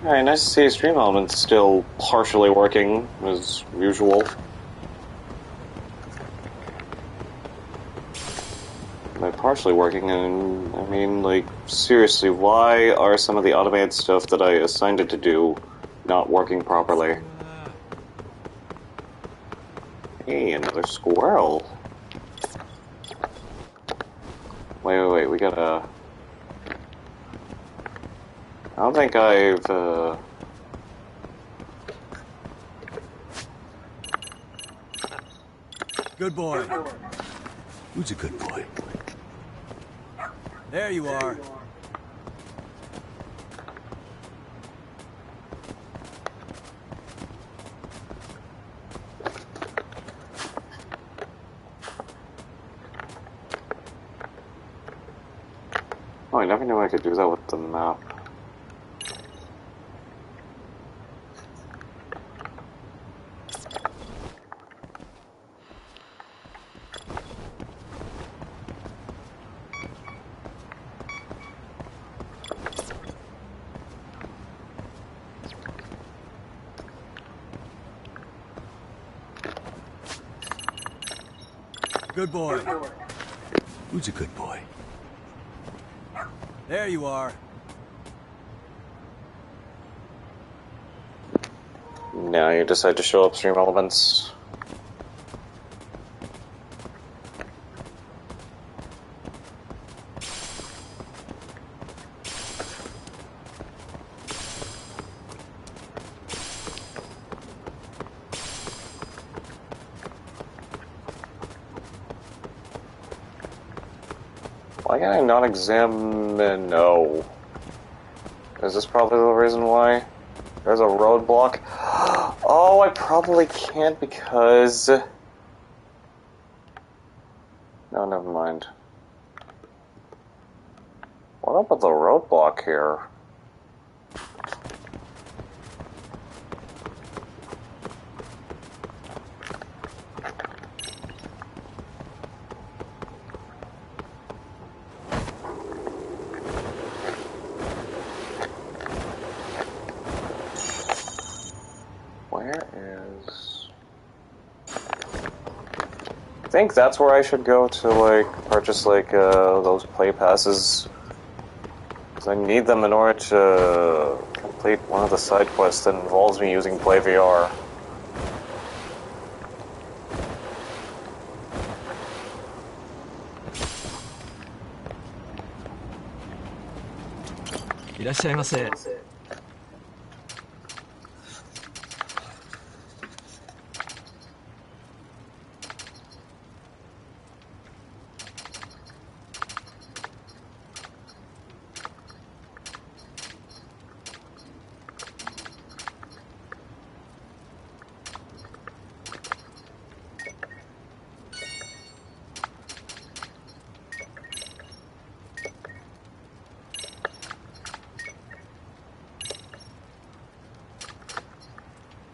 Alright, nice to see Stream Elements still partially working, as usual. By partially working, and I mean, like, seriously, why are some of the automated stuff that I assigned it to do not working properly? Hey, another squirrel. Wait, we gotta... I don't think I've, Good boy. Who's a good boy? There you are. Oh, I never knew I could do that with the map. Good boy. Who's a good boy? There you are. Now you decide to show up Stream Elements. Why can I not examine? No. Is this probably the reason why? There's a roadblock. Oh, I probably can't because... No, never mind. What up with the roadblock here? I think that's where I should go to, like, purchase, like, those play passes. Because I need them in order to complete one of the side quests that involves me using Play VR. Irashaimase.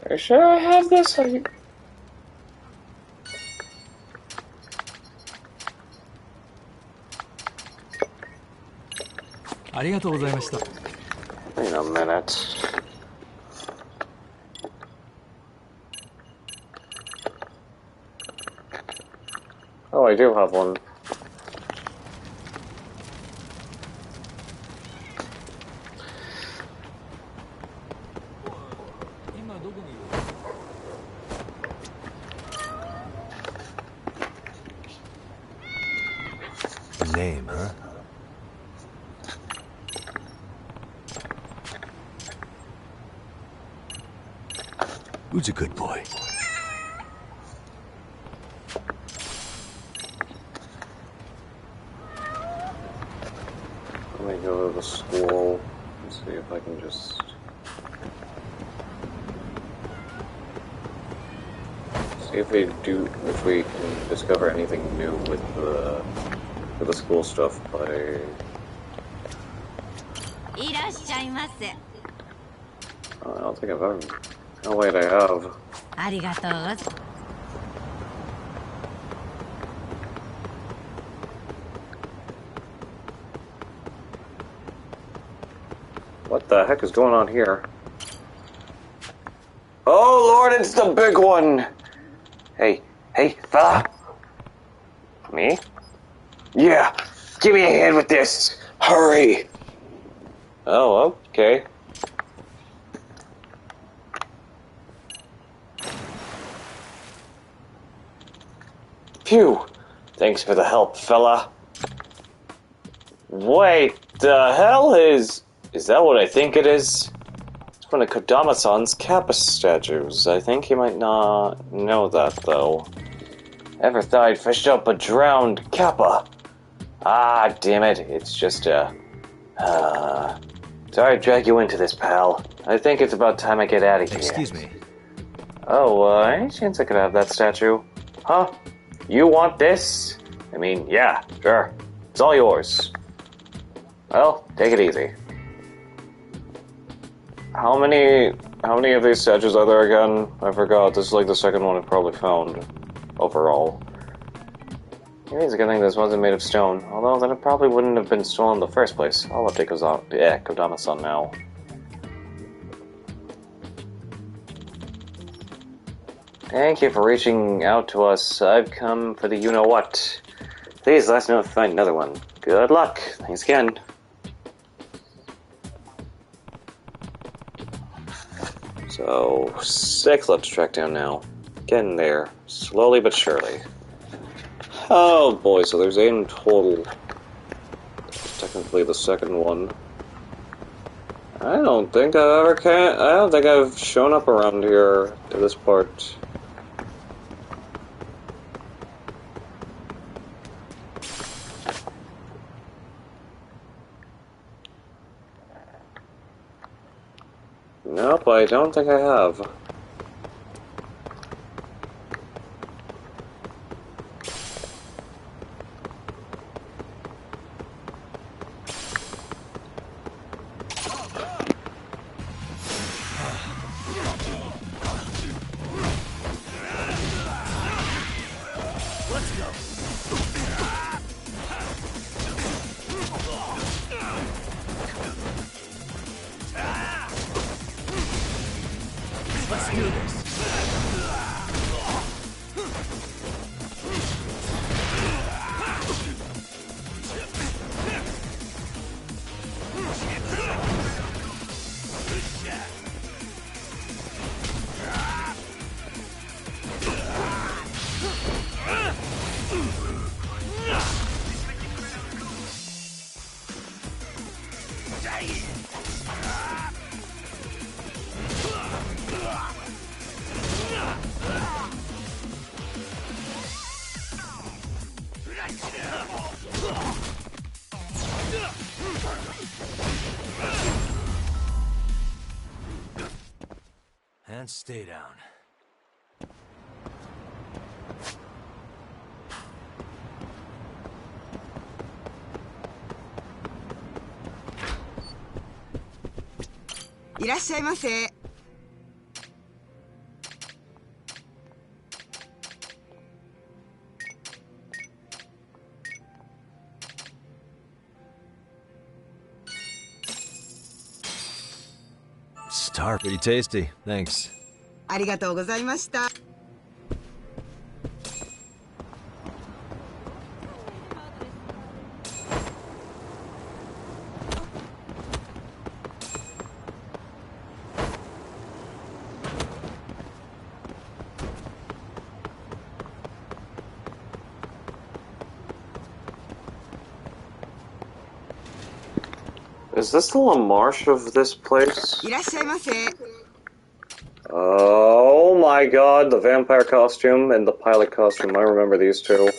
Are you sure I have this? Are you... ありがとうございました。 Wait a minute. Oh, I do have one. Name, huh? Who's a good boy? Let me go to the school and see if I can just... See if we can discover anything new with the school stuff by... I don't think I've ever... Oh wait, I have. What the heck is going on here? on, it's the big one! Hey, fella! Me? Yeah, give me a hand with this! Hurry! Oh, okay. Phew! Thanks for the help, fella. Wait, the hell is that what I think it is? It's one of Kodama-san's Kappa statues. I think he might not know that, though. Ever thought I'd fished up a drowned Kappa? Ah, damn it, it's just a... Sorry to drag you into this, pal. I think it's about time I get out of here. Excuse me. Oh, any chance I could have that statue? Huh? You want this? I mean, yeah, sure. It's all yours. Well, take it easy. How many of these statues are there again? I forgot. This is like the second one I probably found. Overall. Maybe it's a good thing this wasn't made of stone. Although, then it probably wouldn't have been stolen in the first place. I'll update Kodama-san now. Thank you for reaching out to us. I've come for the you-know-what. Please let us know if you find another one. Good luck. Thanks again. So, 6 left to track down now. Getting there. Slowly but surely. Oh boy, so there's 8 in total. Technically the second one. I don't think I've shown up around here to this part. Nope, I don't think I have. Let's do this. And stay down.いらっしゃいませ。Star, pretty tasty. Thanks. ありがとうございました。Is this the LaMarche of this place? いらっしゃいませ。Oh my god, the vampire costume and the pilot costume. I remember these two.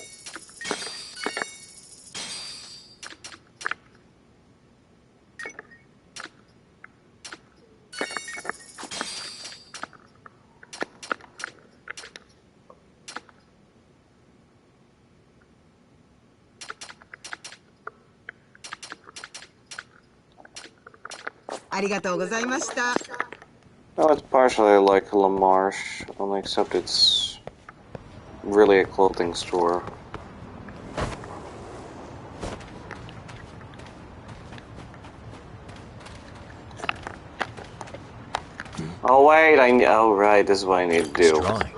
No, it's partially like LaMarche, only except it's really a clothing store. Oh wait, oh right, this is what I need to do. Drawing.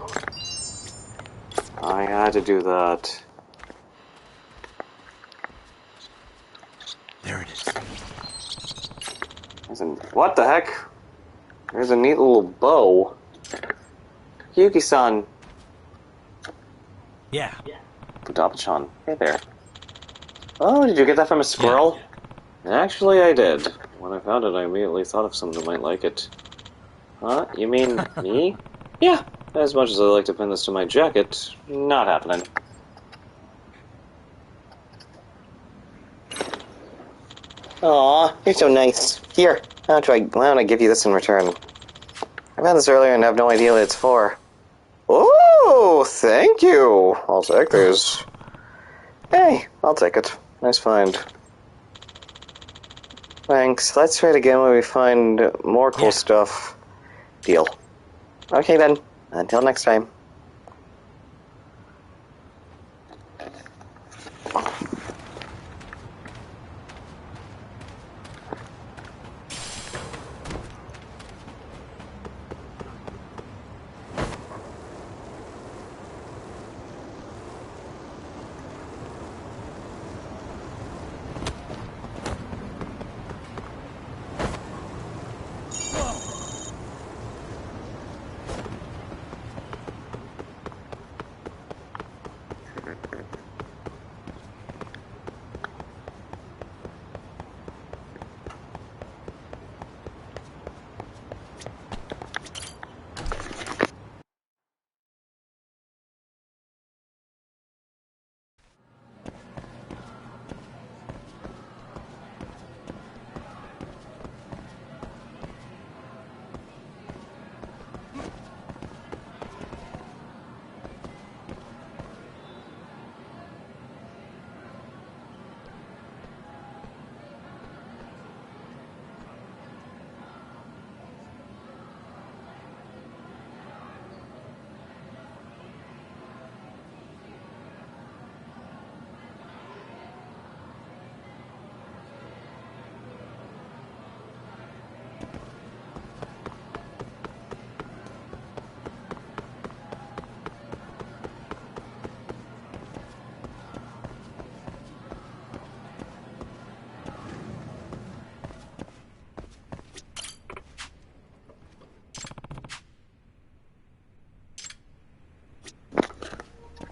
I had to do that. There it is. What the heck? There's a neat little bow. Yuki-san. Yeah. Futaba-chan. Hey there. Oh, did you get that from a squirrel? Yeah. Actually, I did. When I found it, I immediately thought of someone who might like it. Huh? You mean me? Yeah. As much as I'd like to pin this to my jacket, not happening. Aw, you're so nice. Here, why don't I give you this in return? I found this earlier and have no idea what it's for. Oh, thank you. I'll take these. Hey, I'll take it. Nice find. Thanks. Let's try it again when we find more cool stuff. Deal. Okay then. Until next time.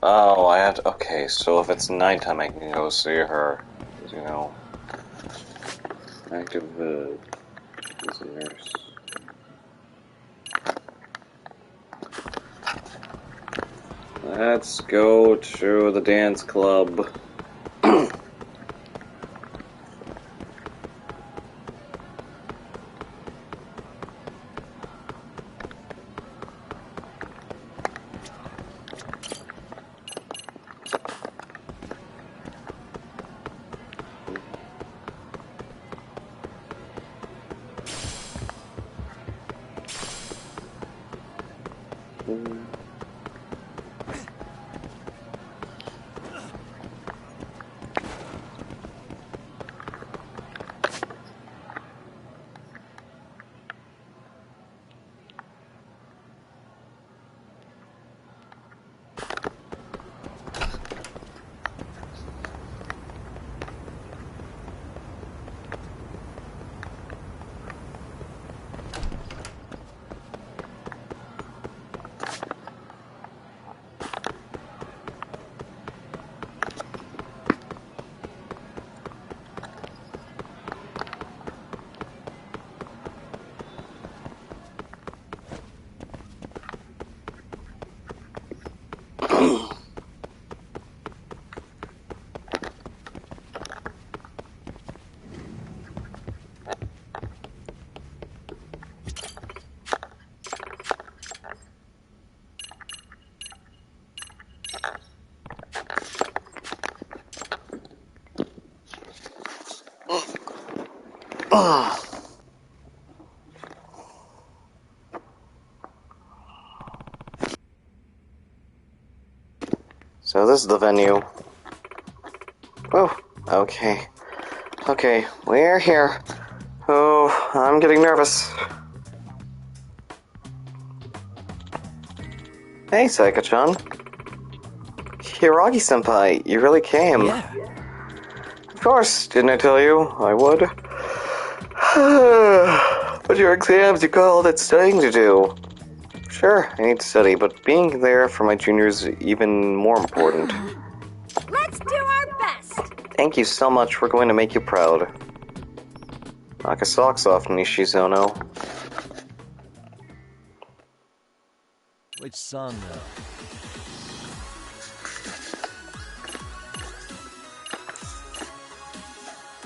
Oh, I have to... Okay, so if it's nighttime, I can go see her. You know... Active, as a nurse. Let's go to the dance club. So this is the venue. Oh, okay. Okay, we're here. Oh, I'm getting nervous. Hey, Saika-chan. Hiragi-senpai, you really came. Yeah. Of course, didn't I tell you I would? But your exams, you got all that studying to do. Sure, I need to study, but being there for my juniors is even more important. Let's do our best! Thank you so much, we're going to make you proud. Knock your socks off, Nishizono. Which song now?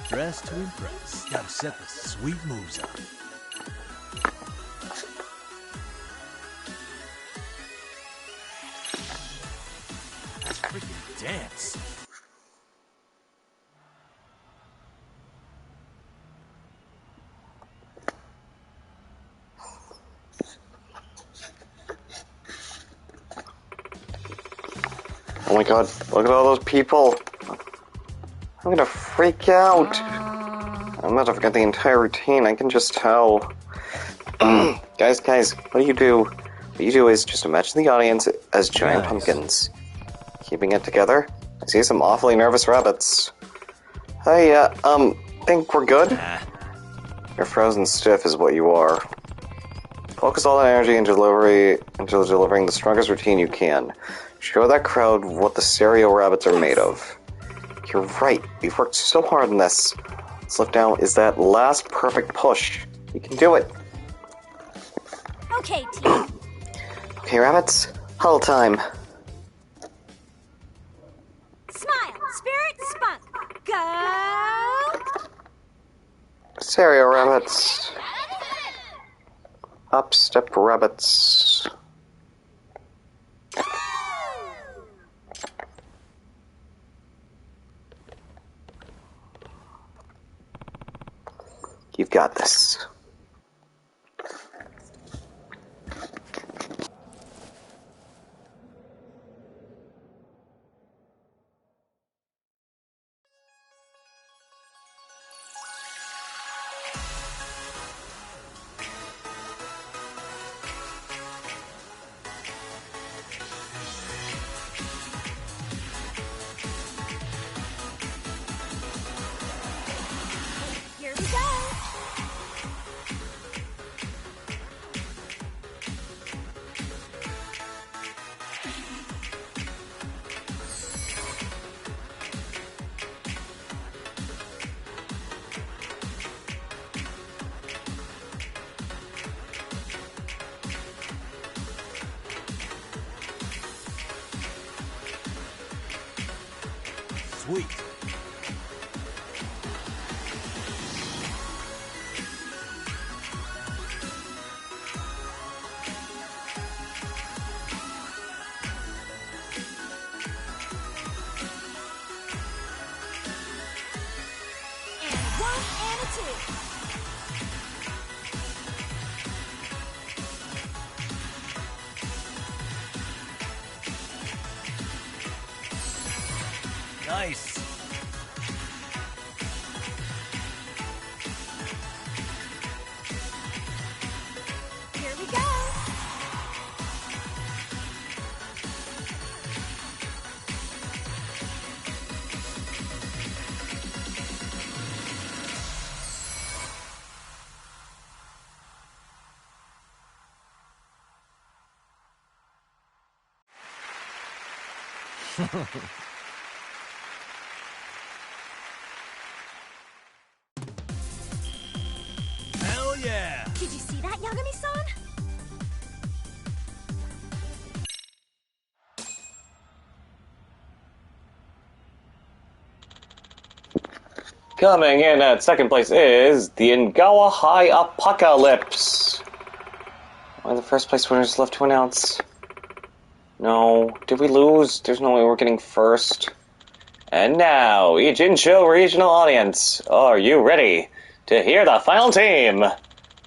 Dress to impress. Gotta set the sweet moves up. Let's freaking dance. Oh my god, look at all those people. I'm gonna freak out. I'm about to forget the entire routine, I can just tell. Guys, what you do is just imagine the audience as giant Nice. pumpkins. Keeping it together. I see some awfully nervous rabbits. Hey, think we're good? Ah, You're frozen stiff is what you are. Focus all that energy into delivering the strongest routine you can. Show that crowd what the Serio rabbits are made of. You're right, we've worked so hard on this. Slip down is that last perfect push. You can do it. Okay, team. Okay, rabbits, huddle time. Smile, spirit, spunk. Go! Serio rabbits. Up step rabbits. You've got this. Here we go! sweet. And a 1 and a 2. Nice. Here we go. Hell yeah. Did you see that, Yagami-san? Coming in at second place is the Ingawa High Apocalypse. One of the first place winners left to announce. No, did we lose? There's no way we're getting first. And now, Ijincho Regional Audience, are you ready to hear the final team?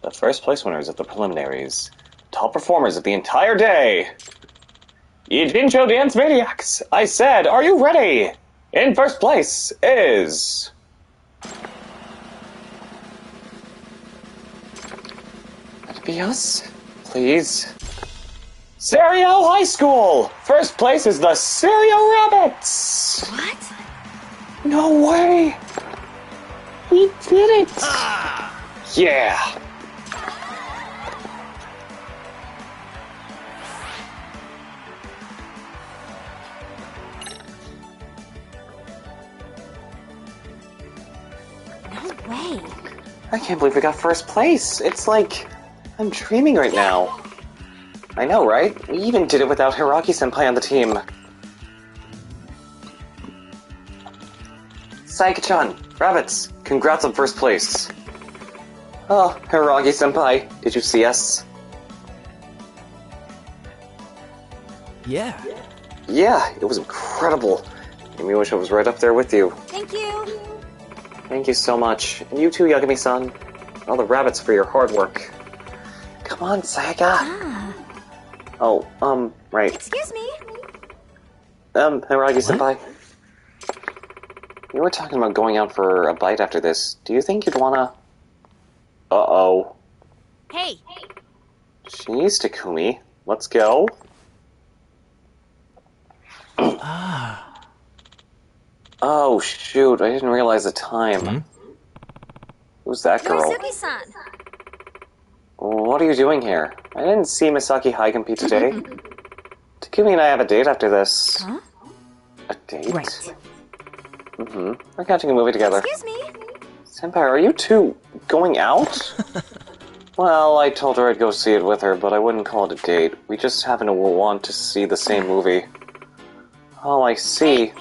The first place winners of the preliminaries. Top performers of the entire day. Ijincho Dance Maniacs, I said, are you ready? In first place is... Let it be us, please. Serio High School! First place is the Serio Rabbits! What? No way! We did it! Yeah! No way. I can't believe we got first place. It's like I'm dreaming right now. I know, right? We even did it without Hiraki-senpai on the team. Saika-chan, Rabbits, congrats on first place. Oh, Hiragi-senpai, did you see us? Yeah. Yeah, it was incredible. Made me wish I was right up there with you. Thank you. Thank you so much. And you too, Yagami-san. And all the rabbits for your hard work. Come on, Saika. Ah. Oh, right. Excuse me. Hiragi-senpai. You were talking about going out for a bite after this. Do you think you'd wanna... Uh-oh. Hey. Jeez, Takumi. Let's go. Oh, shoot. I didn't realize the time. Who's that girl? Norizuki-san. What are you doing here? I didn't see Misaki Hai compete today. Takumi and I have a date after this. Huh? A date? Right. We're catching a movie together. Excuse me. Senpai, are you two going out? Well, I told her I'd go see it with her, but I wouldn't call it a date. We just happen to want to see the same movie. Oh, I see.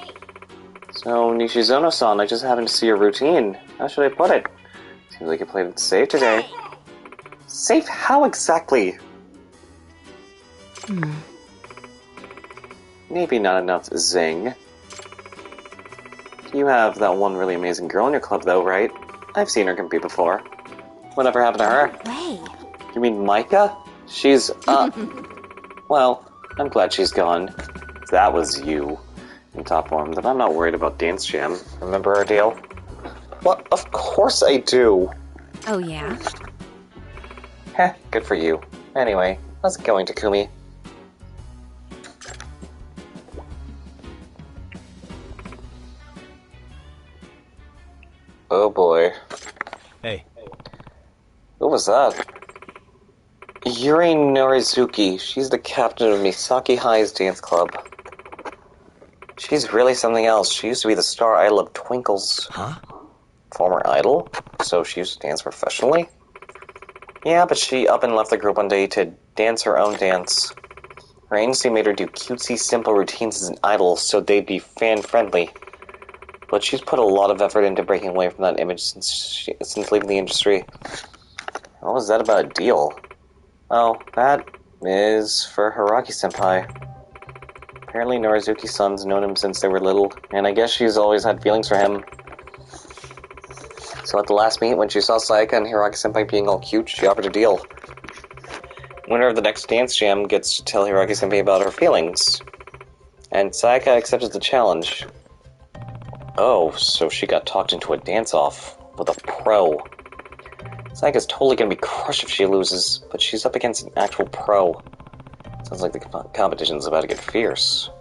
So, Nishizono-san, I just happened to see your routine. How should I put it? Seems like you played it safe today. Safe how exactly? Maybe not enough zing. You have that one really amazing girl in your club, though, right? I've seen her compete before. Whatever happened to her? Way. You mean Micah? She's, well, I'm glad she's gone. If that was you in top form, then I'm not worried about Dance Jam. Remember our deal? Well, of course I do. Oh, yeah? Heh, good for you. Anyway, how's it going, Takumi? Oh boy. Hey. Who was that? Yuri Norizuki. She's the captain of Misaki High's dance club. She's really something else. She used to be the star idol of Twinkle's former idol, so she used to dance professionally? Yeah, but she up and left the group one day to dance her own dance. Her agency made her do cutesy, simple routines as an idol so they'd be fan-friendly. But she's put a lot of effort into breaking away from that image since leaving the industry. What was that about a deal? Oh, that is for Hiraki-senpai. Apparently Norizuki-san's known him since they were little, and I guess she's always had feelings for him. So at the last meet, when she saw Sayaka and Hiraki-senpai being all cute, she offered a deal. Winner of the next Dance Jam gets to tell Hiraki-senpai about her feelings. And Sayaka accepted the challenge. Oh, so she got talked into a dance-off with a pro. Sayaka's totally gonna be crushed if she loses, but she's up against an actual pro. Sounds like the competition's about to get fierce.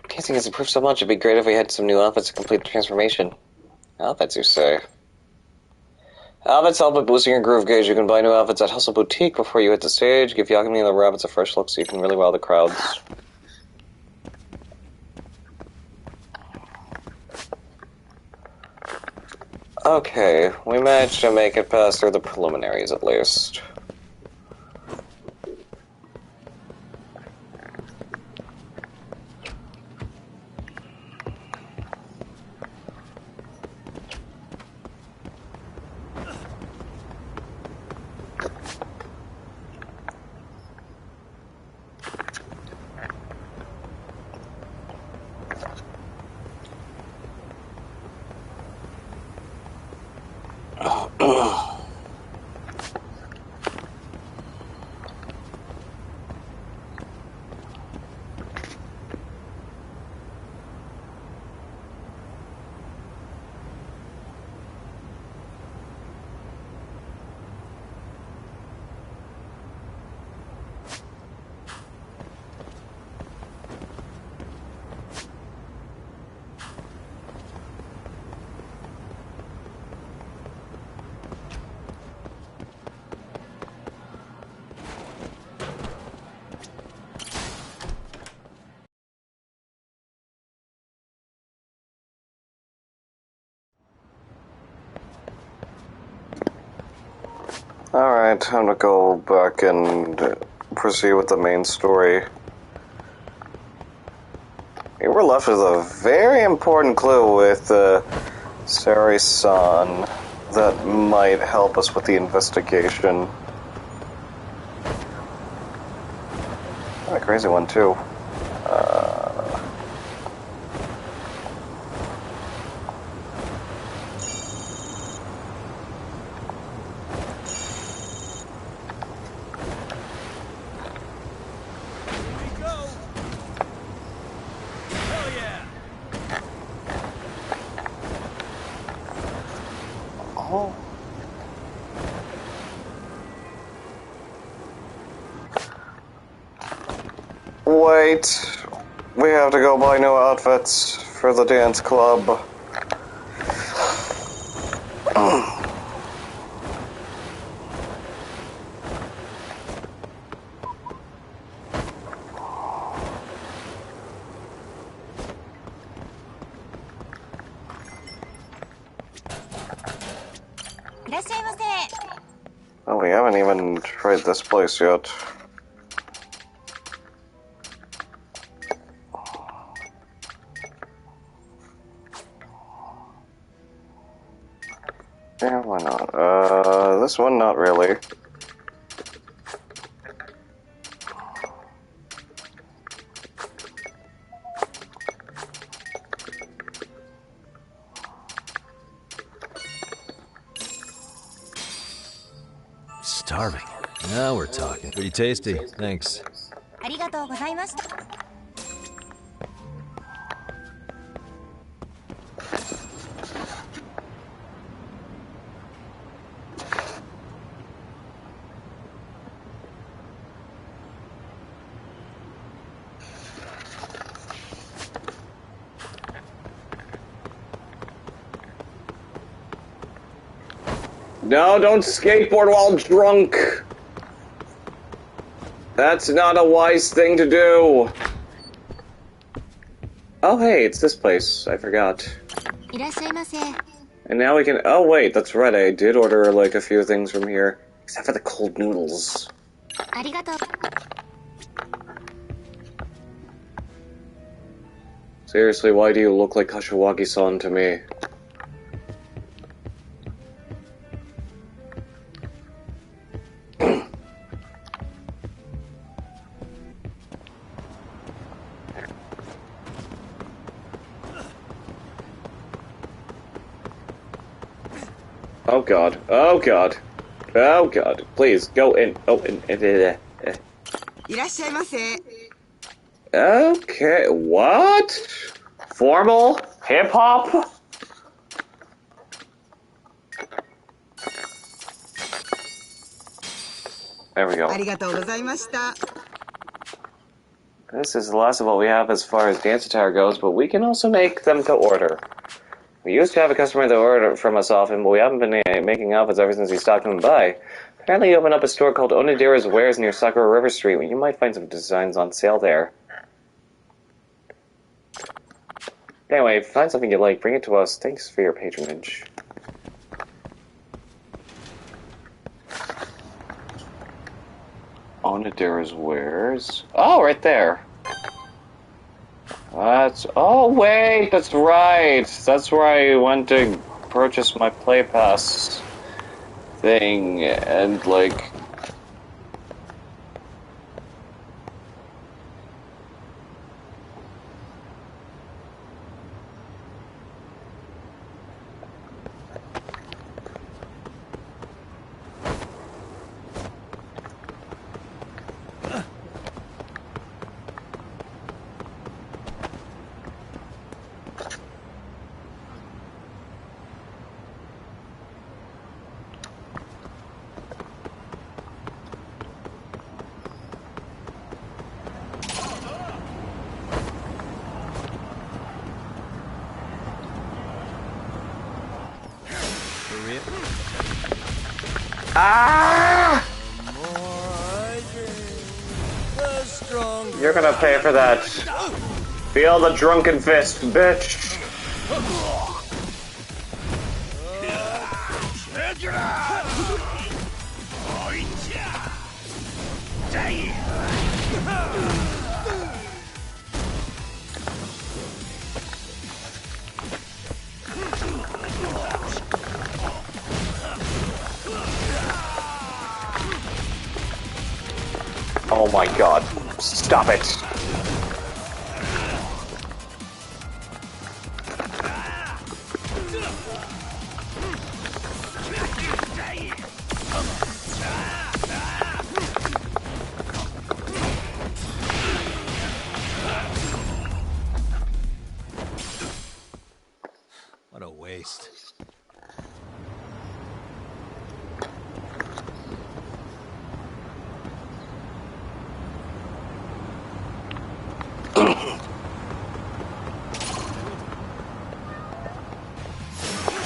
Dancing has improved so much, it'd be great if we had some new outfits to complete the transformation. Outfits, you say? Outfits help with boosting your groove gauge. You can buy new outfits at Hustle Boutique before you hit the stage. Give Yagami and the rabbits a fresh look so you can really wow the crowds. Okay, we managed to make it past through the preliminaries at least. Alright, time to go back and proceed with the main story. We were left with a very important clue with Sari-san that might help us with the investigation. A crazy one, too. Wait, we have to go buy new outfits for the dance club. Oh, we haven't even tried this place yet. Yeah, why not? This one, not really. Starving. Now we're talking. Pretty tasty. Thanks. ありがとうございました。No, don't skateboard while drunk! That's not a wise thing to do! Oh hey, it's this place. I forgot. いらっしゃいませ。 And now we can... Oh wait, that's right, I did order like a few things from here. Except for the cold noodles. ありがとう。 Seriously, why do you look like Kashiwagi-san to me? Oh god. Oh god. Oh god. Please, go in. Oh, in. いらっしゃいませ。 Okay, what? Formal? Hip-hop? There we go. ありがとうございました。 This is the last of what we have as far as dance attire goes, but we can also make them to order. We used to have a customer that ordered from us often, but we haven't been making outfits ever since we stopped them by. Apparently you opened up a store called Onodera's Wares near Sakura River Street. You might find some designs on sale there. Anyway, if you find something you like, bring it to us. Thanks for your patronage. Onodera's Wares? Oh, right there. Oh wait, that's right. That's where I went to purchase my Play Pass thing, and like... Ah! You're gonna pay for that. Feel the drunken fist, bitch. Oh my god. Stop it. What a waste.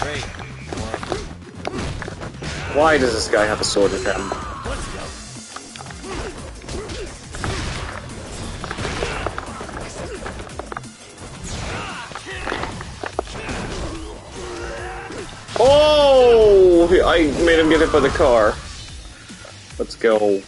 Great. Why does this guy have a sword with him? Oh! I made him get hit by the car. Let's go.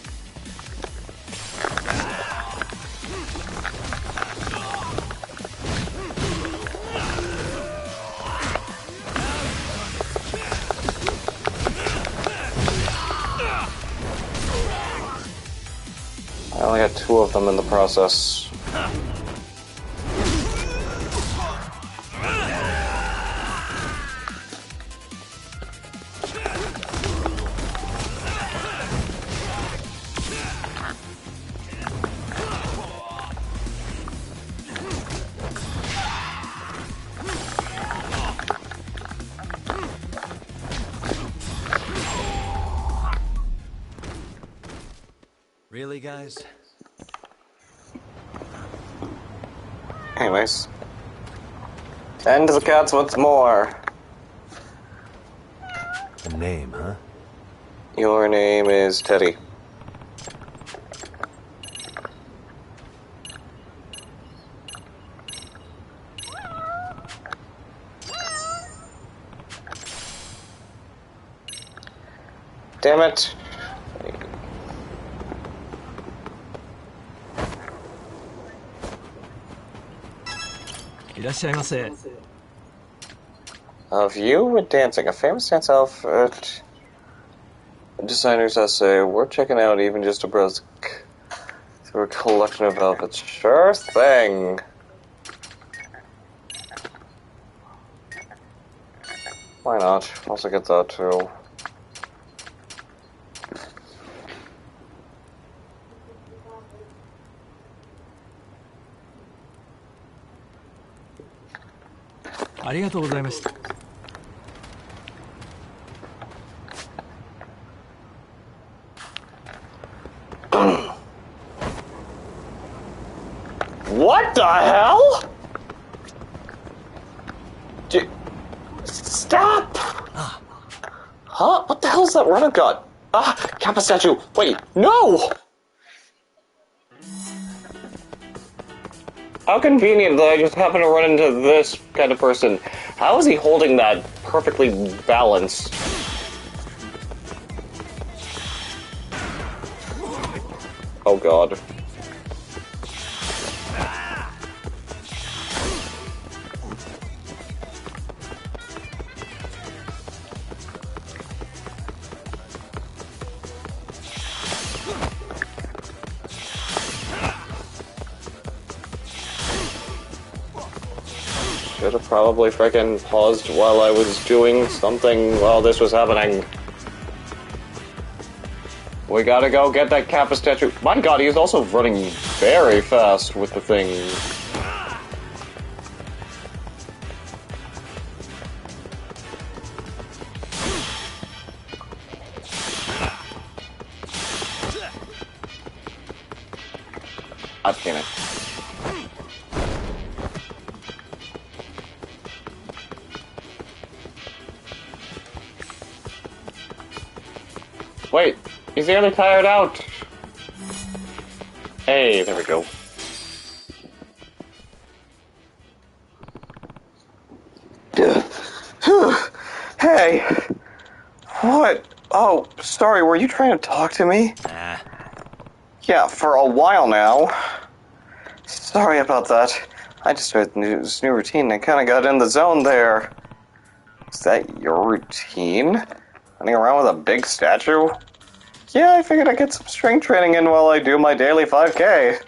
I only had 2 of them in the process. Really, guys? Anyways. And the cats once more. A name, huh? Your name is Teddy. Damn it. Of you with dancing, a famous dance outfit. Designer's essay. We're checking out even just a browse through a collection of outfits. Sure thing. Why not? Also get that too. What the hell? Stop! Huh? What the hell's that run-up got? Ah, Kappa statue! Wait, no! How convenient that I just happen to run into this kind of person. How is he holding that perfectly balanced? Oh god. Should have probably frickin' paused while I was doing something while this was happening. We gotta go get that Kappa statue. My god, he is also running very fast with the thing. God damn it. Wait, he's nearly tired out. Hey, there we go. Hey, what Oh, sorry, were you trying to talk to me? Nah. Yeah, for a while now. Sorry about that. I just started this new routine and I kinda got in the zone there. Is that your routine? Running around with a big statue? Yeah, I figured I'd get some strength training in while I do my daily 5K.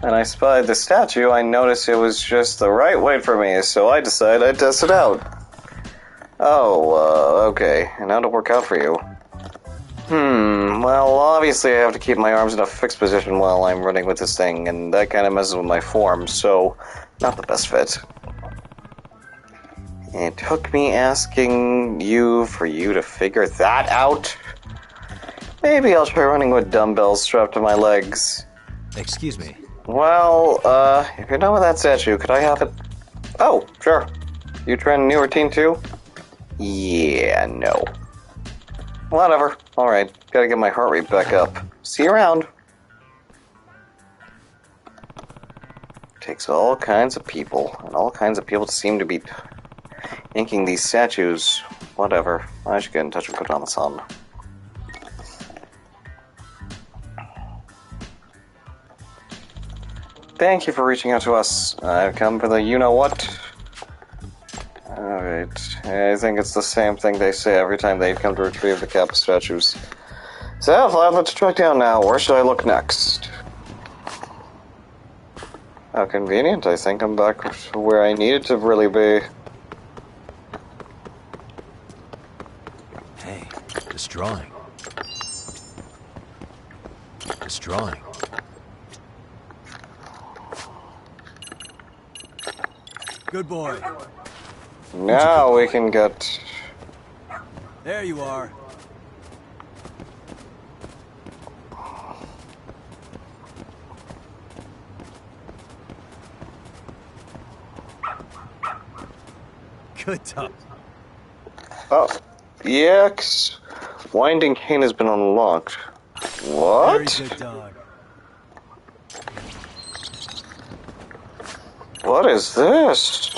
When I spied the statue, I noticed it was just the right weight for me, so I decided I'd test it out. Oh, okay. And how'd it work out for you? Well, obviously I have to keep my arms in a fixed position while I'm running with this thing, and that kind of messes with my form, so not the best fit. It took me asking you for you to figure that out? Maybe I'll try running with dumbbells strapped to my legs. Excuse me. Well, if you're done with that statue, could I have it? Oh, sure. You trying a new routine too? Yeah, no. Whatever. Alright, gotta get my heart rate back up. See you around. Takes all kinds of people, and all kinds of people seem to be inking these statues. Whatever. I should get in touch with Kodama-san. Thank you for reaching out to us. I've come for the you-know-what. Alright. I think it's the same thing they say every time they come to retrieve the Kappa statues. So, I'll have to track down now. Where should I look next? How convenient. I think I'm back to where I needed to really be. Hey, this drawing. This drawing. Good boy. Now we can get... There you are. Good dog. Oh. EX. Winding Cane has been unlocked. What? Very good dog. What is this?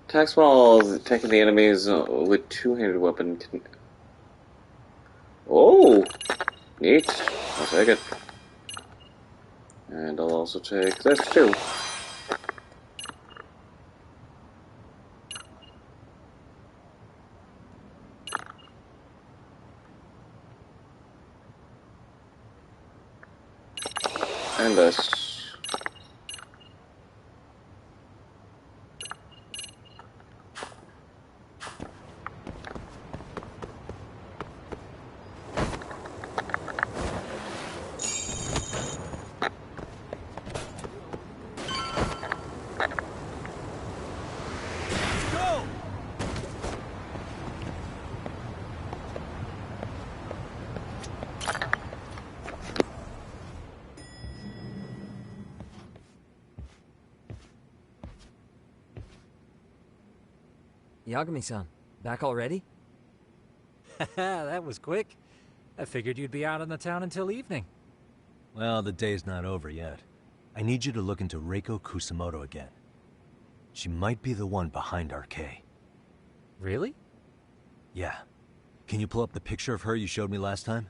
Attacks while attacking the enemies with two-handed weapon can... Oh! Neat. I'll take it. And I'll also take this too. And this. Yagami-san, back already? That was quick. I figured you'd be out in the town until evening. Well, the day's not over yet. I need you to look into Reiko Kusamoto again. She might be the one behind RK. Really? Yeah. Can you pull up the picture of her you showed me last time?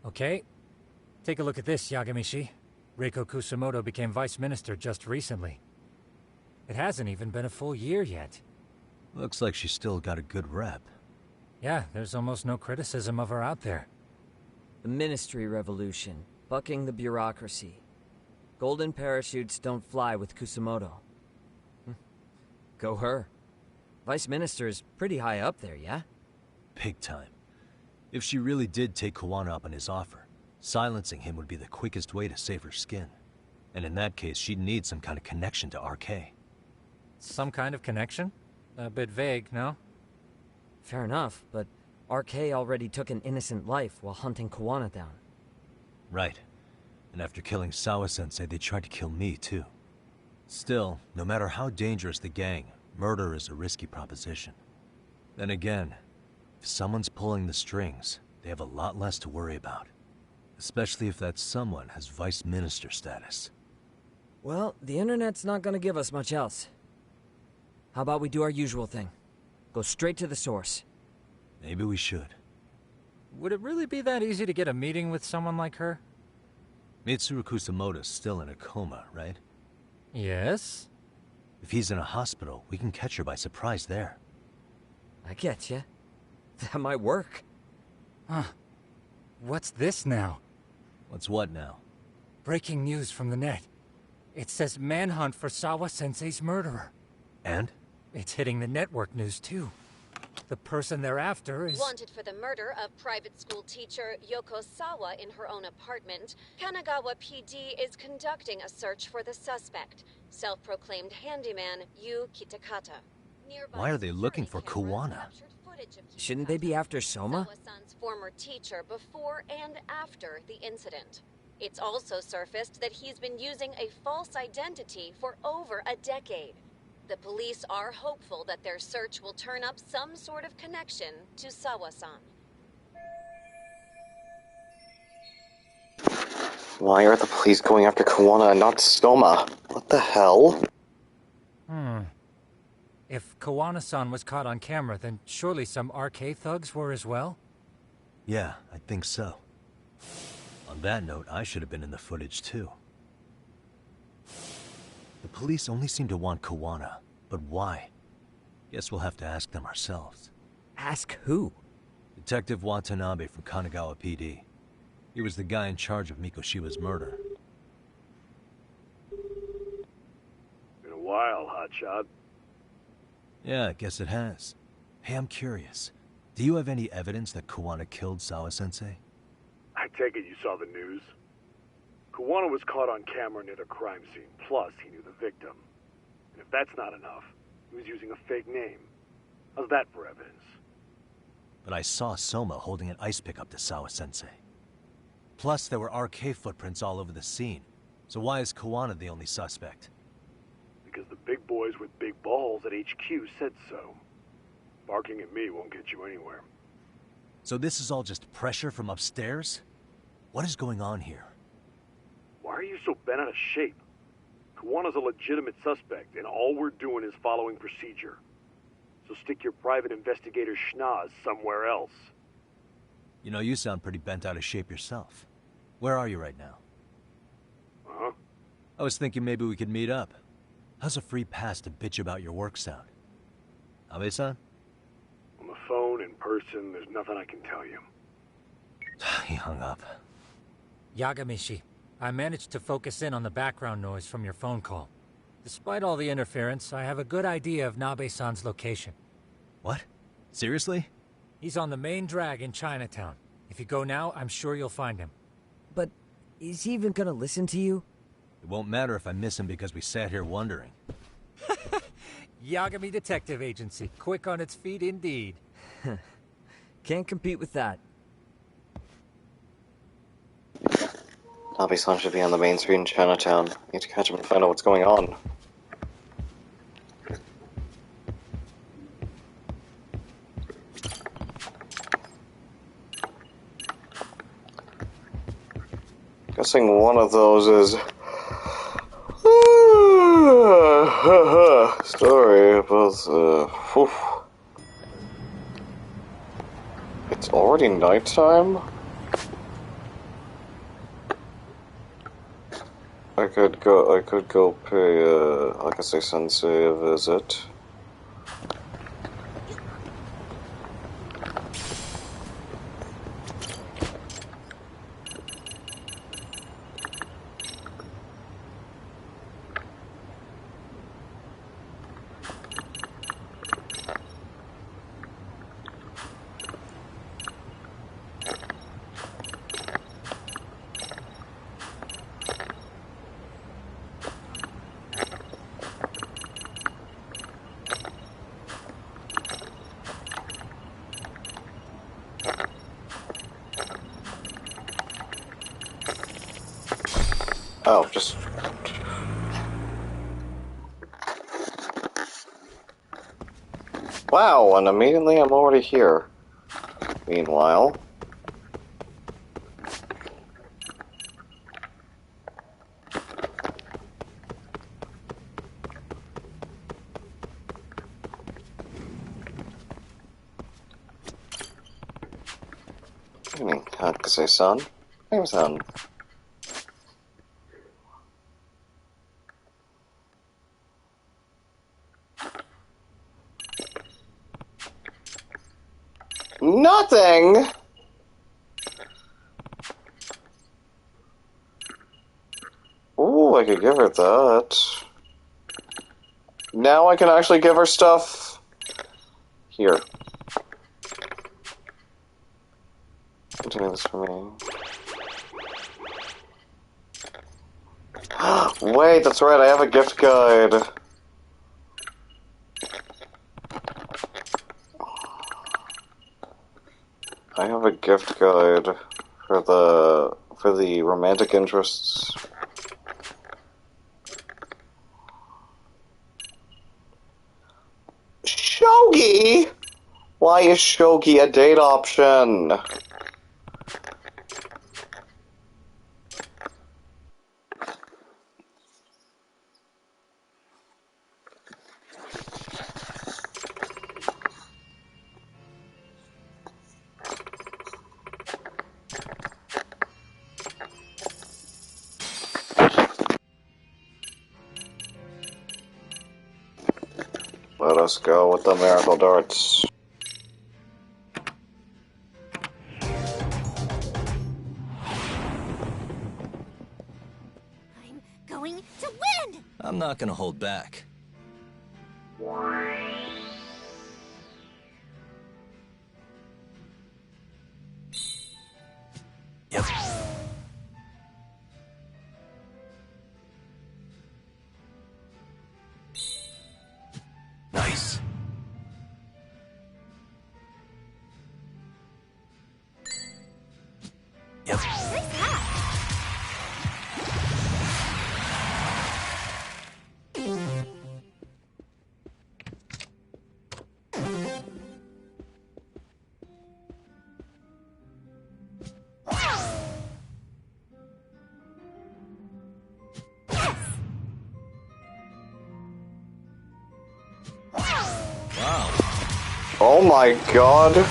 Okay. Take a look at this, Yagamishi. Reiko Kusamoto became vice minister just recently. It hasn't even been a full year yet. Looks like she's still got a good rep. Yeah, there's almost no criticism of her out there. The Ministry Revolution, bucking the bureaucracy. Golden parachutes don't fly with Kusamoto. Go her. Vice Minister is pretty high up there, yeah? Big time. If she really did take Kuwana up on his offer, silencing him would be the quickest way to save her skin. And in that case, she'd need some kind of connection to RK. Some kind of connection? A bit vague, no? Fair enough, but RK already took an innocent life while hunting Kuwana down. Right. And after killing Sawa-sensei, they tried to kill me, too. Still, no matter how dangerous the gang, murder is a risky proposition. Then again, if someone's pulling the strings, they have a lot less to worry about. Especially if that someone has vice minister status. Well, the internet's not gonna give us much else. How about we do our usual thing? Go straight to the source. Maybe we should. Would it really be that easy to get a meeting with someone like her? Mitsuru Kusamoto's still in a coma, right? Yes? If he's in a hospital, we can catch her by surprise there. I get you. That might work. Huh. What's this now? What's what now? Breaking news from the net. It says manhunt for Sawa-sensei's murderer. And? It's hitting the network news, too. The person they're after is... Wanted for the murder of private school teacher Yoko Sawa in her own apartment, Kanagawa PD is conducting a search for the suspect, self-proclaimed handyman Yu Kitakata. Nearby Why are they looking for security cameras Kuwana? captured footage of Shouldn't they be after Soma? Sawa-san's former teacher before and after the incident. It's also surfaced that he's been using a false identity for over a decade. The police are hopeful that their search will turn up some sort of connection to Sawa-san. Why are the police going after Kuwana and not Soma? What the hell? If Kawana-san was caught on camera, then surely some RK thugs were as well? Yeah, I think so. On that note, I should have been in the footage too. The police only seem to want Kuwana, but why? Guess we'll have to ask them ourselves. Ask who? Detective Watanabe from Kanagawa PD. He was the guy in charge of Mikoshiba's murder. Been a while, hotshot. Yeah, I guess it has. Hey, I'm curious. Do you have any evidence that Kuwana killed Sawa-sensei? I take it you saw the news. Kuwana was caught on camera near the crime scene, plus he knew the victim. And if that's not enough, he was using a fake name. How's that for evidence? But I saw Soma holding an ice pick up to Sawa-sensei. Plus, there were RK footprints all over the scene. So why is Kuwana the only suspect? Because the big boys with big balls at HQ said so. Barking at me won't get you anywhere. So this is all just pressure from upstairs? What is going on here? Why are you so bent out of shape? Kuwana's a legitimate suspect, and all we're doing is following procedure. So stick your private investigator schnoz somewhere else. You know, you sound pretty bent out of shape yourself. Where are you right now? Huh? I was thinking maybe we could meet up. How's a free pass to bitch about your work sound? Abe-san? On the phone, in person, there's nothing I can tell you. He hung up. Yagamishi, I managed to focus in on the background noise from your phone call. Despite all the interference, I have a good idea of Nabe-san's location. What? Seriously? He's on the main drag in Chinatown. If you go now, I'm sure you'll find him. But is he even gonna listen to you? It won't matter if I miss him because we sat here wondering. Yagami Detective Agency, quick on its feet indeed. Can't compete with that. Nabe-san should be on the main street in Chinatown. Need to catch him and find out what's going on. Guessing one of those is... story about... It's already nighttime? I could go pay, Akase-sensei a visit. Oh, just... Wow, and immediately I'm already here. Meanwhile... Hakase-san. Name-san. Nothing! Ooh, I could give her that. Now I can actually give her stuff. Here. Doing this for me. Wait, that's right, I have a gift guide. I have a gift guide for the romantic interests. Shogi? Why is Shogi a date option? Let us go with the miracle darts. I'm going to win! I'm not gonna hold back. Yep. Nice. Yep. Nice hat! Wow. Oh my god.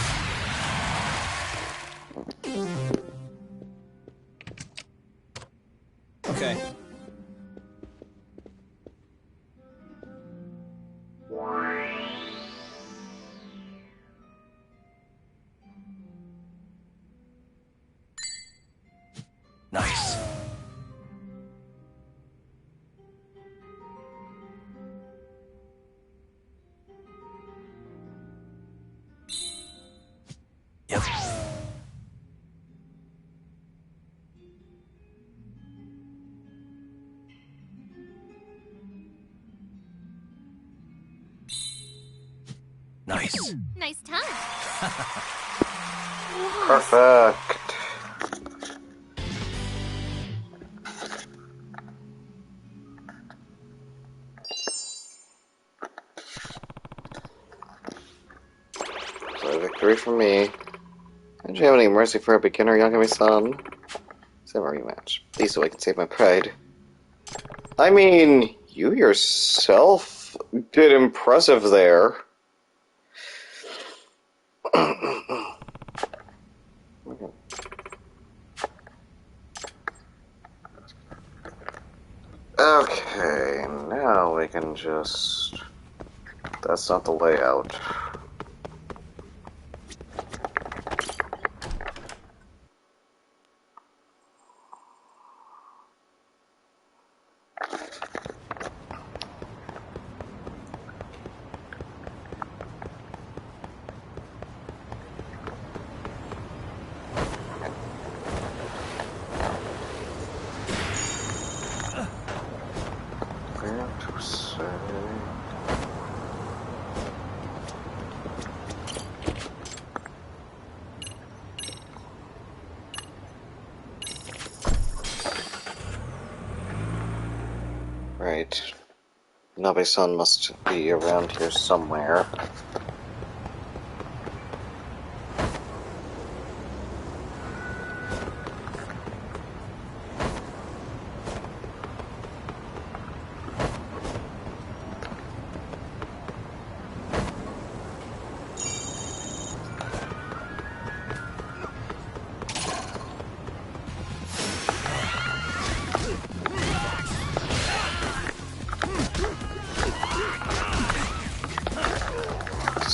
Okay. Nice. Yep. Nice. Nice time. Perfect. So a victory for me. Don't you have any mercy for a beginner, Yagami-san? Save a rematch. Please, so I can save my pride. I mean, you yourself did impressive there. Okay, now we can just... That's not the layout. Fair to say... Right. Nabe-san must be around here somewhere.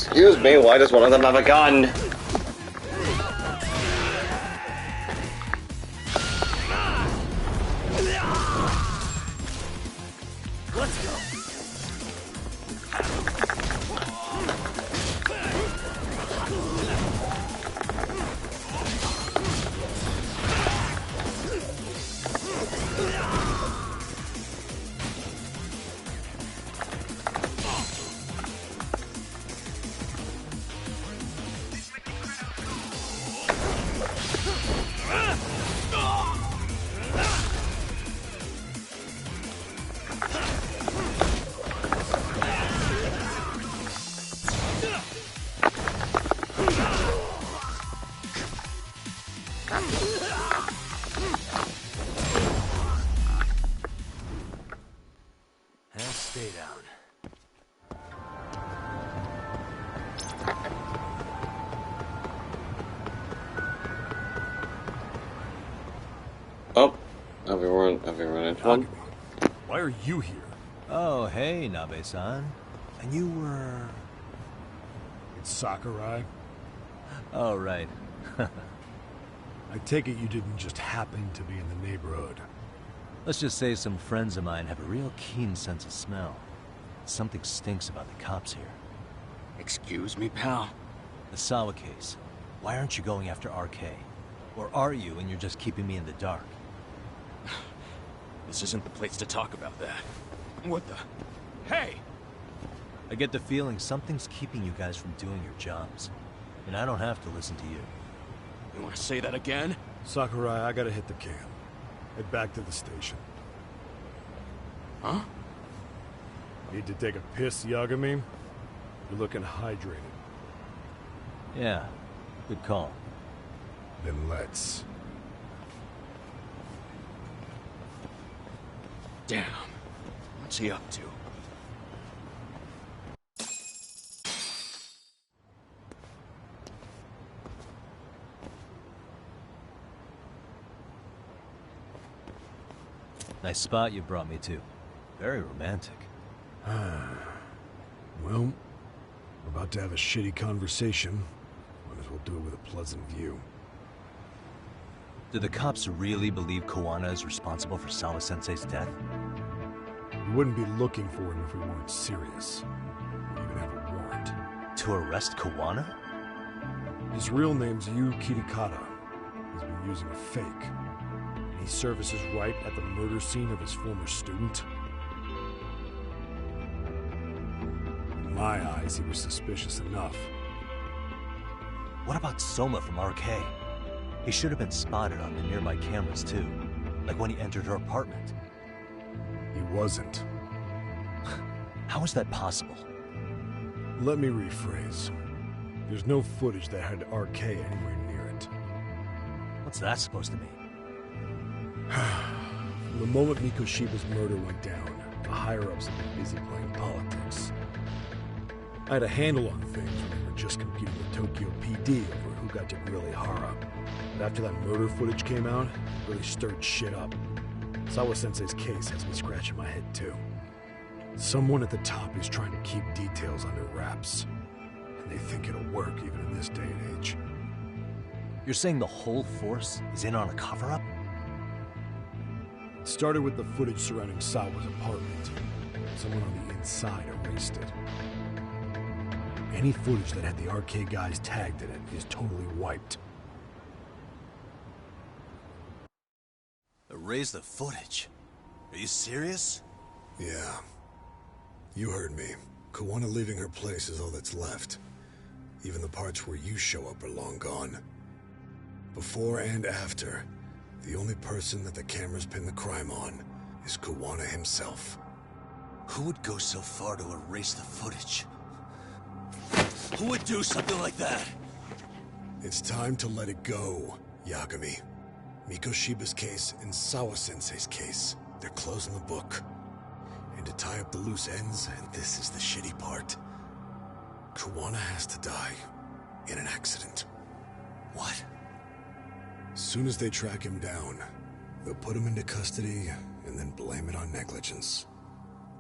Excuse me, why does one of them have a gun? And stay down. Oh, have we run into him? Why are you here? Oh, hey, Nabe-san. And you were... It's Sakurai. Oh, right. I take it you didn't just happen to be in the neighborhood. Let's just say some friends of mine have a real keen sense of smell. Something stinks about the cops here. Excuse me, pal? The Sawa case. Why aren't you going after RK? Or are you, and you're just keeping me in the dark? This isn't the place to talk about that. What the... Hey! I get the feeling something's keeping you guys from doing your jobs. And I don't have to listen to you. You want to say that again? Sakurai, I gotta hit the cam. Head back to the station. Huh? Need to take a piss, Yagami? You're looking hydrated. Yeah, good call. Then let's. Damn. What's he up to? Nice spot you brought me to. Very romantic. Well, we're about to have a shitty conversation. Might as well do it with a pleasant view. Do the cops really believe Kawana is responsible for Sawa-sensei's death? We wouldn't be looking for him if we weren't serious. We even have a warrant. To arrest Kawana? His real name's Yu Kitakata. He's been using a fake. And he services right at the murder scene of his former student. In my eyes, he was suspicious enough. What about Soma from RK? He should have been spotted on the nearby cameras too. Like when he entered her apartment. He wasn't. How is that possible? Let me rephrase. There's no footage that had RK anywhere near it. What's that supposed to mean? From the moment Mikoshiba's murder went down, the higher-ups have been busy playing politics. I had a handle on things when we were just competing with Tokyo PD over who got to grill Ihara. But after that murder footage came out, it really stirred shit up. Sawa-sensei's case has me scratching my head too. Someone at the top is trying to keep details under wraps. And they think it'll work even in this day and age. You're saying the whole force is in on a cover-up? It started with the footage surrounding Sawa's apartment. Someone on the inside erased it. Any footage that had the RK guys tagged in it is totally wiped. Erase the footage? Are you serious? Yeah. You heard me. Kawana leaving her place is all that's left. Even the parts where you show up are long gone. Before and after, the only person that the cameras pin the crime on is Kawana himself. Who would go so far to erase the footage? Who would do something like that? It's time to let it go, Yagami. Mikoshiba's case and Sawa-sensei's case, they're closing the book. And to tie up the loose ends, and this is the shitty part, Kuwana has to die in an accident. What? As soon as they track him down, they'll put him into custody and then blame it on negligence.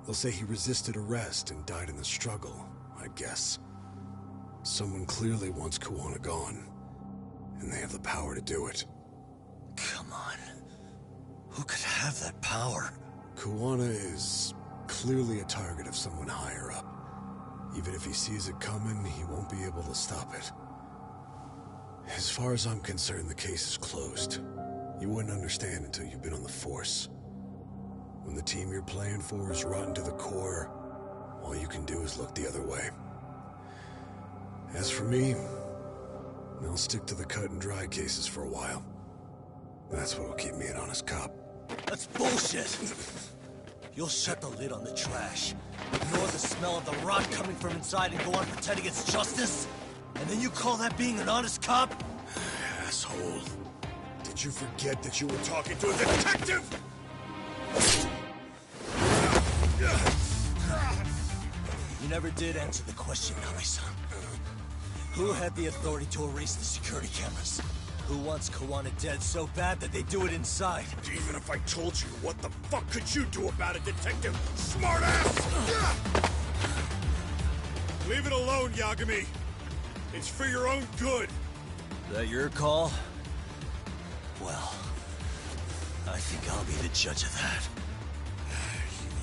They'll say he resisted arrest and died in the struggle, I guess. Someone clearly wants Kuwana gone, and they have the power to do it. Come on. Who could have that power? Kuwana is clearly a target of someone higher up. Even if he sees it coming, he won't be able to stop it. As far as I'm concerned, the case is closed. You wouldn't understand until you've been on the force. When the team you're playing for is rotten to the core, all you can do is look the other way. As for me, I'll stick to the cut and dry cases for a while. That's what'll keep me an honest cop. That's bullshit! You'll shut the lid on the trash, ignore the smell of the rot coming from inside, and go on pretending it's justice? And then you call that being an honest cop? Asshole. Did you forget that you were talking to a detective? You never did answer the question, Nabe-san. Who had the authority to erase the security cameras? Who wants Kuwana dead so bad that they do it inside? Even if I told you, what the fuck could you do about it, detective? Smartass! Leave it alone, Yagami. It's for your own good. Is that your call? Well, I think I'll be the judge of that.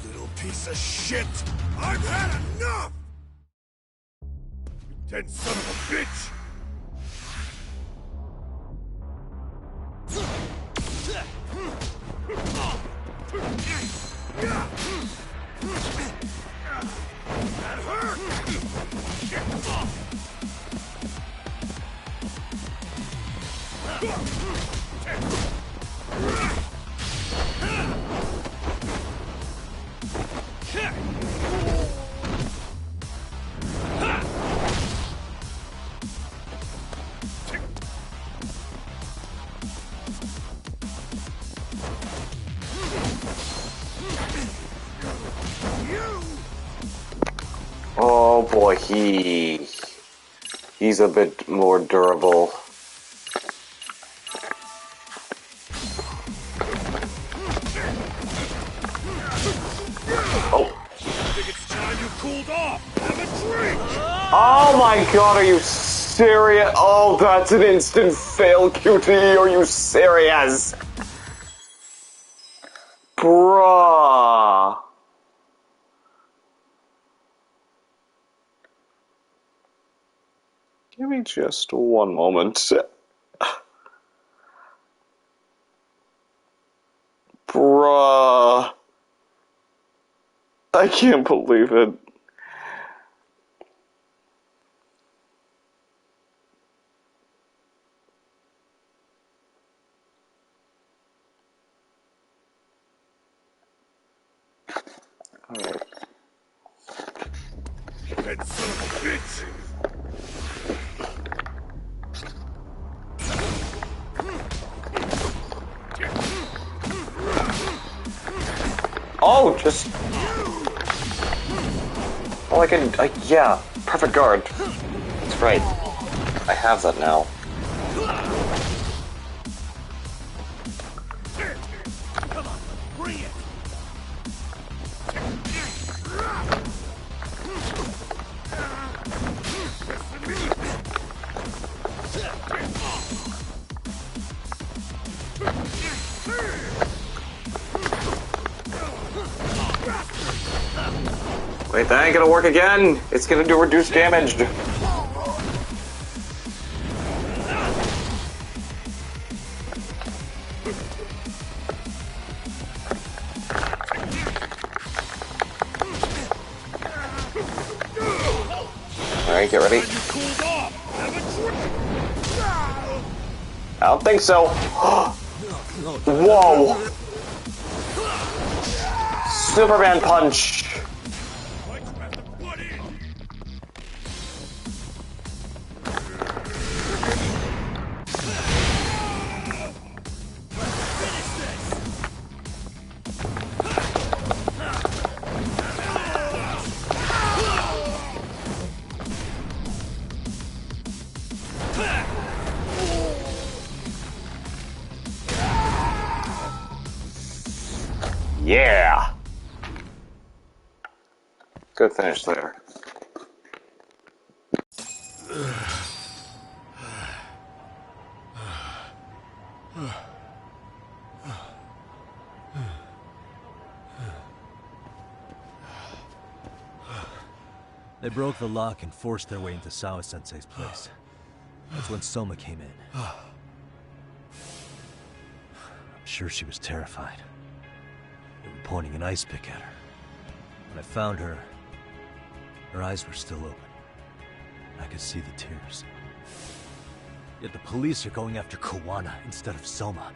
You little piece of shit! I've had enough! You dead son of a bitch! That hurt! Oh boy, he's a bit more durable. Oh. I think it's time you cooled off. Have a drink. Oh my god, are you serious? Oh, that's an instant fail, QT. Are you serious? Bruh. Give me just one moment. Bruh. I can't believe it. Alright. That son of a bitch! Oh, just... Oh, I can... yeah, perfect guard. That's right. I have that now. Come on, bring it! Wait, that ain't gonna work again. It's gonna do reduced damage. Alright, get ready. I don't think so. Whoa! Superman punch. Yeah! Good finish there. They broke the lock and forced their way into Sawa-sensei's place. That's when Soma came in. I'm sure she was terrified. They were pointing an ice pick at her. When I found her, her eyes were still open. I could see the tears. Yet the police are going after Kuwana instead of Soma.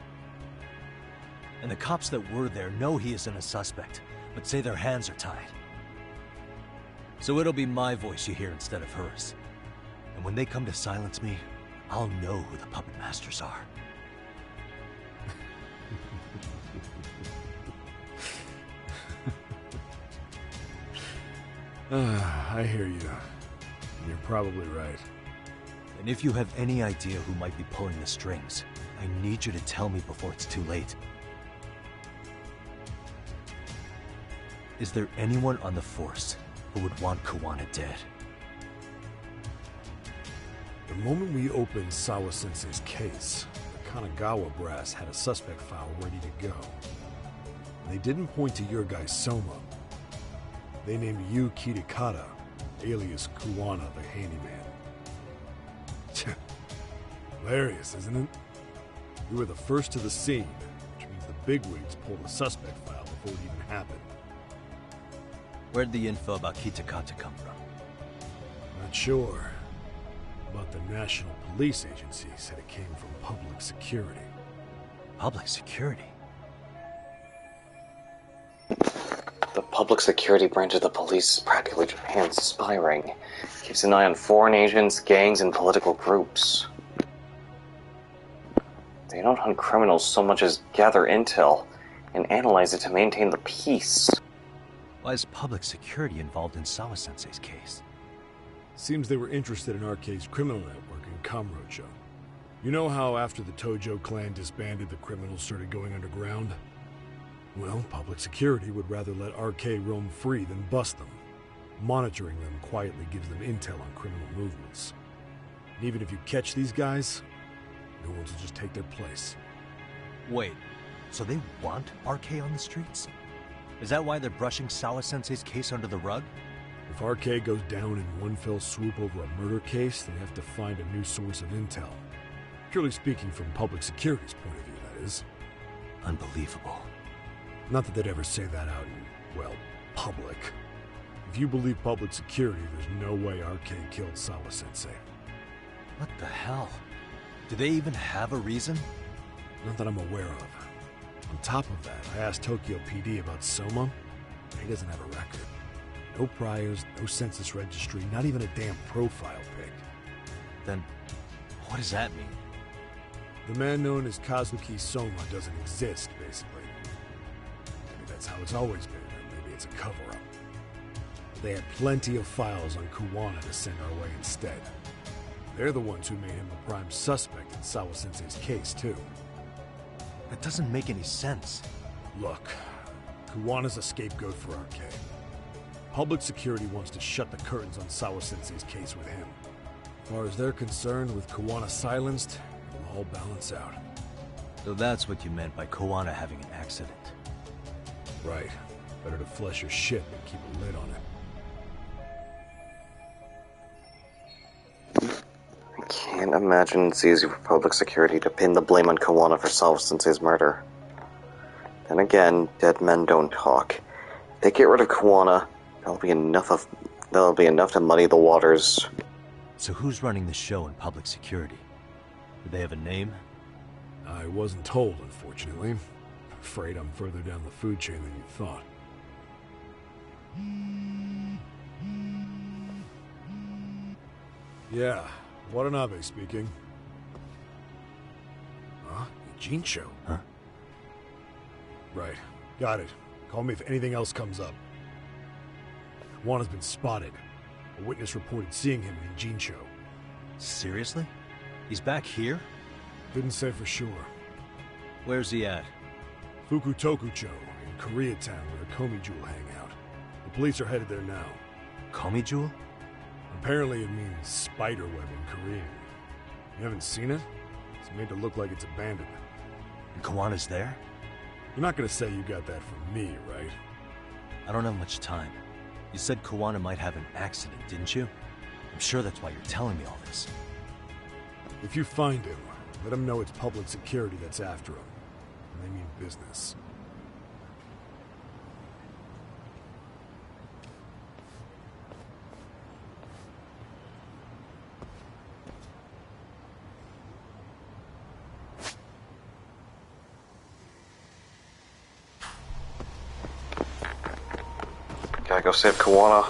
And the cops that were there know he isn't a suspect, but say their hands are tied. So it'll be my voice you hear instead of hers. And when they come to silence me, I'll know who the puppet masters are. I hear you. You're probably right. And if you have any idea who might be pulling the strings, I need you to tell me before it's too late. Is there anyone on the force who would want Kuwana dead? The moment we opened Sawa-sensei's case, the Kanagawa brass had a suspect file ready to go. They didn't point to your guy Soma. They named you Kitakata, alias Kuwana the handyman. Hilarious, isn't it? You were the first to the scene, which means the bigwigs pulled the suspect file before it even happened. Where'd the info about Kitakata come from? Not sure. But the National Police Agency said it came from public security. Public security? The public security branch of the police is practically Japan's spy ring. Keeps an eye on foreign agents, gangs, and political groups. They don't hunt criminals so much as gather intel and analyze it to maintain the peace. Why is public security involved in Sawa-sensei's case? Seems they were interested in Arcade's criminal network in Kamurocho. You know how after the Tojo clan disbanded, the criminals started going underground? Well, public security would rather let Arcade roam free than bust them. Monitoring them quietly gives them intel on criminal movements. And even if you catch these guys, new ones will just take their place. Wait, so they want RK on the streets? Is that why they're brushing Sawa-sensei's case under the rug? If RK goes down in one fell swoop over a murder case, they have to find a new source of intel. Purely speaking, from public security's point of view, that is. Unbelievable. Not that they'd ever say that out in, well, public. If you believe public security, there's no way RK killed Sawa-sensei. What the hell? Do they even have a reason? Not that I'm aware of. On top of that, I asked Tokyo PD about Soma, but he doesn't have a record. No priors, no census registry, not even a damn profile pic. Then, what does that mean? The man known as Kazuki Soma doesn't exist, basically. Maybe that's how it's always been, or maybe it's a cover-up. They had plenty of files on Kuwana to send our way instead. They're the ones who made him a prime suspect in Sawa-sensei's case, too. That doesn't make any sense. Look, Kuwana's a scapegoat for RK. Public security wants to shut the curtains on Sawa-sensei's case with him. As far as they're concerned, with Kuwana silenced, it'll all balance out. So that's what you meant by Kuwana having an accident. Right. Better to flush your shit than keep a lid on it. I can't imagine it's easy for public security to pin the blame on Kuwana for Sawa-sensei's murder. Then again, dead men don't talk. If they get rid of Kuwana, there'll be enough to muddy the waters. So who's running the show in public security? Do they have a name? I wasn't told, unfortunately. Afraid I'm further down the food chain than you thought. Yeah, Watanabe speaking. Huh? Ijincho? Huh? Right. Got it. Call me if anything else comes up. Kuwana's been spotted. A witness reported seeing him in Ijincho. Seriously? He's back here? Couldn't say for sure. Where's he at? Fukutokucho, in Koreatown, where the Komi Jewel hang out. The police are headed there now. Komi Jewel? Apparently it means spider web in Korean. You haven't seen it? It's made to look like it's abandoned. And Kawana's there? You're not gonna say you got that from me, right? I don't have much time. You said Kawana might have an accident, didn't you? I'm sure that's why you're telling me all this. If you find him, let him know it's public security that's after him. And they mean business. Gotta go save Kawana.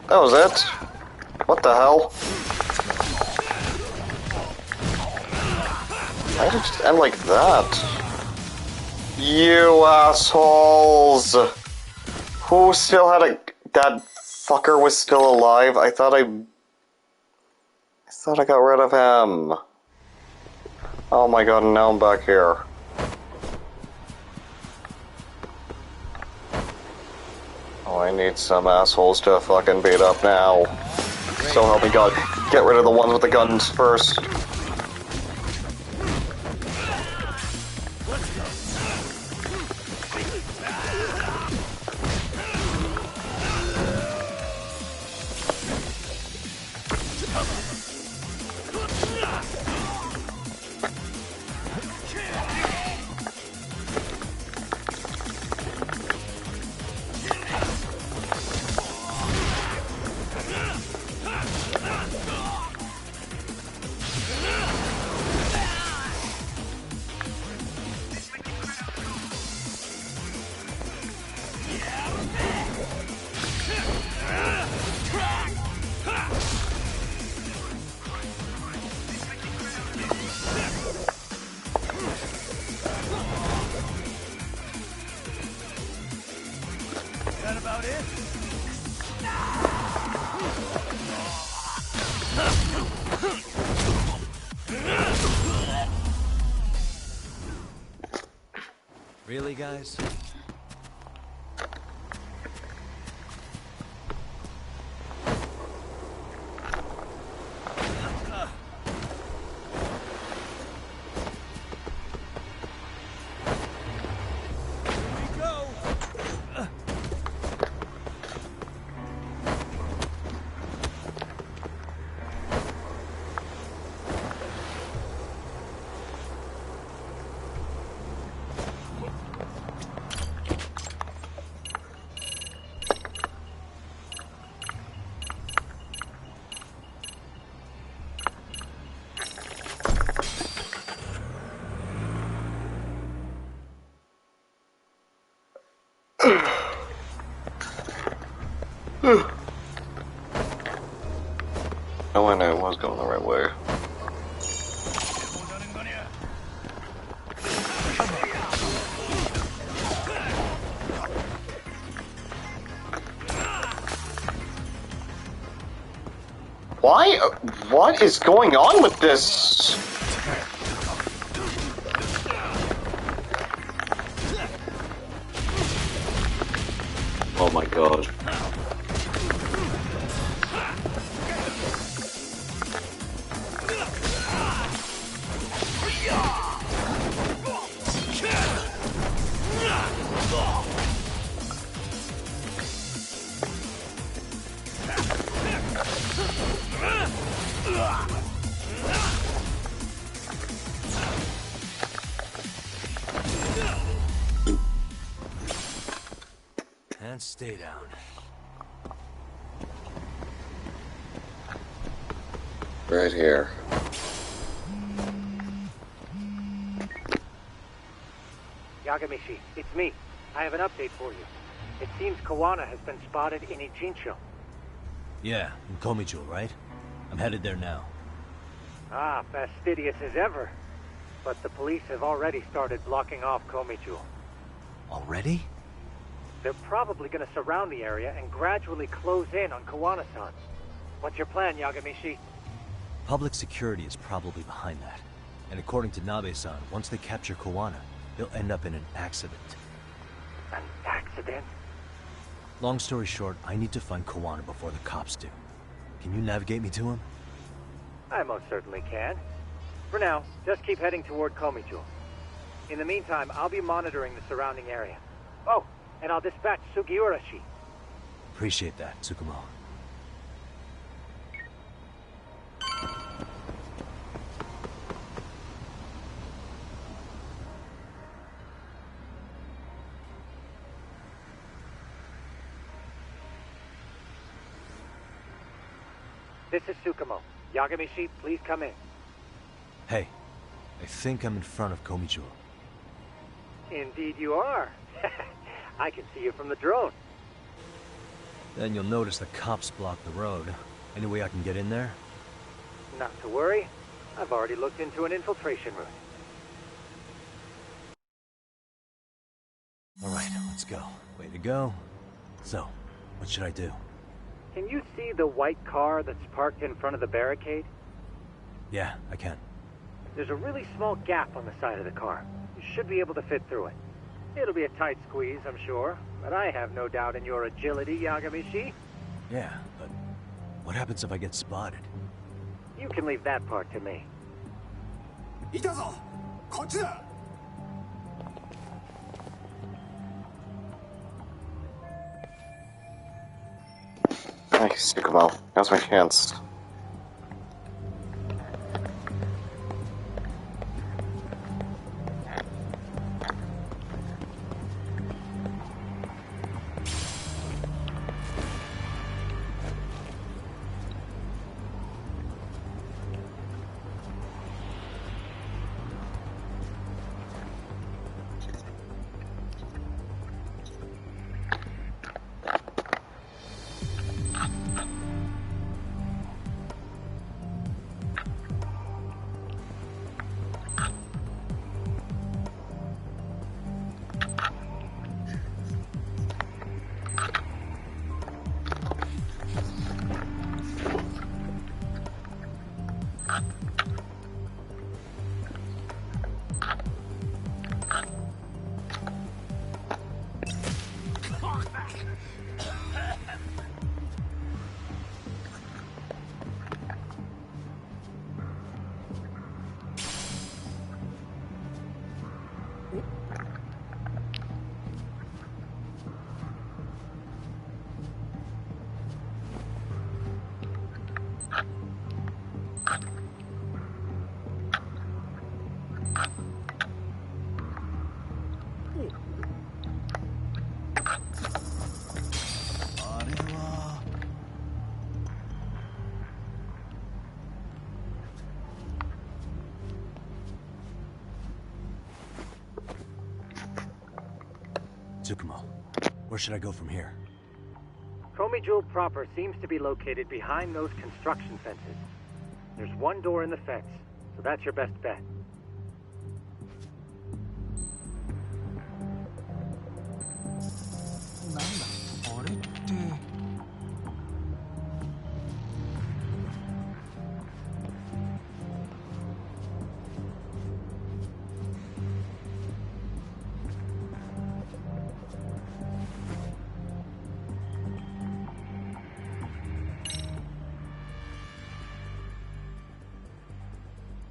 That was it? What the hell? Why did it just end like that? You assholes! Who still had a... That fucker was still alive? I thought I got rid of him. Oh my god, and now I'm back here. Oh, I need some assholes to fucking beat up now. So help me God. Get rid of the ones with the guns first. Really, guys? Oh, I know it was going the right way. Why? What is going on with this? Oh my god. And stay down. Right here. Yagamishi, it's me. I have an update for you. It seems Kawana has been spotted in Ijincho. Yeah, in Komijo, right? I'm headed there now. Ah, fastidious as ever. But the police have already started blocking off Komijo. Already? They're probably going to surround the area and gradually close in on Kawana-san. What's your plan, Yagamishi? Public security is probably behind that. And according to Nabe-san, once they capture Kawana, they'll end up in an accident. An accident? Long story short, I need to find Kawana before the cops do. Can you navigate me to him? I most certainly can. For now, just keep heading toward Komijo. In the meantime, I'll be monitoring the surrounding area. Oh, and I'll dispatch Sugiurashi. Appreciate that, Tsukumo. This is Tsukumo. Yagamishi, please come in. Hey, I think I'm in front of Komijo. Indeed you are. I can see you from the drone. Then you'll notice the cops block the road. Any way I can get in there? Not to worry. I've already looked into an infiltration route. Alright, let's go. Way to go. So, what should I do? Can you see the white car that's parked in front of the barricade? Yeah, I can. There's a really small gap on the side of the car. You should be able to fit through it. It'll be a tight squeeze, I'm sure, but I have no doubt in your agility, Yagamishi. Yeah, but what happens if I get spotted? You can leave that part to me. Itazo! Kochi da! Nice, Tsukumo. Now's my chance. Tsukumo, where should I go from here? Komijo proper seems to be located behind those construction fences. There's one door in the fence, so that's your best bet.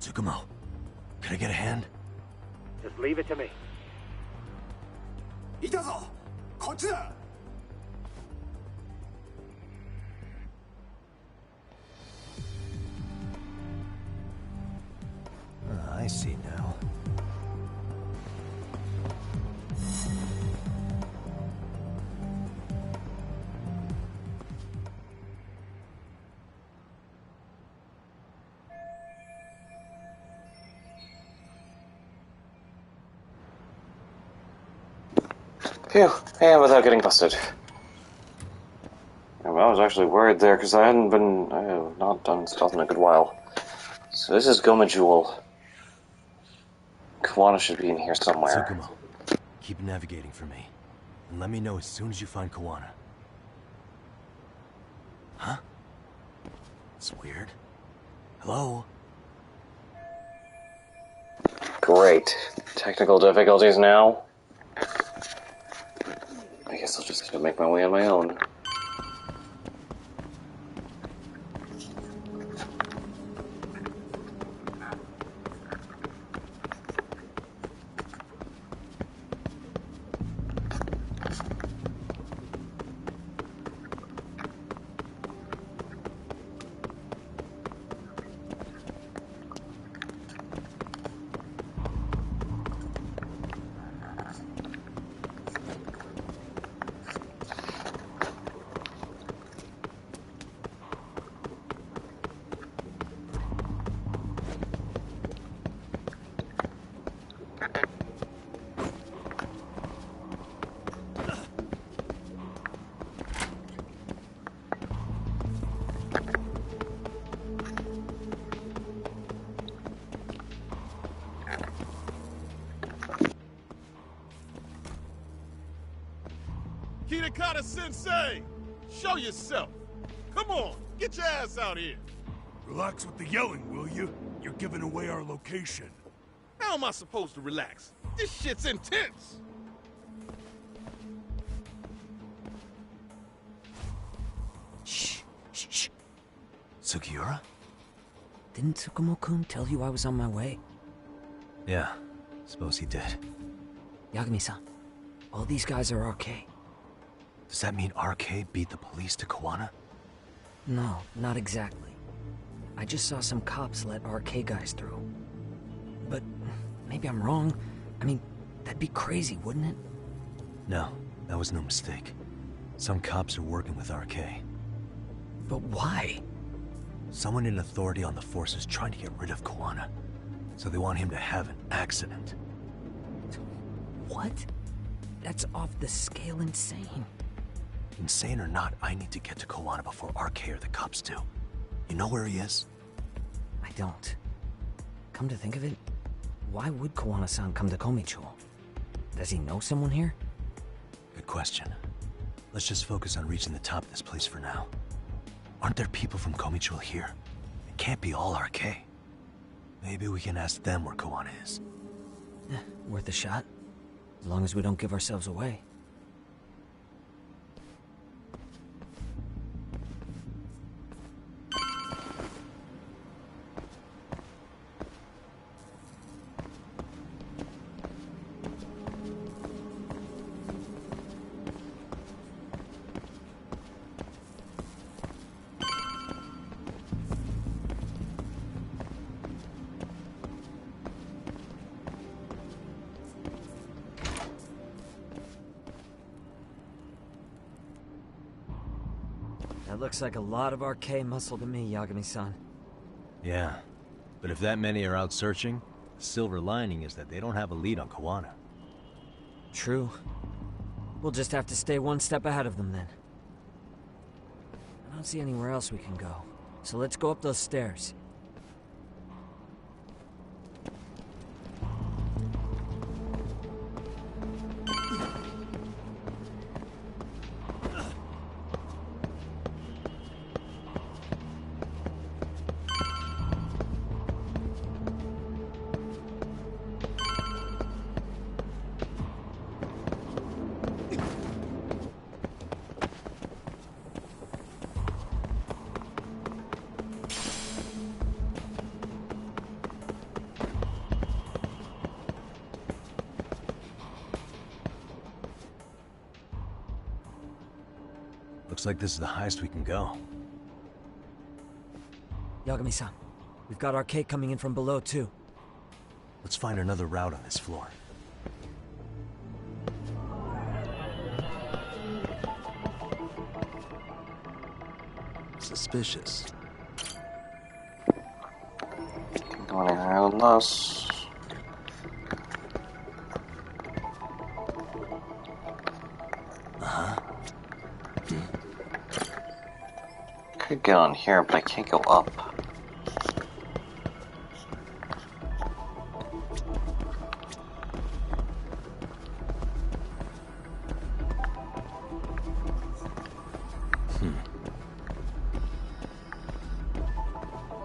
Tsukumo, can I get a hand? Just leave it to me. いたぞこっちだ I see now. Phew, and without getting busted. I was actually worried there because I have not done stealth in a good while. So this is Goma Jewel. Kawana should be in here somewhere. Tsukumo, keep navigating for me. And let me know as soon as you find Kawana. Huh? It's weird. Hello? Great. Technical difficulties now? I guess I'll just have to make my way on my own. Kitakata Sensei! Show yourself! Come on, get your ass out here! Relax with the yelling, will you? You're giving away our location. How am I supposed to relax? This shit's intense! Shh, shh, shh. Sugiura? Didn't Tsukumo-kun tell you I was on my way? Yeah, suppose he did. Yagami-san, all these guys are RK. Does that mean RK beat the police to Kawana? No, not exactly. I just saw some cops let RK guys through. But maybe I'm wrong. I mean, that'd be crazy, wouldn't it? No, that was no mistake. Some cops are working with RK. But why? Someone in authority on the force is trying to get rid of Kawana. So they want him to have an accident. What? That's off the scale insane. Insane or not, I need to get to Kawana before RK or the cops do. You know where he is? I don't. Come to think of it, why would Kawana-san come to Komichou? Does he know someone here? Good question. Let's just focus on reaching the top of this place for now. Aren't there people from Komichou here? It can't be all RK. Maybe we can ask them where Kawana is. Worth a shot. As long as we don't give ourselves away. That looks like a lot of RK muscle to me, Yagami-san. Yeah, but if that many are out searching, the silver lining is that they don't have a lead on Kawana. True. We'll just have to stay one step ahead of them then. I don't see anywhere else we can go, so let's go up those stairs. Looks like this is the highest we can go. Yagami-san, we've got arcade coming in from below, too. Let's find another route on this floor. Suspicious. Can't go any higher than this. Could get on here, but I can't go up.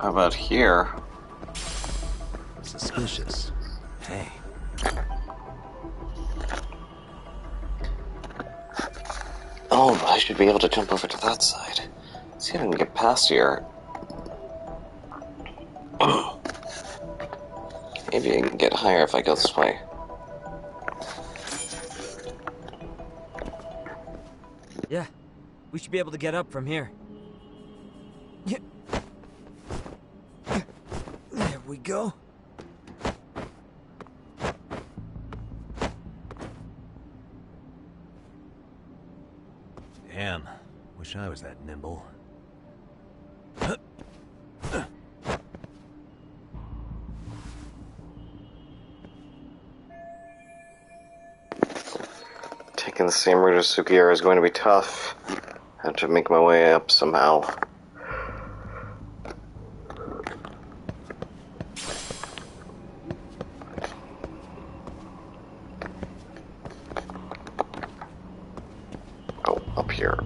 How about here? Suspicious. Hey. Oh, but I should be able to jump over to that side. See if I can get past here. Maybe I can get higher if I go this way. Yeah, we should be able to get up from here. Yeah. There we go. Damn. Wish I was that nimble. Taking the same route as Sugiura is going to be tough. I have to make my way up somehow. Oh, up here.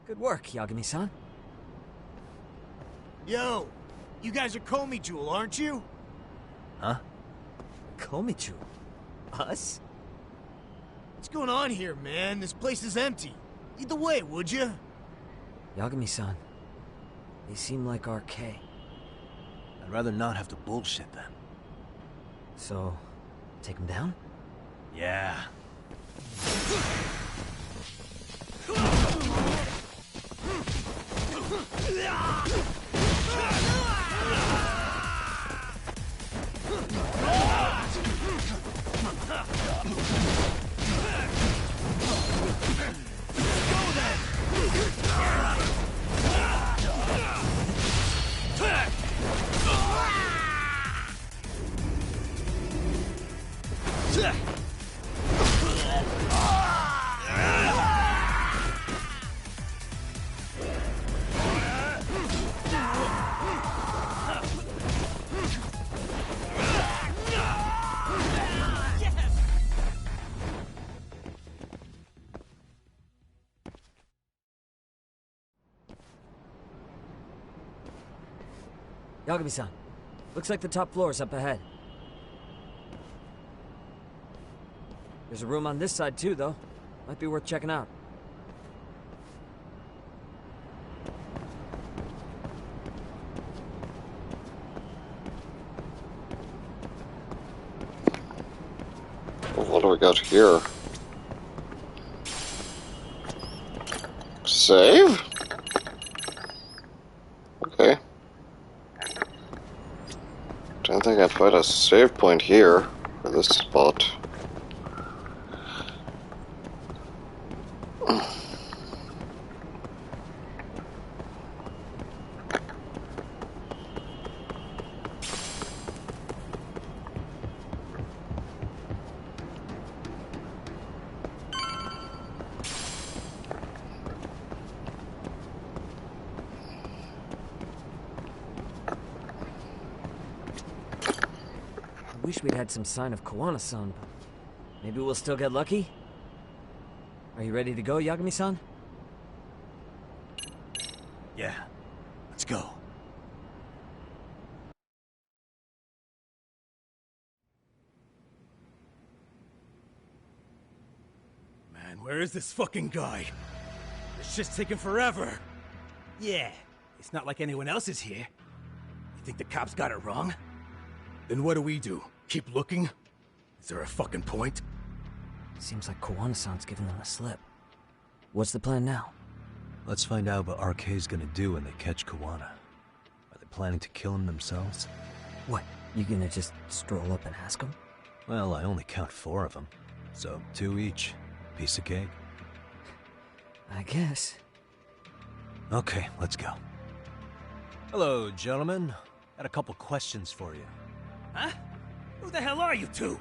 Good work, Yagami-san. Yo, you guys are Komi Jewel, aren't you? Huh? Komichu? Us? What's going on here, man? This place is empty. Lead the way, would you? Yagami-san, they seem like RK. I'd rather not have to bullshit them. So, take them down? Yeah. Yagami-san, looks like the top floor is up ahead. There's a room on this side too, though. Might be worth checking out. What do we got here? Save? Okay. Don't think I'd find a save point here for this spot. I wish we'd had some sign of Kawana-san, but maybe we'll still get lucky? Are you ready to go, Yagami-san? Yeah. Let's go. Man, where is this fucking guy? This shit's taking forever. Yeah, it's not like anyone else is here. You think the cops got it wrong? Then what do? Keep looking? Is there a fucking point? Seems like Kawana-san's giving them a slip. What's the plan now? Let's find out what RK's gonna do when they catch Kawana. Are they planning to kill him themselves? What, you gonna just stroll up and ask them? Well, I only count 4 of them. So 2 each. Piece of cake. I guess. Okay, let's go. Hello, gentlemen. Got a couple questions for you. Huh? Who the hell are you two?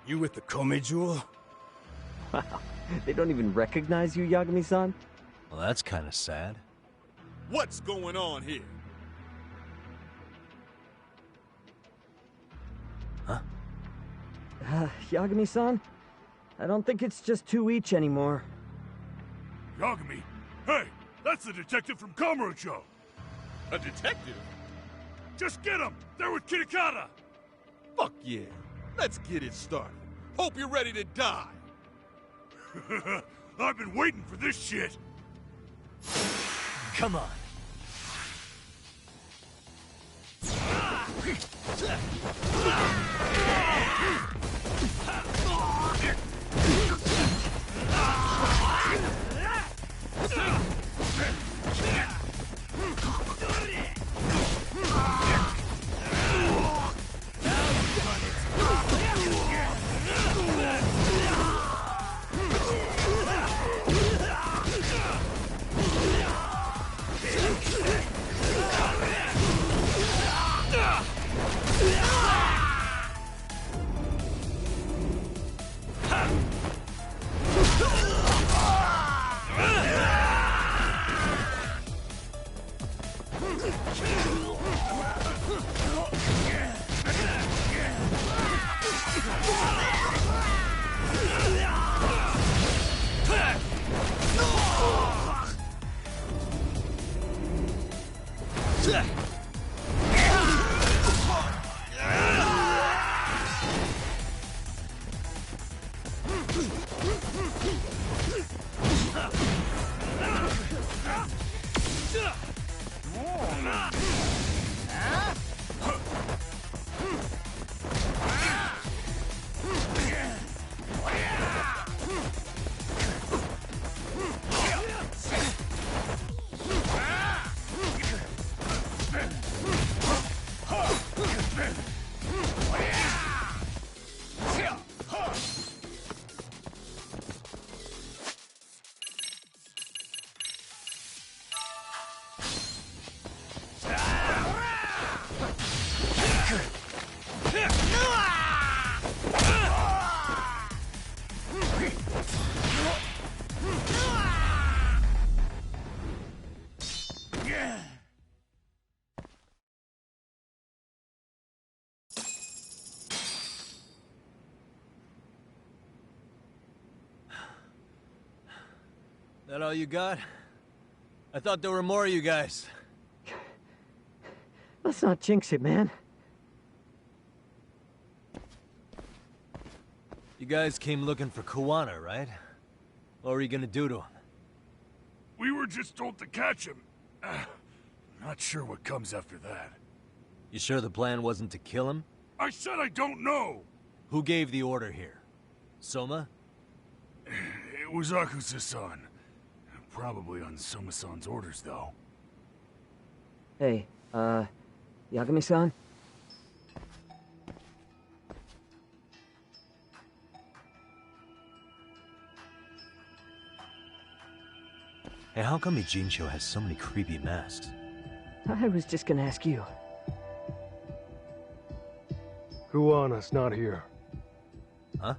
You with the Kome jewel? Wow, they don't even recognize you, Yagami-san? Well, that's kind of sad. What's going on here? Huh? Yagami-san? I don't think it's just 2 each anymore. Yagami? Hey, that's the detective from Kamurocho. A detective? Just get him! They're with Kitakata! Fuck yeah. Let's get it started. Hope you're ready to die. I've been waiting for this shit. Come on. That all you got? I thought there were more of you guys. Let's not jinx it, man. You guys came looking for Kawana, right? What were you gonna do to him? We were just told to catch him. Not sure what comes after that. You sure the plan wasn't to kill him? I said I don't know! Who gave the order here? Soma? It was Akusa-san. Probably on Soma-san's orders, though. Hey, Yagami-san? Hey, how come Ijincho has so many creepy masks? I was just gonna ask you. Kuwana's not here. Huh?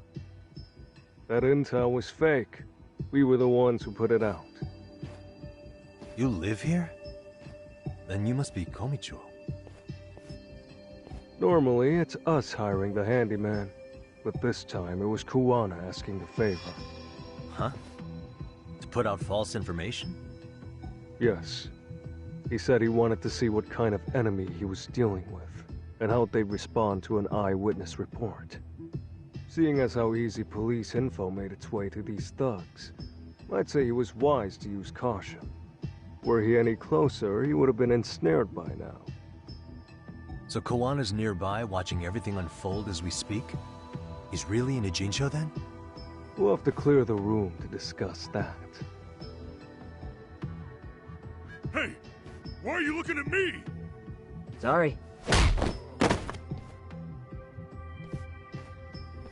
That intel was fake. We were the ones who put it out. You live here? Then you must be Komicho. Normally, it's us hiring the handyman. But this time, it was Kuwana asking the favor. Huh? To put out false information? Yes. He said he wanted to see what kind of enemy he was dealing with, and how they'd respond to an eyewitness report. Seeing as how easy police info made its way to these thugs, I'd say he was wise to use caution. Were he any closer, he would have been ensnared by now. So Kawana's nearby, watching everything unfold as we speak? He's really in Ijincho then? We'll have to clear the room to discuss that. Hey! Why are you looking at me? Sorry.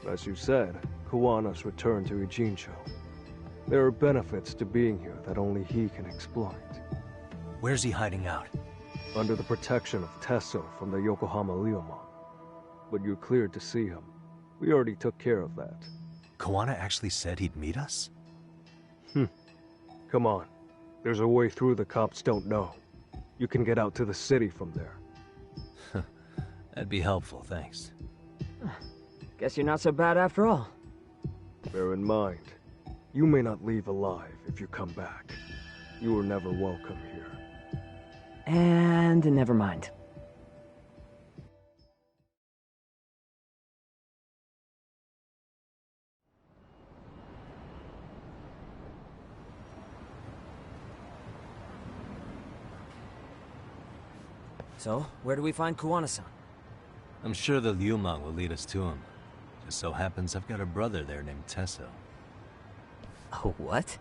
As you said, Kawana's returned to Ijincho. There are benefits to being here that only he can exploit. Where's he hiding out? Under the protection of Tesso from the Yokohama Ryomon. But you're cleared to see him. We already took care of that. Kawana actually said he'd meet us? Come on. There's a way through the cops don't know. You can get out to the city from there. That'd be helpful, thanks. Guess you're not so bad after all. Bear in mind, you may not leave alive if you come back. You were never welcome here. And never mind. So, where do we find Kuwana-san? I'm sure the Ryumon will lead us to him. Just so happens I've got a brother there named Tesso. Oh, what?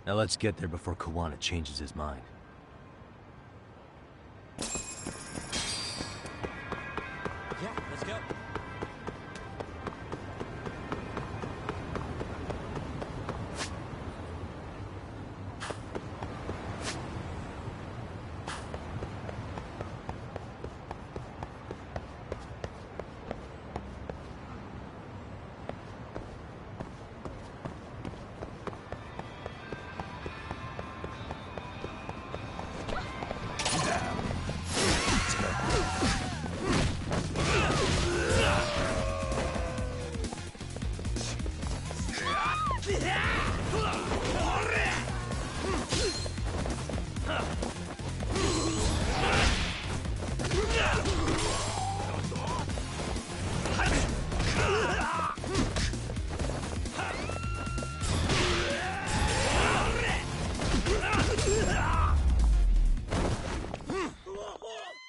Now let's get there before Kawana changes his mind. Yeah, let's go.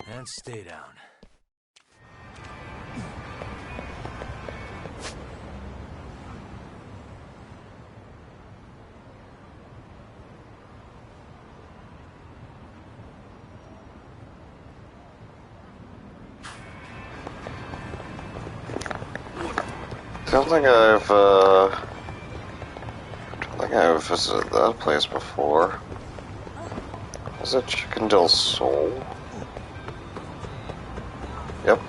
And stay down. I don't think I've visited that place before. Is it Chicken del Sol? Yep.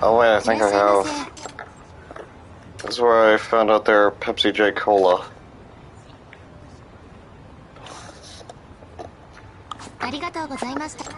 Oh wait, I think I have. This is where I found out their Pepsi J Cola. ありがとうございました。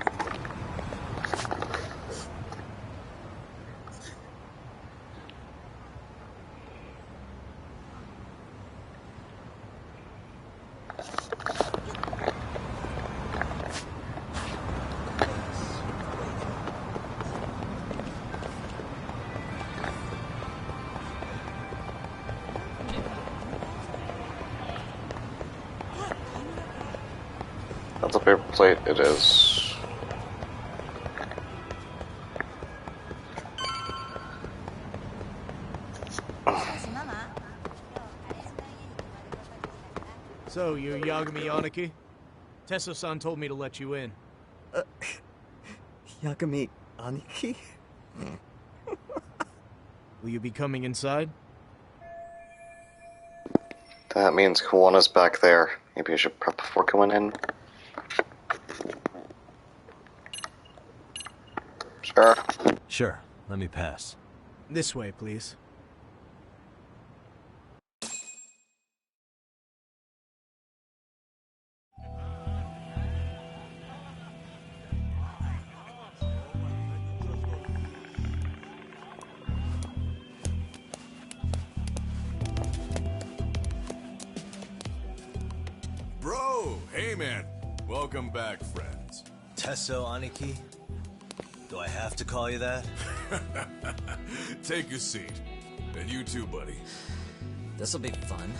That's a paper plate, it is. So, you're Yagami Aniki? Tesso-san told me to let you in. Yagami Aniki? Will you be coming inside? That means Kawana's back there. Maybe I should prep before going in. Sure. Sure, let me pass. This way, please. Bro, hey man. Welcome back, friends. Tesso Aniki? Do I have to call you that? Take a seat. And you too, buddy. This'll be fun.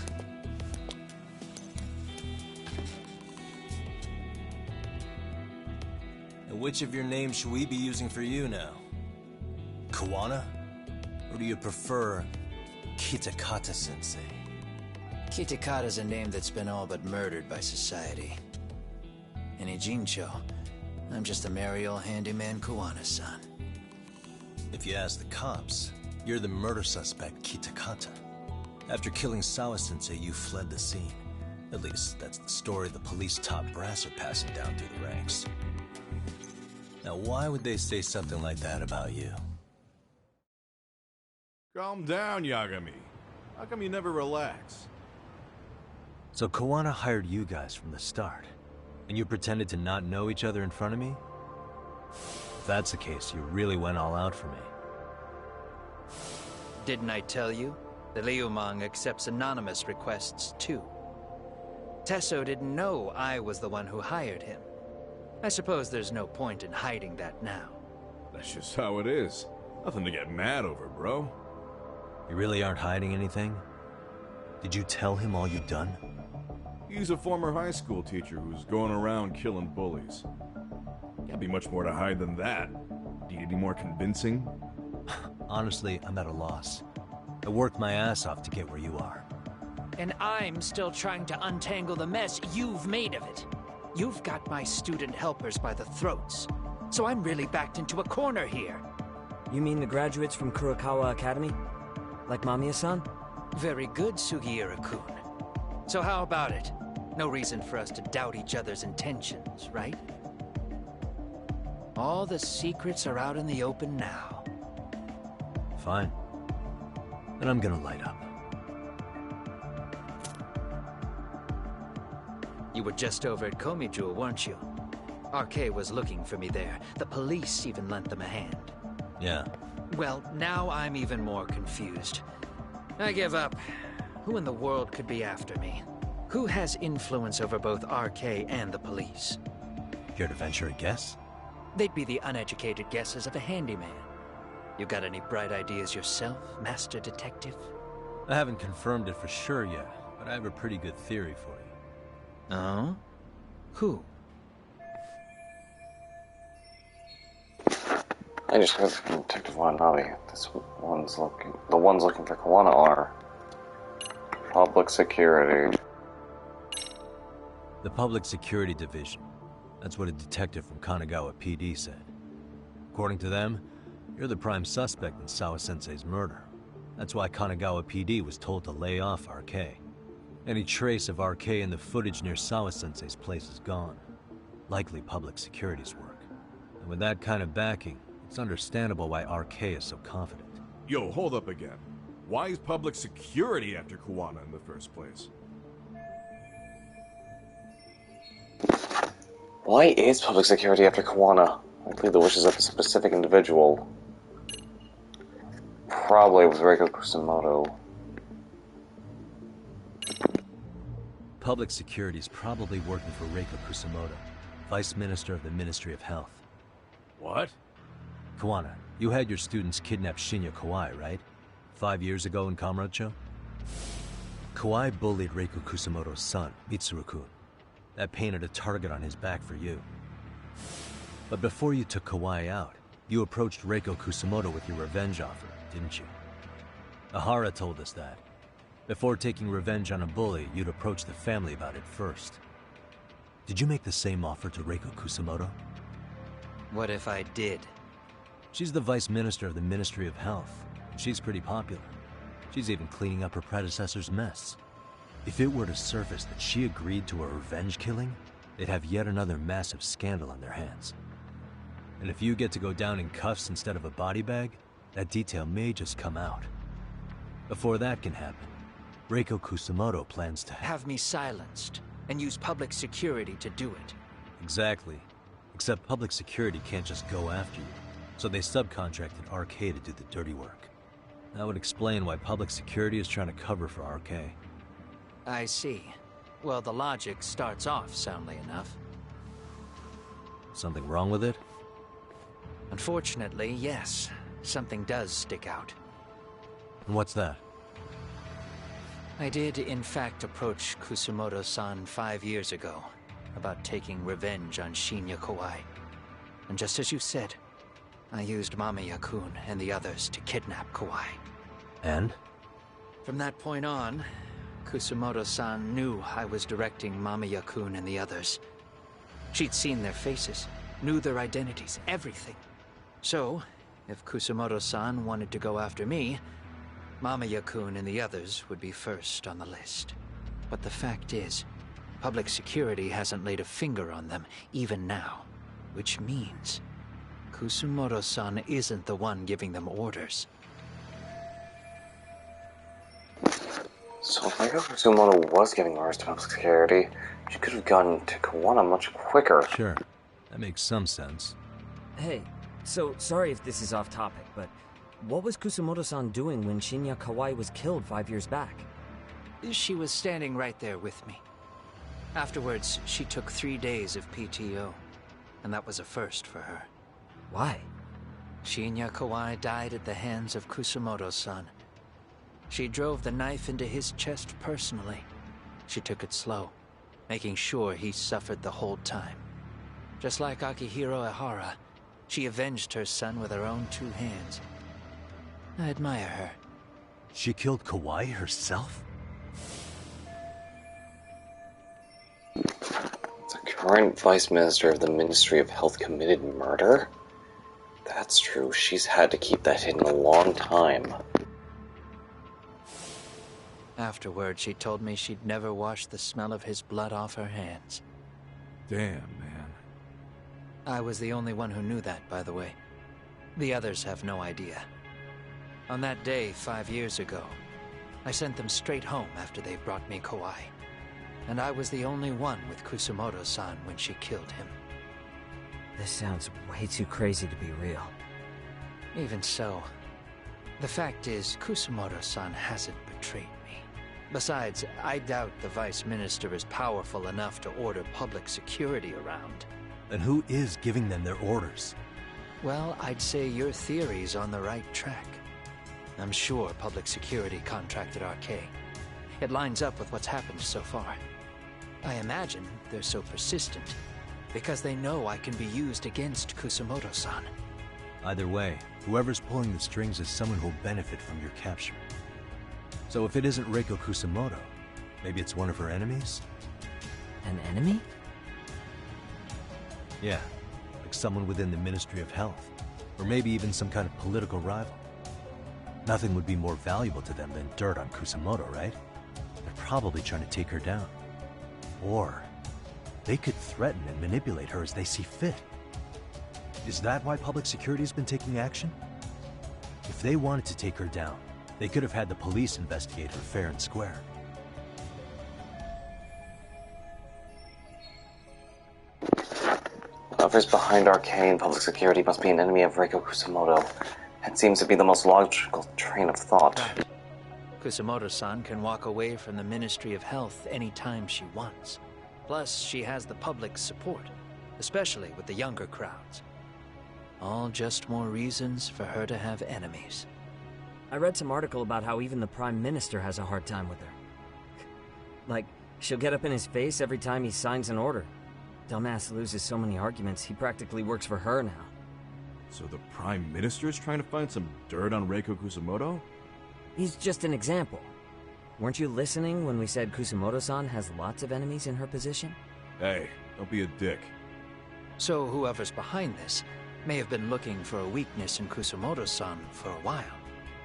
And which of your names should we be using for you now? Kawana? Or do you prefer Kitakata-sensei? Kitakata's a name that's been all but murdered by society. In Ijincho, I'm just a merry old handyman Kawana-san. If you ask the cops, you're the murder suspect Kitakata. After killing Sawa-sensei, you fled the scene. At least, that's the story the police top brass are passing down through the ranks. Now, why would they say something like that about you? Calm down, Yagami. How come you never relax? So Kawana hired you guys from the start, and you pretended to not know each other in front of me? If that's the case, you really went all out for me. Didn't I tell you? The Liumang accepts anonymous requests, too. Tesso didn't know I was the one who hired him. I suppose there's no point in hiding that now. That's just how it is. Nothing to get mad over, bro. You really aren't hiding anything? Did you tell him all you've done? He's a former high school teacher who's going around killing bullies. Can't be much more to hide than that. Do you need any more convincing? Honestly, I'm at a loss. I worked my ass off to get where you are. And I'm still trying to untangle the mess you've made of it. You've got my student helpers by the throats. So I'm really backed into a corner here. You mean the graduates from Kurokawa Academy? Like Mamiya-san? Very good, Sugiura-kun. So how about it? No reason for us to doubt each other's intentions, right? All the secrets are out in the open now. Fine. Then I'm gonna light up. You were just over at Komijul, weren't you? RK was looking for me there. The police even lent them a hand. Yeah. Well, now I'm even more confused. I give up. Who in the world could be after me? Who has influence over both RK and the police? Care to venture a guess? They'd be the uneducated guesses of a handyman. You got any bright ideas yourself, Master Detective? I haven't confirmed it for sure yet, but I have a pretty good theory for you. Oh? Who? I just heard from Detective Watanabe. The ones looking for Kawana are Public Security. The Public Security Division. That's what a detective from Kanagawa PD said. According to them, you're the prime suspect in Sawa-sensei's murder. That's why Kanagawa PD was told to lay off RK. Any trace of RK in the footage near Sawa-sensei's place is gone. Likely Public Security's work. And with that kind of backing, it's understandable why RK is so confident. Yo, hold up again. Why is Public Security after Kawana in the first place? Why is Public Security after Kawana? Likely the wishes of a specific individual. Probably with Reiko Kusumoto. Public Security is probably working for Reiko Kusumoto, Vice Minister of the Ministry of Health. What? Kawana, you had your students kidnap Shinya Kawai, right? 5 years ago in Kamurocho? Kawai bullied Reiko Kusumoto's son, Mitsuru-kun. That painted a target on his back for you. But before you took Kawai out, you approached Reiko Kusumoto with your revenge offer, didn't you? Ahara told us that. Before taking revenge on a bully, you'd approach the family about it first. Did you make the same offer to Reiko Kusamoto? What if I did? She's the Vice Minister of the Ministry of Health, and she's pretty popular. She's even cleaning up her predecessor's mess. If it were to surface that she agreed to a revenge killing, they'd have yet another massive scandal on their hands. And if you get to go down in cuffs instead of a body bag, that detail may just come out. Before that can happen, Reiko Kusamoto plans to have me silenced and use public security to do it. Exactly. Except public security can't just go after you, so they subcontracted RK to do the dirty work. That would explain why public security is trying to cover for RK. I see. Well, the logic starts off soundly enough. Something wrong with it? Unfortunately, yes. Something does stick out. And what's that? I did, in fact, approach Kusamoto-san 5 years ago about taking revenge on Shinya Kawai. And just as you said, I used Mamiya-kun and the others to kidnap Kawai. And? From that point on, Kusamoto-san knew I was directing Mamiya-kun and the others. She'd seen their faces, knew their identities, everything. So, if Kusamoto-san wanted to go after me, Mamiya-kun and the others would be first on the list. But the fact is, public security hasn't laid a finger on them, even now. Which means, Kusamoto-san isn't the one giving them orders. So if Reiko Kusamoto was giving orders to public security, she could have gotten to Kawana much quicker. Sure. That makes some sense. Hey, so sorry if this is off topic, but what was Kusamoto-san doing when Shinya Kawai was killed 5 years back? She was standing right there with me. Afterwards, she took 3 days of PTO, and that was a first for her. Why? Shinya Kawai died at the hands of Kusamoto-san. She drove the knife into his chest personally. She took it slow, making sure he suffered the whole time. Just like Akihiro Ehara, she avenged her son with her own 2 hands. I admire her. She killed Kawai herself? The current Vice Minister of the Ministry of Health committed murder? That's true. She's had to keep that hidden a long time. Afterward, she told me she'd never wash the smell of his blood off her hands. Damn, man. I was the only one who knew that, by the way. The others have no idea. On that day, 5 years ago, I sent them straight home after they brought me Kawai. And I was the only one with Kusamoto-san when she killed him. This sounds way too crazy to be real. Even so, the fact is, Kusamoto-san hasn't betrayed me. Besides, I doubt the Vice Minister is powerful enough to order public security around. Then who is giving them their orders? Well, I'd say your theory's on the right track. I'm sure public security contracted RK. It lines up with what's happened so far. I imagine they're so persistent because they know I can be used against Kusamoto-san. Either way, whoever's pulling the strings is someone who'll benefit from your capture. So if it isn't Reiko Kusamoto, maybe it's one of her enemies? An enemy? Yeah, like someone within the Ministry of Health, or maybe even some kind of political rival. Nothing would be more valuable to them than dirt on Kusamoto, right? They're probably trying to take her down. Or they could threaten and manipulate her as they see fit. Is that why public security's been taking action? If they wanted to take her down, they could have had the police investigate her fair and square. Whoever's behind Arcane public security must be an enemy of Reiko Kusamoto. It seems to be the most logical train of thought. Kusamoto-san can walk away from the Ministry of Health anytime she wants. Plus, she has the public's support, especially with the younger crowds. All just more reasons for her to have enemies. I read some article about how even the Prime Minister has a hard time with her. Like, she'll get up in his face every time he signs an order. Dumbass loses so many arguments, he practically works for her now. So the Prime Minister is trying to find some dirt on Reiko Kusamoto? He's just an example. Weren't you listening when we said Kusumoto-san has lots of enemies in her position? Hey, don't be a dick. So whoever's behind this may have been looking for a weakness in Kusumoto-san for a while.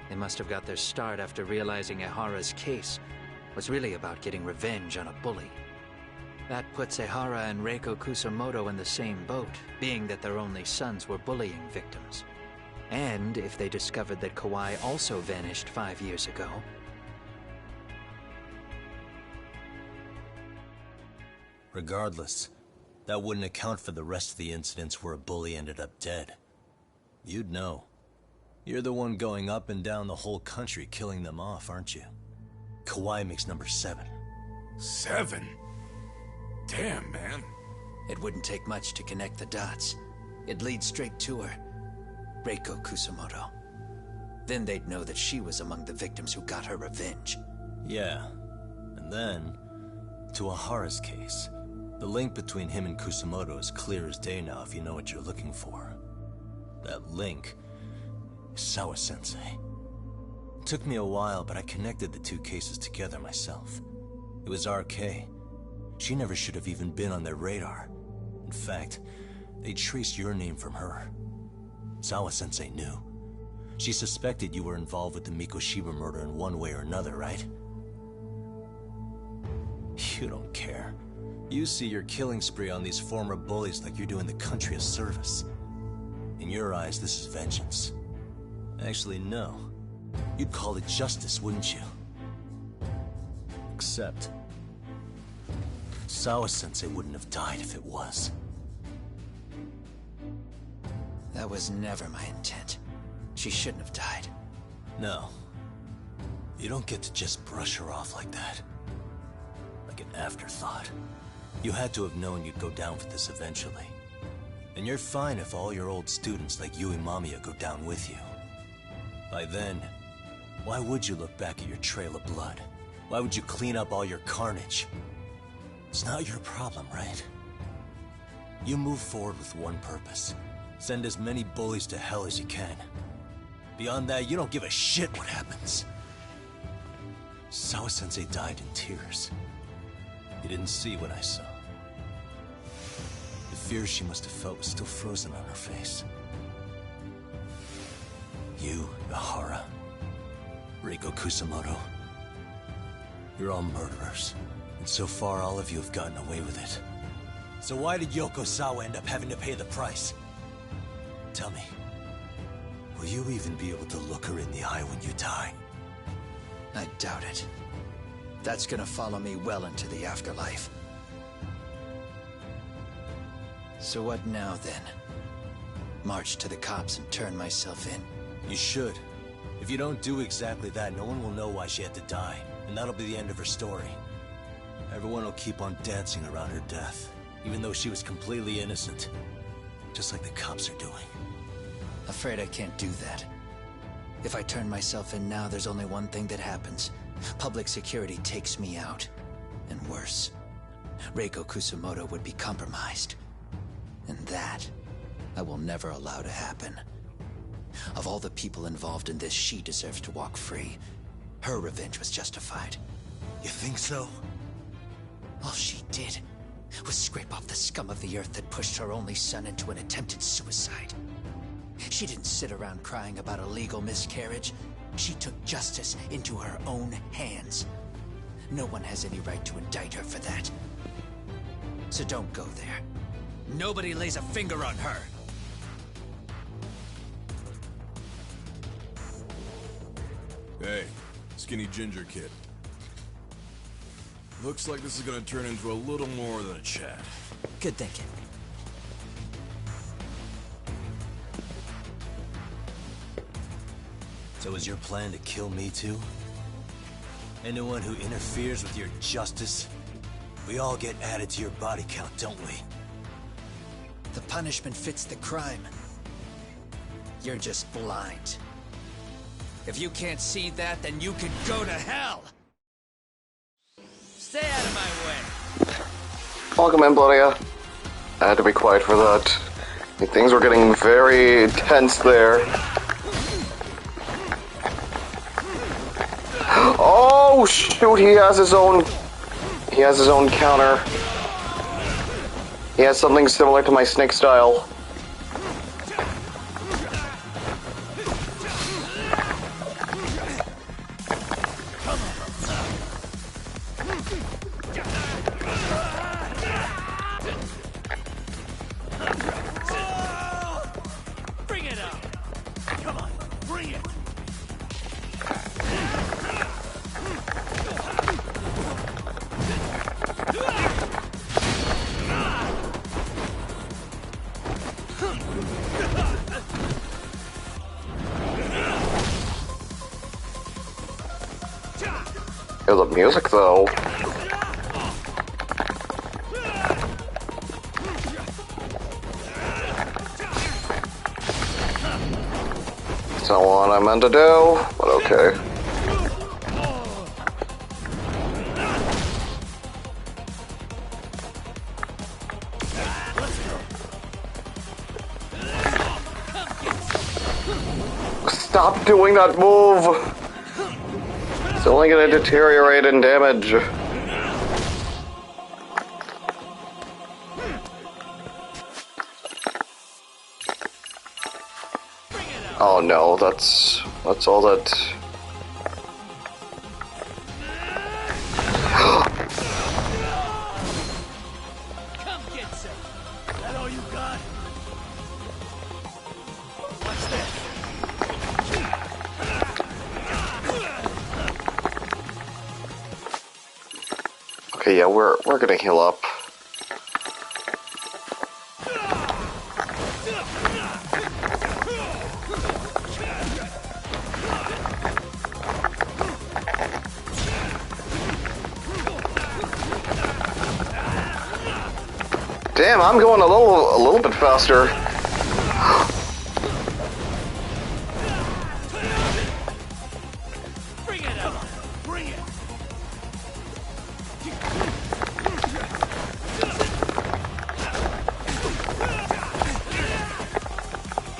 They must have got their start after realizing Ehara's case was really about getting revenge on a bully. That puts Ehara and Reiko Kusumoto in the same boat, being that their only sons were bullying victims. And if they discovered that Kawai also vanished 5 years ago... Regardless, that wouldn't account for the rest of the incidents where a bully ended up dead. You'd know. You're the one going up and down the whole country killing them off, aren't you? Kawai makes number 7. 7? Damn, man. It wouldn't take much to connect the dots. It'd lead straight to her. Reiko Kusumoto. Then they'd know that she was among the victims who got her revenge. Yeah. And then, to Ehara's case. The link between him and Kusumoto is clear as day now if you know what you're looking for. That link is Sawa-sensei. It took me a while, but I connected the two cases together myself. It was RK. She never should have even been on their radar. In fact, they traced your name from her. Sawa-sensei knew. She suspected you were involved with the Mikoshiba murder in one way or another, right? You don't care. You see your killing spree on these former bullies like you're doing the country a service. In your eyes, this is vengeance. Actually, no. You'd call it justice, wouldn't you? Except... Sawa-sensei wouldn't have died if it was. That was never my intent. She shouldn't have died. No. You don't get to just brush her off like that. Like an afterthought. You had to have known you'd go down for this eventually. And you're fine if all your old students like Yui Mamiya go down with you. By then, why would you look back at your trail of blood? Why would you clean up all your carnage? It's not your problem, right? You move forward with one purpose. Send as many bullies to hell as you can. Beyond that, you don't give a shit what happens. Sawa-sensei died in tears. You didn't see what I saw. The fear she must have felt was still frozen on her face. You, Ehara, Reiko Kusumoto, you're all murderers. And so far, all of you have gotten away with it. So why did Yoko Sawa end up having to pay the price? Tell me, will you even be able to look her in the eye when you die? I doubt it. That's gonna follow me well into the afterlife. So what now, then? March to the cops and turn myself in? You should. If you don't do exactly that, no one will know why she had to die, and that'll be the end of her story. Everyone will keep on dancing around her death, even though she was completely innocent. Just like the cops are doing. Afraid I can't do that. If I turn myself in now, there's only one thing that happens. Public security takes me out. And worse, Reiko Kusumoto would be compromised. And that, I will never allow to happen. Of all the people involved in this, she deserves to walk free. Her revenge was justified. You think so? All she did was scrape off the scum of the earth that pushed her only son into an attempted suicide. She didn't sit around crying about a legal miscarriage. She took justice into her own hands. No one has any right to indict her for that. So don't go there. Nobody lays a finger on her. Hey, skinny ginger kid. Looks like this is gonna turn into a little more than a chat. Good thinking. So is your plan to kill me too? Anyone who interferes with your justice? We all get added to your body count, don't we? The punishment fits the crime. You're just blind. If you can't see that, then you can go to hell! Stay out of my way! Welcome in, Blonia. I had to be quiet for that. Things were getting very tense there. Oh Oh shoot, he has his own counter. He has something similar to my snake style. Bring it up! Come on, bring it! Yo, the music though. It's not what I meant to do, but okay. Stop doing that move! It's only gonna deteriorate in damage. Oh no, that's all that. Come get some! Is that all you got? What's this? Okay, yeah, we're gonna heal up. Damn, I'm going a little bit faster. Bring it up! Bring it!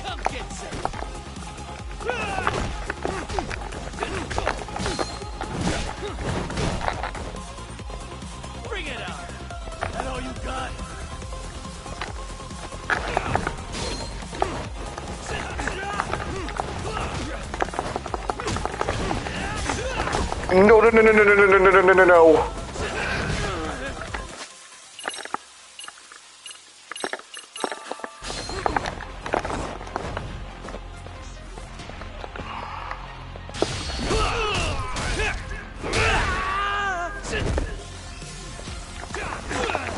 Come get some! Bring it up! Is that all you got? No.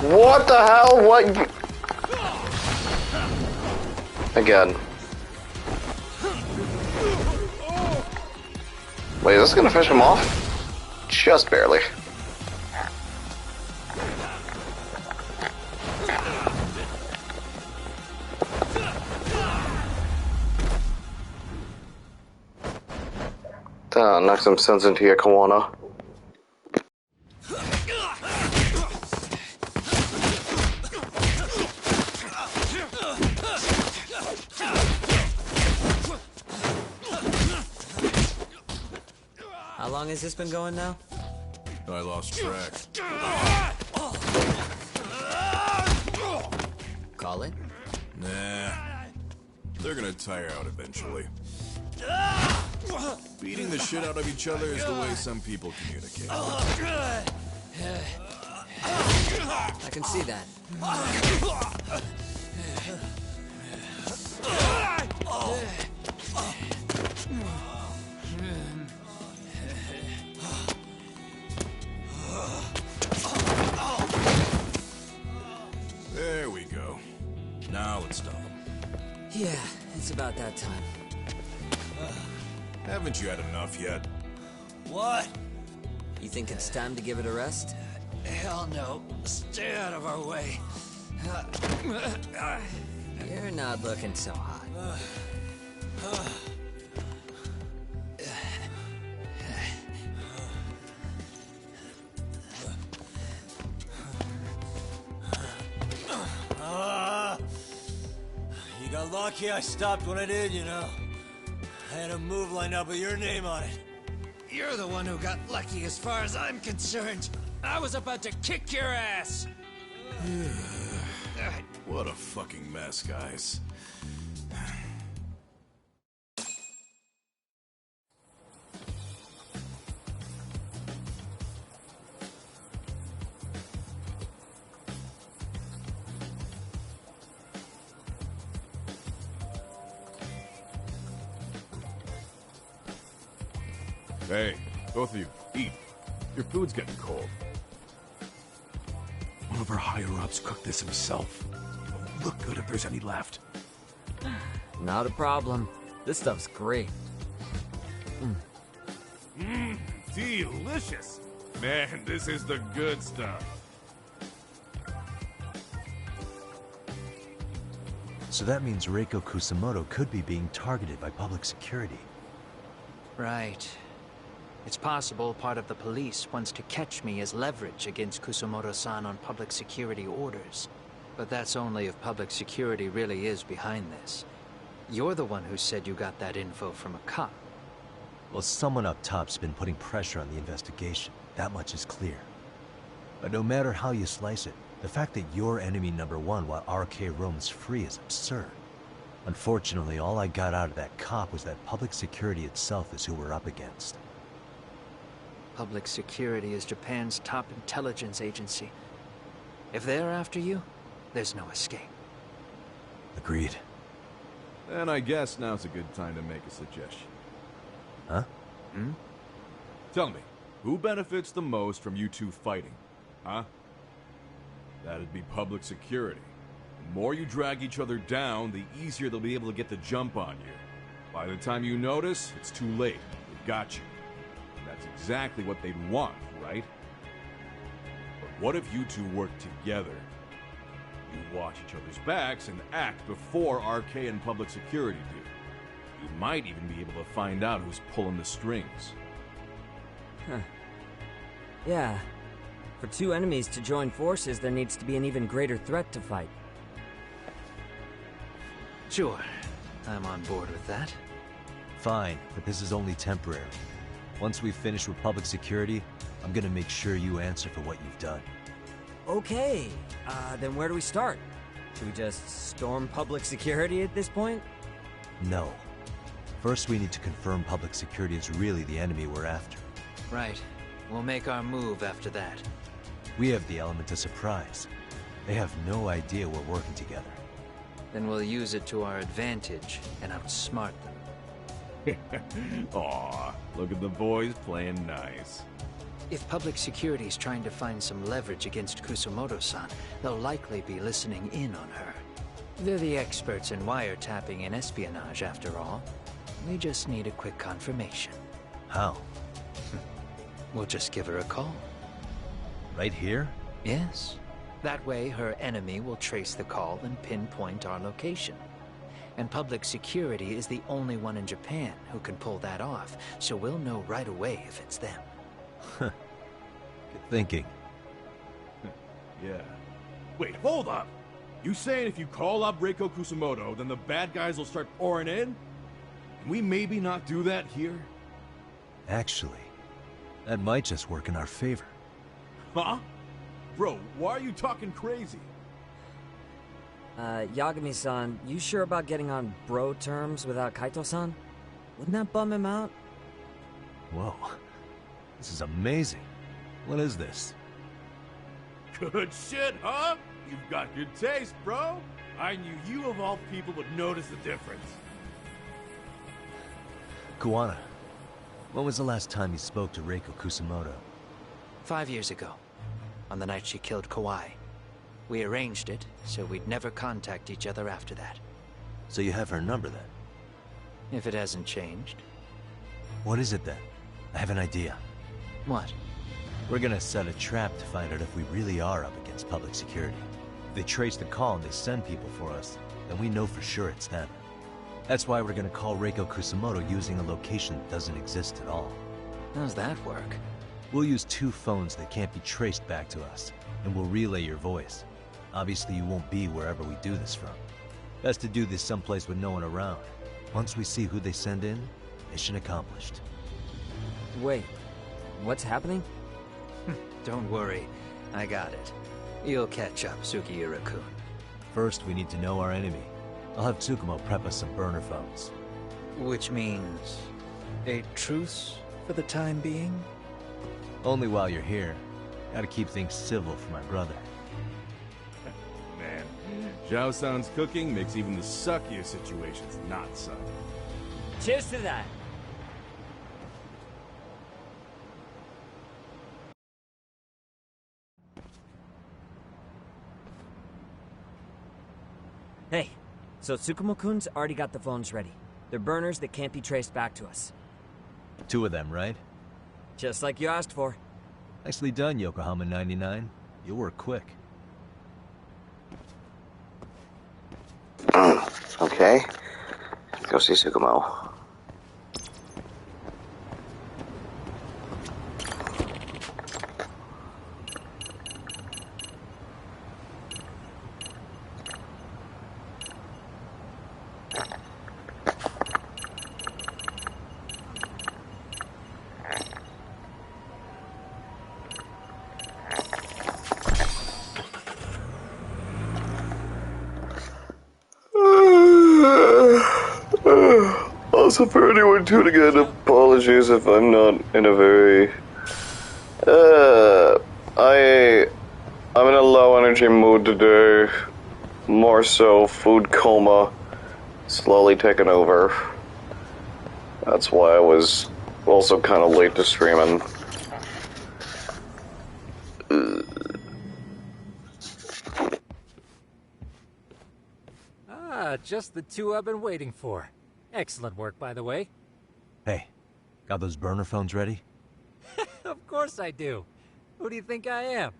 What the hell? What? Again. Wait, is this gonna finish him off? Just barely. Knock some sense into your Kawana. How long has this been going now? I lost track. Call it? Nah. They're gonna tire out eventually. Beating the shit out of each other is the way some people communicate. I can see that. There we go. Now let's stop them. Yeah, it's about that time. Haven't you had enough yet? What? You think it's time to give it a rest? Hell no. Stay out of our way. You're not looking so hot. You got lucky I stopped when I did, you know. I had a move lined up with your name on it. You're the one who got lucky as far as I'm concerned. I was about to kick your ass. What a fucking mess, guys. Hey, both of you, eat. Your food's getting cold. One of our higher-ups cooked this himself. It won't look good if there's any left. Not a problem. This stuff's great. Delicious. Man, this is the good stuff. So that means Reiko Kusamoto could be being targeted by public security. Right. It's possible part of the police wants to catch me as leverage against Kusumoto-san on public security orders. But that's only if public security really is behind this. You're the one who said you got that info from a cop. Well, someone up top's been putting pressure on the investigation. That much is clear. But no matter how you slice it, the fact that you're enemy number one while RK roams free is absurd. Unfortunately, all I got out of that cop was that public security itself is who we're up against. Public security is Japan's top intelligence agency. If they're after you, there's no escape. Agreed. And I guess now's a good time to make a suggestion. Huh? Tell me, who benefits the most from you two fighting? Huh? That'd be public security. The more you drag each other down, the easier they'll be able to get the jump on you. By the time you notice, it's too late. They've got you. And that's exactly what they'd want, right? But what if you two work together? You watch each other's backs and act before RK and public security do. You might even be able to find out who's pulling the strings. Huh. Yeah. For two enemies to join forces, there needs to be an even greater threat to fight. Sure. I'm on board with that. Fine, but this is only temporary. Once we finish with public security, I'm gonna make sure you answer for what you've done. Okay, then where do we start? Should we just storm public security at this point? No. First, we need to confirm public security is really the enemy we're after. Right. We'll make our move after that. We have the element of surprise. They have no idea we're working together. Then we'll use it to our advantage and outsmart them. Aw, look at the boys playing nice. If public security's trying to find some leverage against Kusumoto-san, they'll likely be listening in on her. They're the experts in wiretapping and espionage, after all. We just need a quick confirmation. How? We'll just give her a call. Right here? Yes. That way, her enemy will trace the call and pinpoint our location. And public security is the only one in Japan who can pull that off, so we'll know right away if it's them. Good thinking. Yeah. Wait, hold up! You saying if you call up Reiko Kusumoto, then the bad guys will start pouring in? Can we maybe not do that here? Actually, that might just work in our favor. Huh? Bro, why are you talking crazy? Yagami-san, you sure about getting on bro terms without Kaito-san? Wouldn't that bum him out? Whoa. This is amazing. What is this? Good shit, huh? You've got good taste, bro. I knew you of all people would notice the difference. Kuwana, when was the last time you spoke to Reiko Kusumoto? 5 years ago, on the night she killed Kawai. We arranged it, so we'd never contact each other after that. So you have her number then? If it hasn't changed. What is it then? I have an idea. What? We're gonna set a trap to find out if we really are up against public security. If they trace the call and they send people for us, then we know for sure it's them. That's why we're gonna call Reiko Kusumoto using a location that doesn't exist at all. How's that work? We'll use 2 phones that can't be traced back to us, and we'll relay your voice. Obviously you won't be wherever we do this from. Best to do this someplace with no one around. Once we see who they send in, mission accomplished. Wait, what's happening? Don't worry, I got it. You'll catch up, Sugiura-kun. First, we need to know our enemy. I'll have Tsukumo prep us some burner phones. Which means a truce for the time being? Only while you're here. Gotta keep things civil for my brother. Man, Zhao-san's cooking makes even the suckiest situations not suck. Cheers to that! Hey, so Tsukumo-kun's already got the phones ready. They're burners that can't be traced back to us. 2 of them, right? Just like you asked for. Nicely done, Yokohama 99. You'll work quick. Okay. Go see Tsukumo. Also, for anyone tuning in, apologies if I'm not in a very... I'm in a low energy mood today. More so, food coma slowly taking over. That's why I was also kind of late to streaming. Just the 2 I've been waiting for. Excellent work, by the way. Hey, got those burner phones ready? Of course I do. Who do you think I am?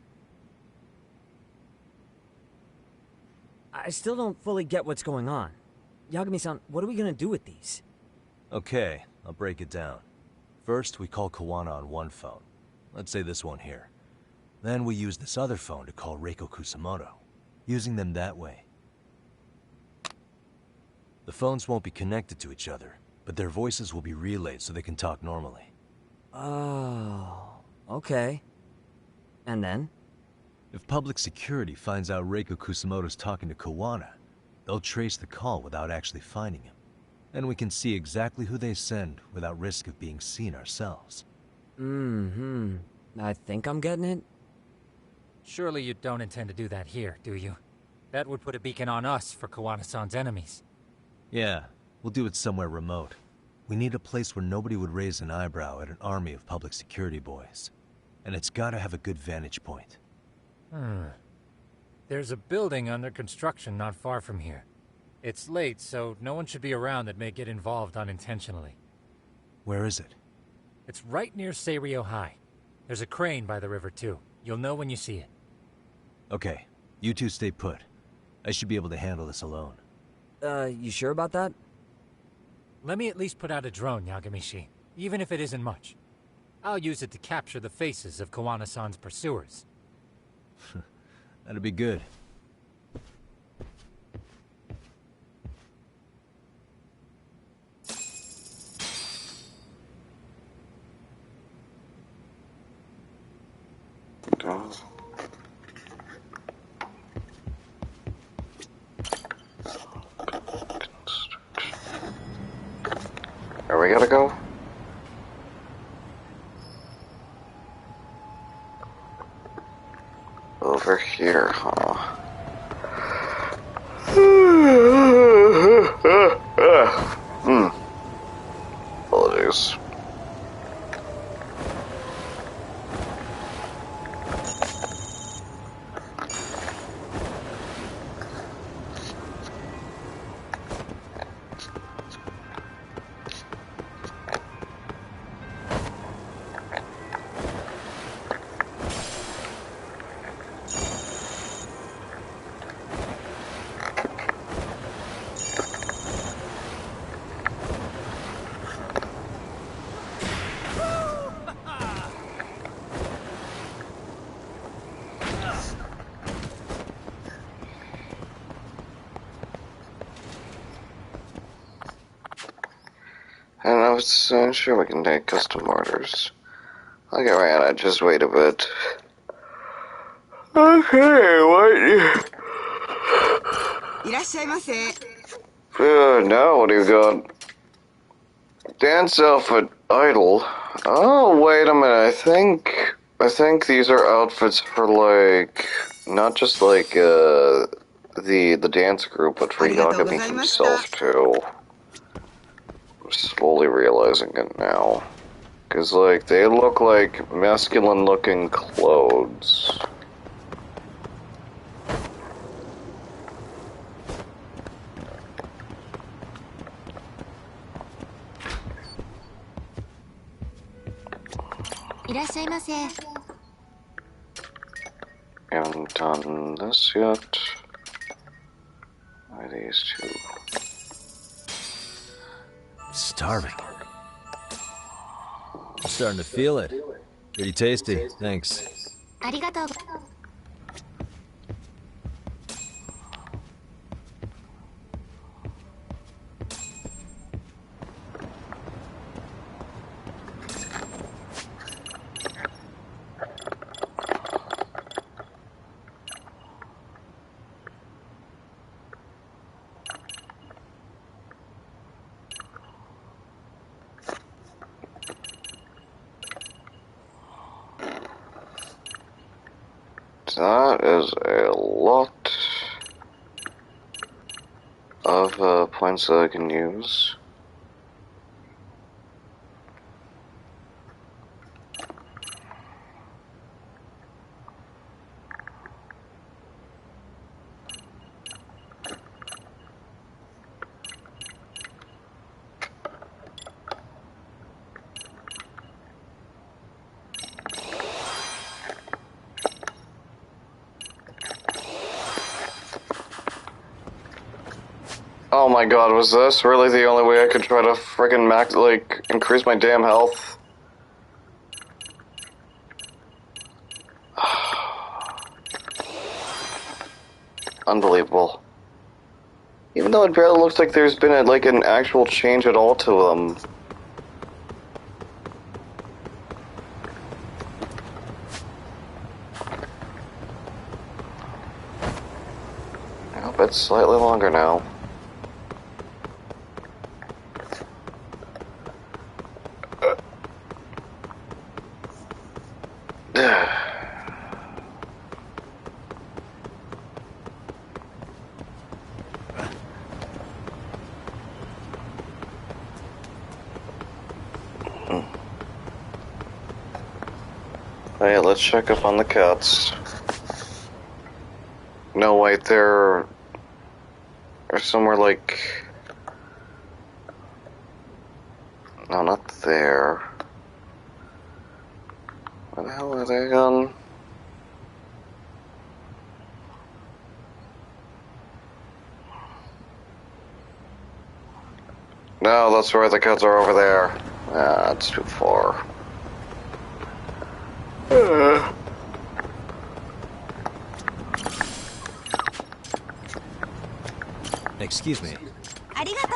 I still don't fully get what's going on. Yagami-san, what are we gonna do with these? Okay, I'll break it down. First, we call Kawana on one phone. Let's say this one here. Then we use this other phone to call Reiko Kusamoto, using them that way. The phones won't be connected to each other, but their voices will be relayed so they can talk normally. Oh, okay. And then? If public security finds out Reiko Kusamoto's talking to Kawana, they'll trace the call without actually finding him. And we can see exactly who they send without risk of being seen ourselves. I think I'm getting it. Surely you don't intend to do that here, do you? That would put a beacon on us for Kawana-san's enemies. Yeah, we'll do it somewhere remote. We need a place where nobody would raise an eyebrow at an army of public security boys. And it's gotta have a good vantage point. There's a building under construction not far from here. It's late, so no one should be around that may get involved unintentionally. Where is it? It's right near Seiryo High. There's a crane by the river, too. You'll know when you see it. Okay, you two stay put. I should be able to handle this alone. You sure about that? Let me at least put out a drone, Yagamishi, even if it isn't much. I'll use it to capture the faces of Kawana-san's pursuers. That'd be good. Where we gotta go? Over here, huh? Apologies. sure we can take custom orders. Okay, Rihanna, just wait a bit. Okay, what? いらっしゃいませ。 Now what do you got? Dance outfit idle. Oh, wait a minute. I think these are outfits for like not just like the dance group, but for Yagami himself too. I'm slowly realizing it now. Cause like they look like masculine looking clothes. Haven't done this yet. Why these two? Starving. I'm starting to feel it. Pretty tasty, thanks. ありがとう。 That is a lot of points that I can use. Oh my god, was this really the only way I could try to friggin' increase my damn health? Unbelievable. Even though it barely looks like there's been an actual change at all to them. I hope it's slightly longer now. Hey, let's check up on the cats. No, wait, they're somewhere like... No, not there. Where the hell are they gone? No, that's where the cats are over there. Ah, that's too far. Excuse me. ありがとう。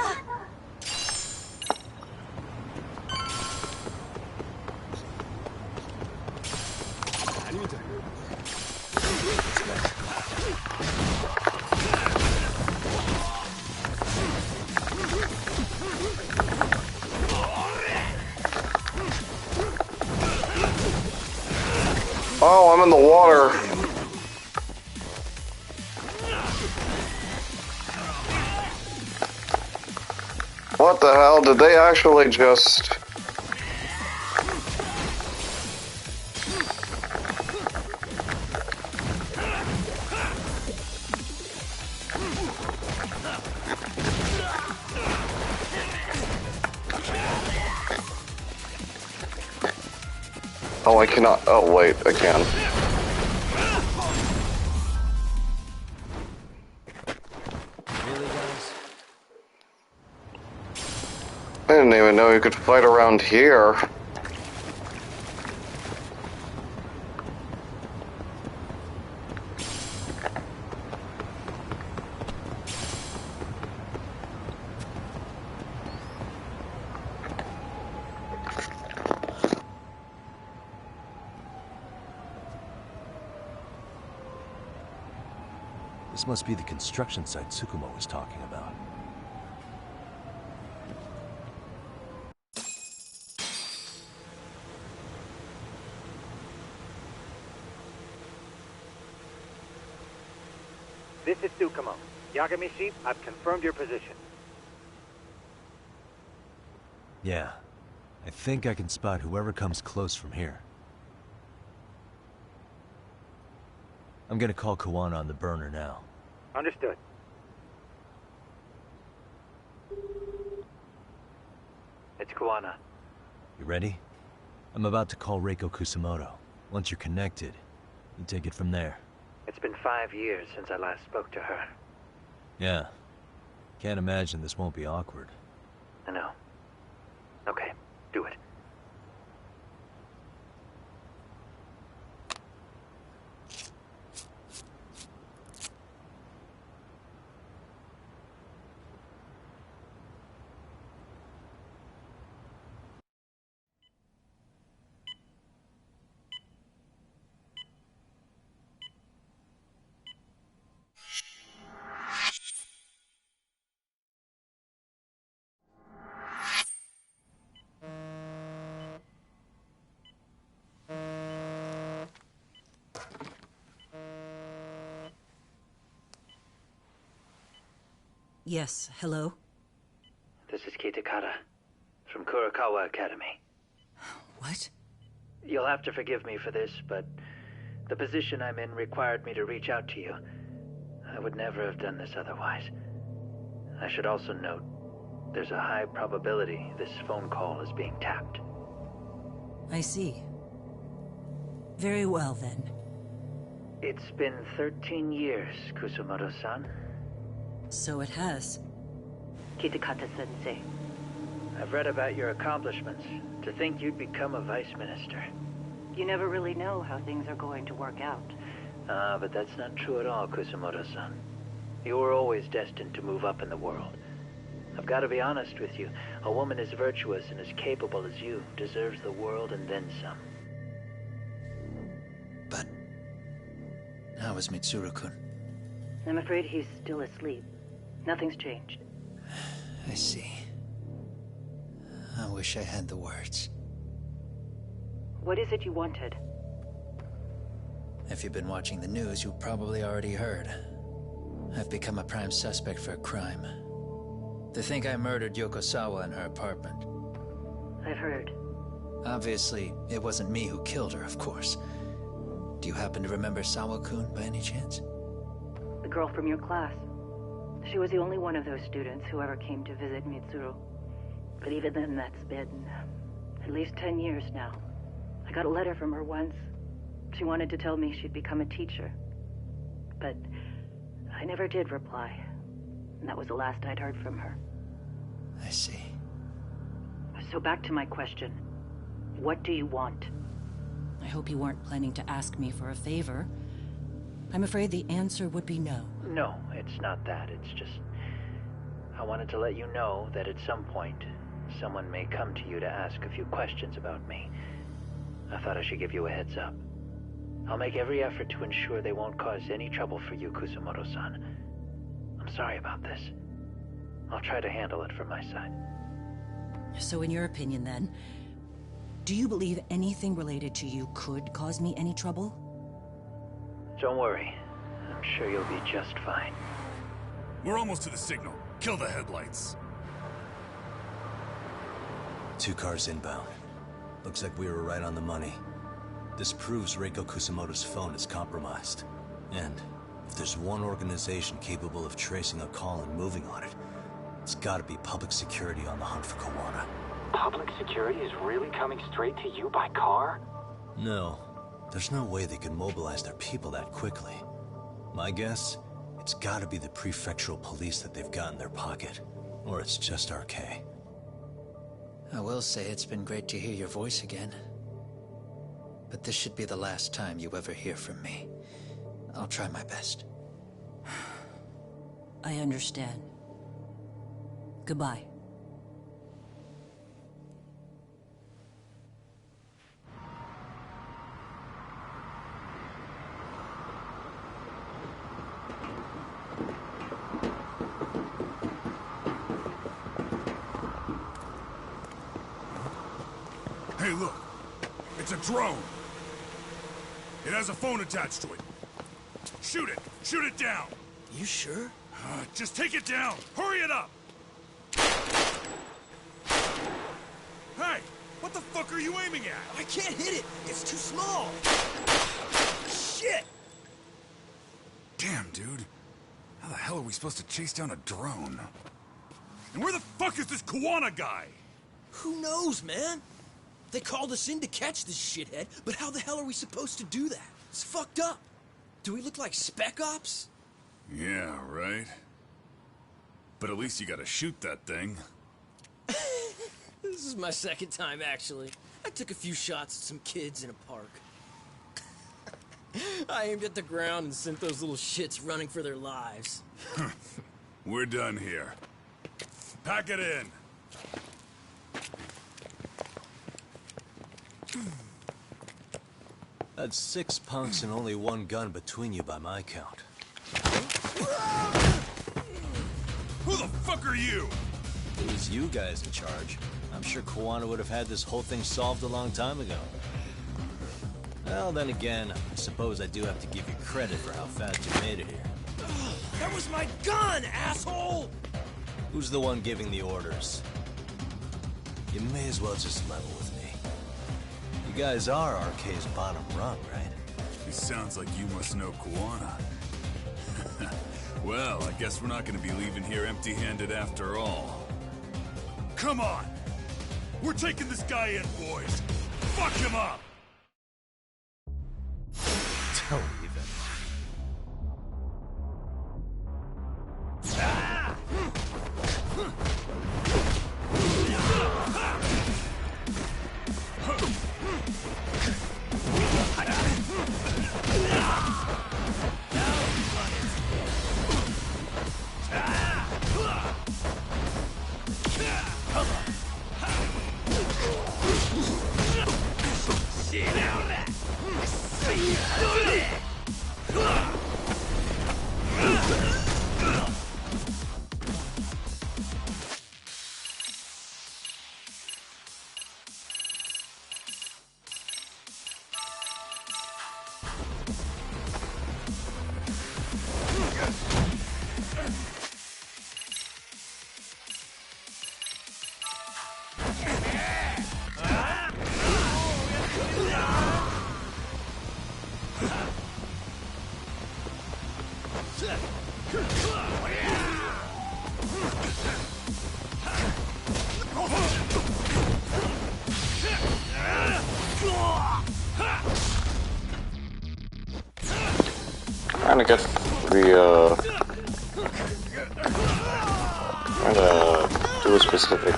Oh, I'm in the water. What the hell? Did they actually just... Oh, I cannot... Oh, wait, I can. Really, guys? I didn't even know you could fight around here. This must be the construction site Tsukumo was talking about. This is Tsukumo. Yagami-shi, I've confirmed your position. Yeah. I think I can spot whoever comes close from here. I'm gonna call Kawana on the burner now. Understood. It's Kawana. You ready? I'm about to call Reiko Kusamoto. Once you're connected, you take it from there. It's been 5 years since I last spoke to her. Yeah. Can't imagine this won't be awkward. I know. Okay, do it. Yes, hello? This is Kitakata, from Kurakawa Academy. What? You'll have to forgive me for this, but the position I'm in required me to reach out to you. I would never have done this otherwise. I should also note, there's a high probability this phone call is being tapped. I see. Very well, then. It's been 13 years, Kusumoto-san. So it has. Kitakata-sensei. I've read about your accomplishments. To think you'd become a vice minister. You never really know how things are going to work out. But that's not true at all, Kusumoto-san. You were always destined to move up in the world. I've got to be honest with you. A woman as virtuous and as capable as you deserves the world and then some. But how is Mitsuru-kun? I'm afraid he's still asleep. Nothing's changed. I see. I wish I had the words. What is it you wanted? If you've been watching the news, you probably already heard. I've become a prime suspect for a crime. They think I murdered Yokosawa in her apartment. I've heard. Obviously, it wasn't me who killed her, of course. Do you happen to remember Sawa-kun by any chance? The girl from your class. She was the only one of those students who ever came to visit Mitsuru. But even then, that's been at least 10 years now. I got a letter from her once. She wanted to tell me she'd become a teacher. But I never did reply. And that was the last I'd heard from her. I see. So back to my question. What do you want? I hope you weren't planning to ask me for a favor. I'm afraid the answer would be no. No, it's not that. It's just... I wanted to let you know that at some point, someone may come to you to ask a few questions about me. I thought I should give you a heads up. I'll make every effort to ensure they won't cause any trouble for you, Kusumoto-san. I'm sorry about this. I'll try to handle it from my side. So in your opinion, then, do you believe anything related to you could cause me any trouble? Don't worry. I'm sure you'll be just fine. We're almost to the signal. Kill the headlights. 2 cars inbound. Looks like we were right on the money. This proves Reiko Kusamoto's phone is compromised. And if there's one organization capable of tracing a call and moving on it, it's gotta be public security on the hunt for Kawana. Public security is really coming straight to you by car? No. There's no way they can mobilize their people that quickly. My guess, it's gotta be the prefectural police that they've got in their pocket. Or it's just RK. I will say it's been great to hear your voice again. But this should be the last time you ever hear from me. I'll try my best. I understand. Goodbye. Hey, look. It's a drone. It has a phone attached to it. Shoot it! Shoot it down! You sure? Just take it down! Hurry it up! Hey! What the fuck are you aiming at? I can't hit it! It's too small! Shit! Damn, dude. How the hell are we supposed to chase down a drone? And where the fuck is this Kuwana guy? Who knows, man? They called us in to catch this shithead, but how the hell are we supposed to do that? It's fucked up. Do we look like Spec Ops? Yeah, right. But at least you gotta shoot that thing. This is my second time, actually. I took a few shots at some kids in a park. I aimed at the ground and sent those little shits running for their lives. We're done here. Pack it in. That's 6 punks and only 1 gun between you by my count. Who the fuck are you? It was you guys in charge. I'm sure Kuwana would have had this whole thing solved a long time ago. Well, then again, I suppose I do have to give you credit for how fast you made it here. That was my gun, asshole! Who's the one giving the orders? You may as well just level with me. You guys are RK's bottom rung, right? It sounds like you must know Kuwana. Well, I guess we're not gonna be leaving here empty-handed after all. Come on! We're taking this guy in, boys! Fuck him up! Don't even. Trying to get the, trying to do a specific,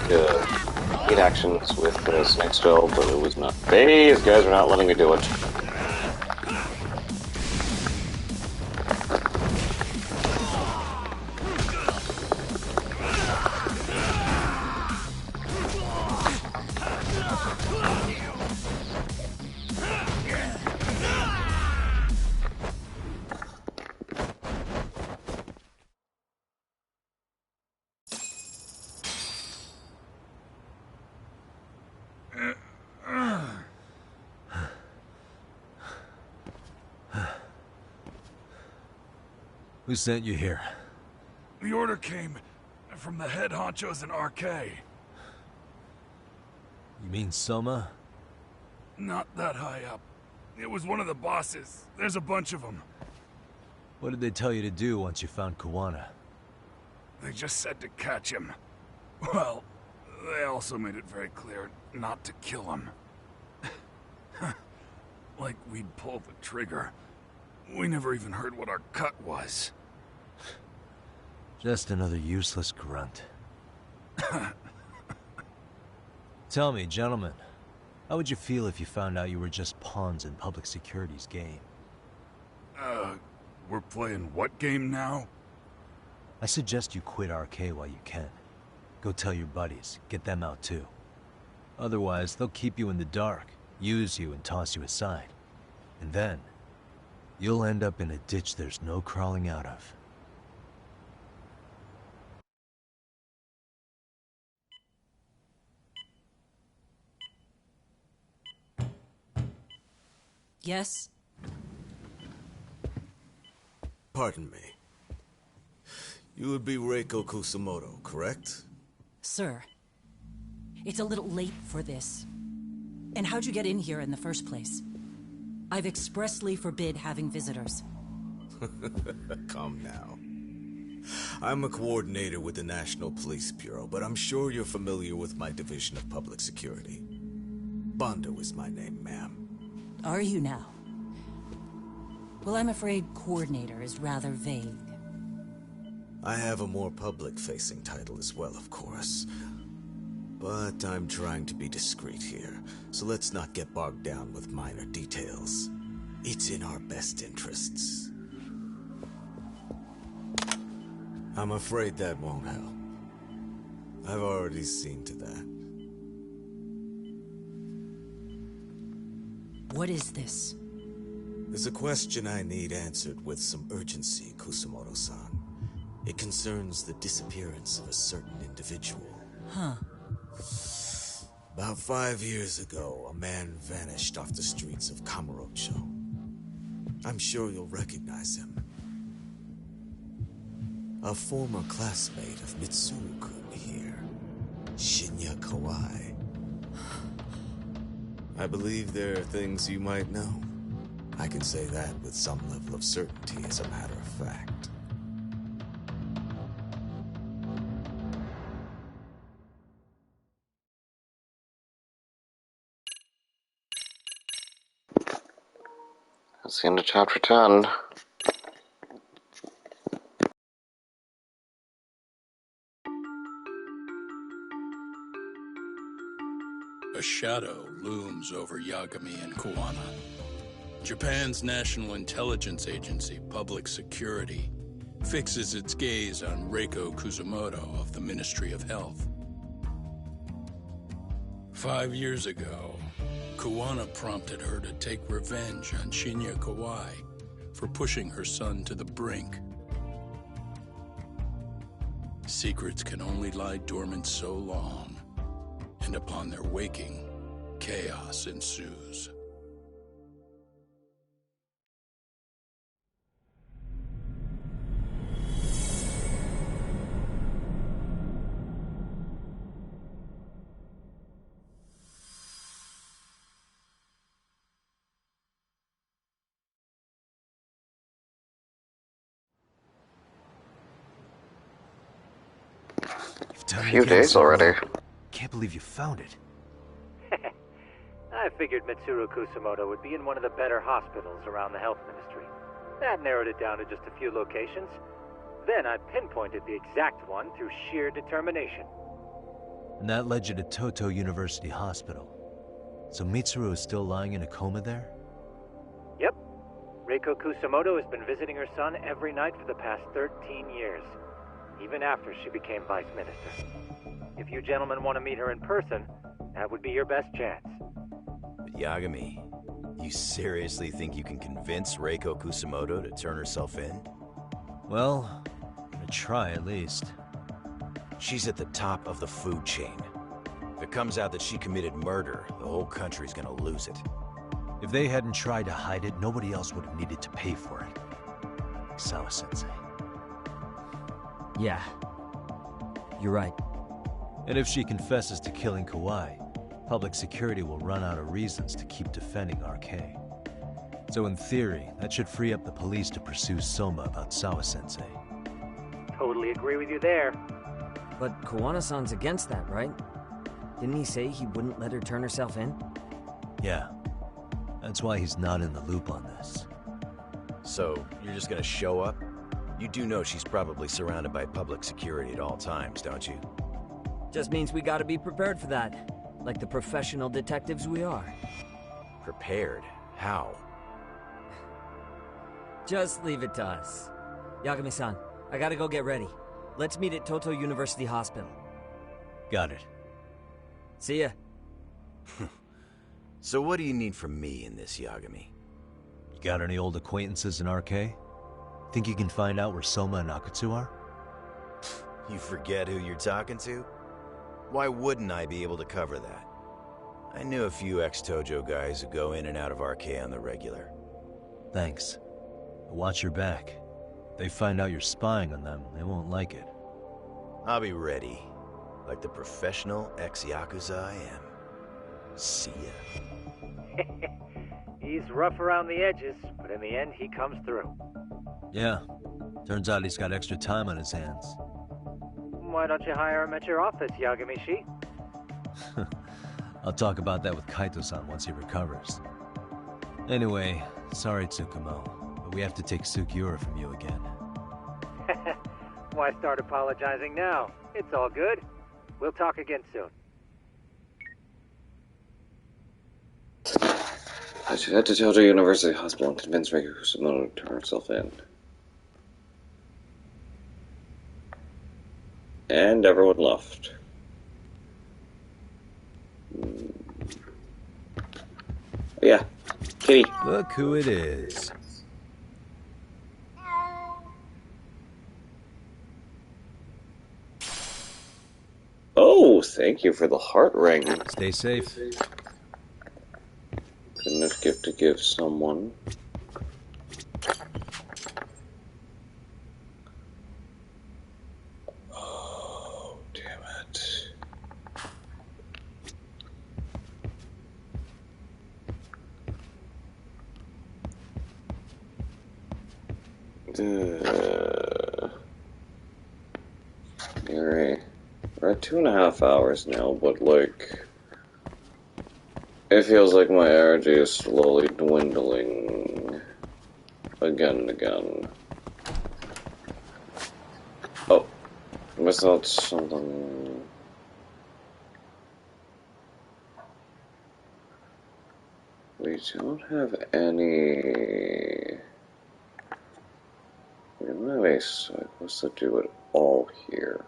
hit actions with, Snake Shell, but it was not. These guys are not letting me do it. Who sent you here? The order came from the head honchos in RK. You mean Soma? Not that high up. It was one of the bosses. There's a bunch of them. What did they tell you to do once you found Kuwana? They just said to catch him. Well, they also made it very clear not to kill him. Like we'd pull the trigger. We never even heard what our cut was. Just another useless grunt. Tell me, gentlemen, how would you feel if you found out you were just pawns in public security's game? We're playing what game now? I suggest you quit RK while you can. Go tell your buddies, get them out too. Otherwise, they'll keep you in the dark, use you and toss you aside. And then, you'll end up in a ditch there's no crawling out of. Yes? Pardon me. You would be Reiko Kusamoto, correct? Sir, it's a little late for this. And how'd you get in here in the first place? I've expressly forbid having visitors. Come now. I'm a coordinator with the National Police Bureau, but I'm sure you're familiar with my Division of Public Security. Bondo is my name, ma'am. Are you now? Well, I'm afraid coordinator is rather vague. I have a more public-facing title as well, of course. But I'm trying to be discreet here, so let's not get bogged down with minor details. It's in our best interests. I'm afraid that won't help. I've already seen to that. What is this? There's a question I need answered with some urgency, Kusamoto-san. It concerns the disappearance of a certain individual. Huh. About 5 years ago, a man vanished off the streets of Kamurocho. I'm sure you'll recognize him. A former classmate of Mitsuru-kun here, Shinya Kawai. I believe there are things you might know. I can say that with some level of certainty, as a matter of fact. That's the end of chapter 10. A shadow looms over Yagami and Kuwana. Japan's National Intelligence Agency, Public Security, fixes its gaze on Reiko Kusamoto of the Ministry of Health. 5 years ago, Kuwana prompted her to take revenge on Shinya Kawai for pushing her son to the brink. Secrets can only lie dormant so long, and upon their waking, chaos ensues. A few days already. Can't believe you found it. I figured Mitsuru Kusamoto would be in one of the better hospitals around the health ministry. That narrowed it down to just a few locations. Then I pinpointed the exact one through sheer determination. And that led you to Toto University Hospital. So Mitsuru is still lying in a coma there? Yep. Reiko Kusamoto has been visiting her son every night for the past 13 years. Even after she became vice minister. If you gentlemen want to meet her in person, that would be your best chance. Yagami, you seriously think you can convince Reiko Kusamoto to turn herself in? Well, I'm gonna try at least. She's at the top of the food chain. If it comes out that she committed murder, the whole country's gonna lose it. If they hadn't tried to hide it, nobody else would have needed to pay for it. Like Sawa-sensei. Yeah. You're right. And if she confesses to killing Kawai, public security will run out of reasons to keep defending RK. So in theory, that should free up the police to pursue Soma about Sawa-sensei. Totally agree with you there. But Kuwana-san's against that, right? Didn't he say he wouldn't let her turn herself in? Yeah. That's why he's not in the loop on this. So, you're just gonna show up? You do know she's probably surrounded by public security at all times, don't you? Just means we gotta be prepared for that. Like the professional detectives we are. Prepared? How? Just leave it to us. Yagami-san, I gotta go get ready. Let's meet at Toto University Hospital. Got it. See ya. So what do you need from me in this, Yagami? You got any old acquaintances in RK? Think you can find out where Soma and Akutsu are? You forget who you're talking to? Why wouldn't I be able to cover that? I knew a few ex-Tojo guys who go in and out of RK on the regular. Thanks. Watch your back. They find out you're spying on them, they won't like it. I'll be ready, like the professional ex-Yakuza I am. See ya. He's rough around the edges, but in the end, he comes through. Yeah. Turns out he's got extra time on his hands. Why don't you hire him at your office, Yagami-shi? I'll talk about that with Kaito-san once he recovers. Anyway, sorry Tsukumo, but we have to take Sukiura from you again. Why start apologizing now? It's all good. We'll talk again soon. I should head to Tojo University Hospital and convince Reiko Kusumoto to turn herself in. And everyone left. Yeah, Kitty. Look who it is. Oh, thank you for the heart ring. Stay safe. Good enough gift to give someone. Oh, damn it. Alright. We're at 2.5 hours now, but like, it feels like my energy is slowly dwindling again and again. Oh, I missed out something. We don't have any. We don't have a side quest to do it all here.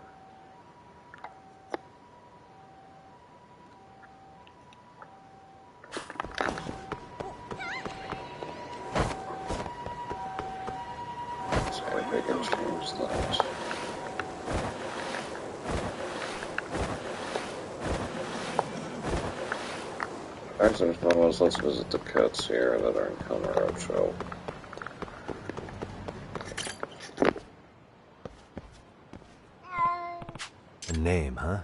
Actually, let's visit the cuts here that are in Kamurocho. A name, huh?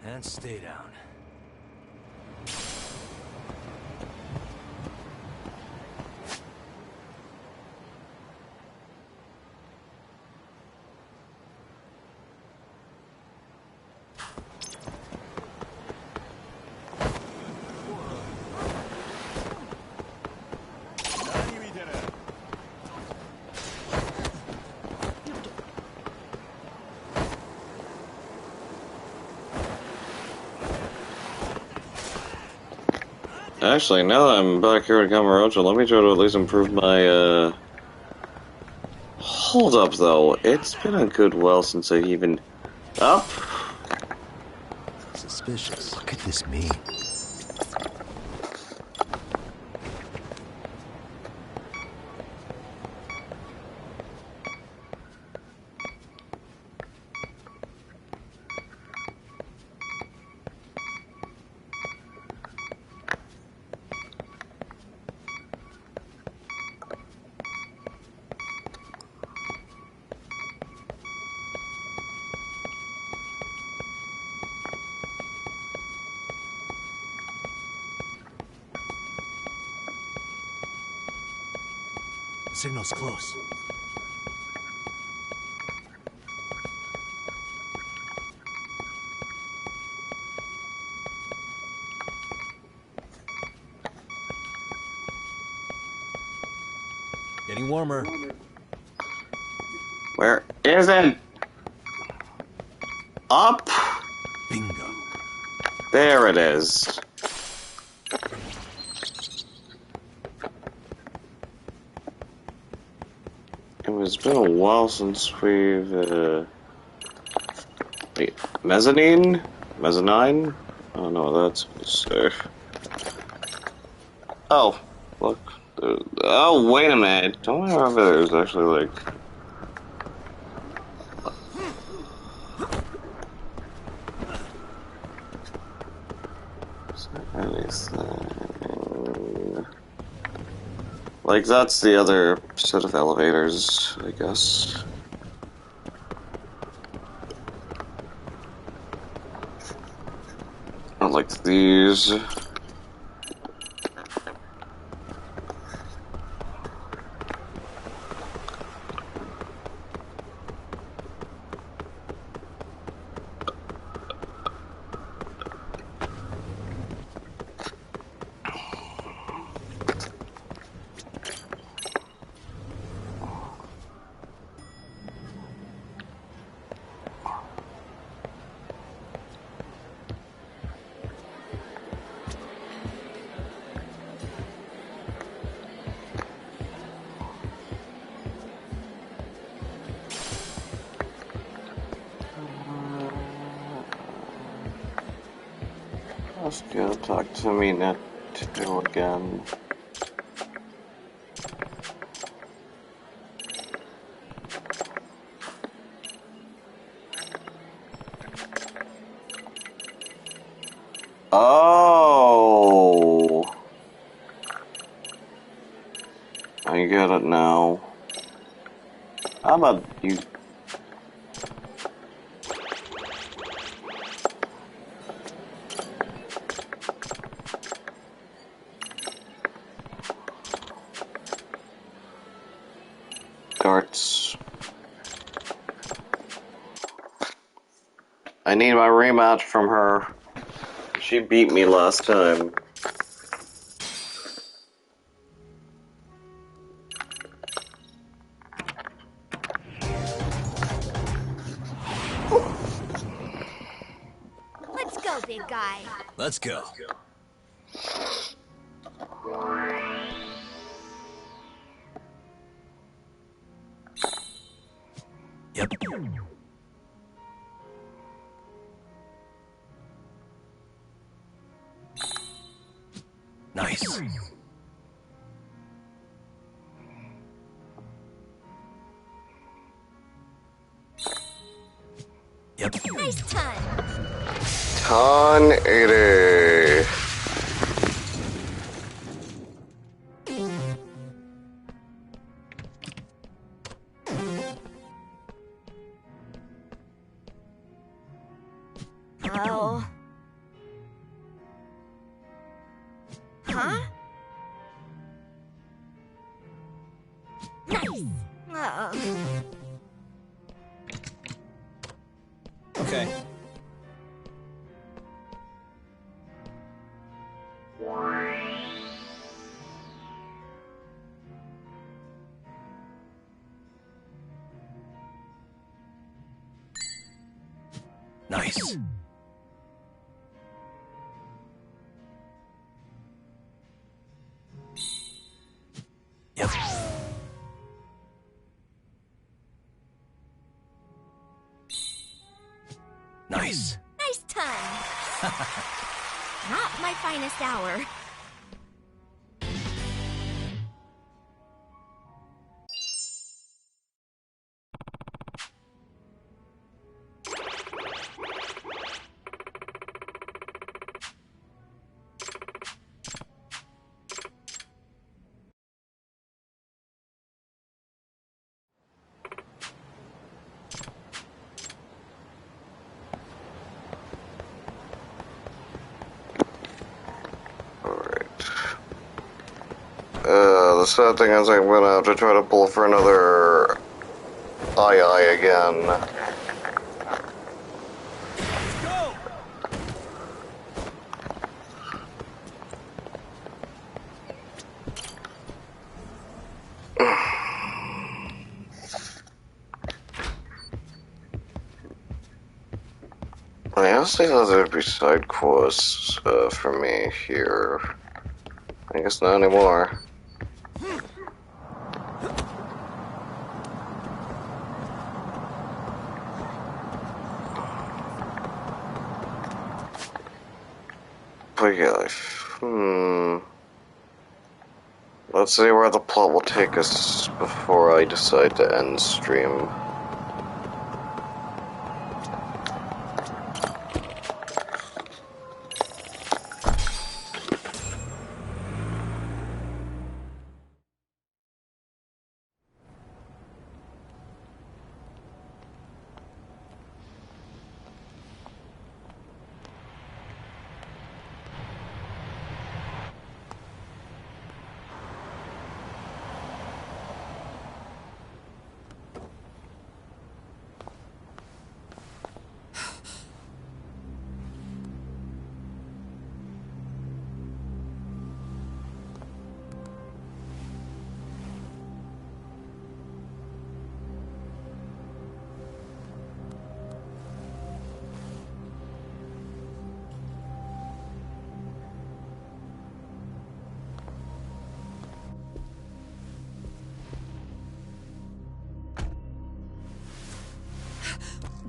And stay down. Actually, now that I'm back here at Kamurocho, let me try to at least improve my, Hold up, though. It's been a good while since I've even... Up? Suspicious. What could this mean? Signal's close. Getting warmer. Where is it? Up? Bingo. There it is. It's been a while since we've, wait, mezzanine? Mezzanine? Oh no, that's safe. Oh, look. Oh, wait a minute. Don't I remember there's actually, like... anything... Like, that's the other set of elevators, I guess. Not like these. Let's go talk to me net to do again. Oh, I get it now. How about you? Darts. I need my rematch from her. She beat me last time. Let's go, big guy. Let's go. Yep. Nice. Yep. Nice ton. Ton 80. Oh. Huh? Nice. Oh. Okay. Nice. Yep. Nice. Nice ton. Not my finest hour. the sad thing is I'm gonna have to try to pull for another II again. I honestly thought there'd be side quests for me here. I guess not anymore. But yeah, let's see where the plot will take us before I decide to end stream.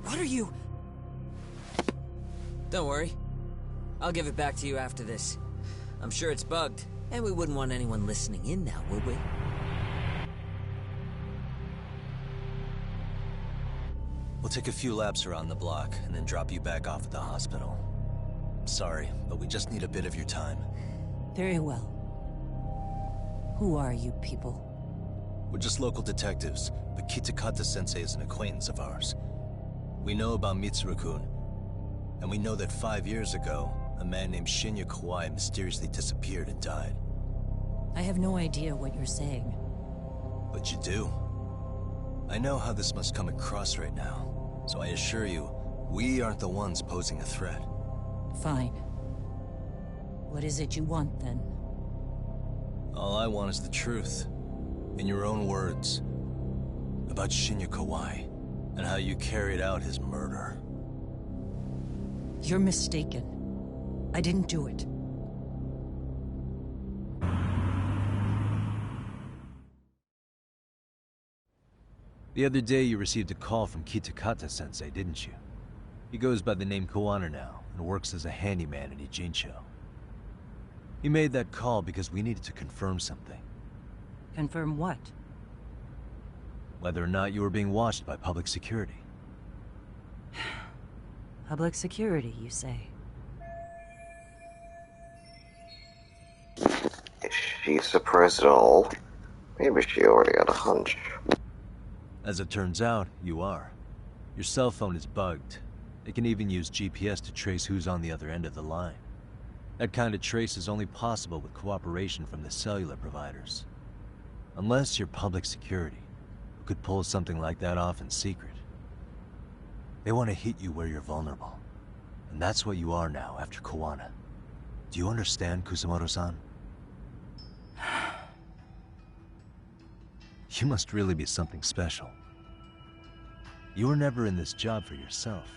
What are you? Don't worry. I'll give it back to you after this. I'm sure it's bugged, and we wouldn't want anyone listening in now, would we? We'll take a few laps around the block, and then drop you back off at the hospital. Sorry, but we just need a bit of your time. Very well. Who are you people? We're just local detectives, but Kitakata-sensei is an acquaintance of ours. We know about Mitsuru-kun, and we know that 5 years ago, a man named Shinya Kawai mysteriously disappeared and died. I have no idea what you're saying. But you do. I know how this must come across right now, so I assure you, we aren't the ones posing a threat. Fine. What is it you want, then? All I want is the truth. In your own words. About Shinya Kawai, and how you carried out his murder. You're mistaken. I didn't do it. The other day you received a call from Kitakata-sensei, didn't you? He goes by the name Koana now, and works as a handyman in Ijincho. He made that call because we needed to confirm something. Confirm what? Whether or not you were being watched by public security. Public security, you say? Is she surprised at all? Maybe she already had a hunch. As it turns out, you are. Your cell phone is bugged. It can even use GPS to trace who's on the other end of the line. That kind of trace is only possible with cooperation from the cellular providers. Unless you're public security, who could pull something like that off in secret. They want to hit you where you're vulnerable. And that's what you are now after Koana. Do you understand, Kusumoto-san? You must really be something special. You were never in this job for yourself.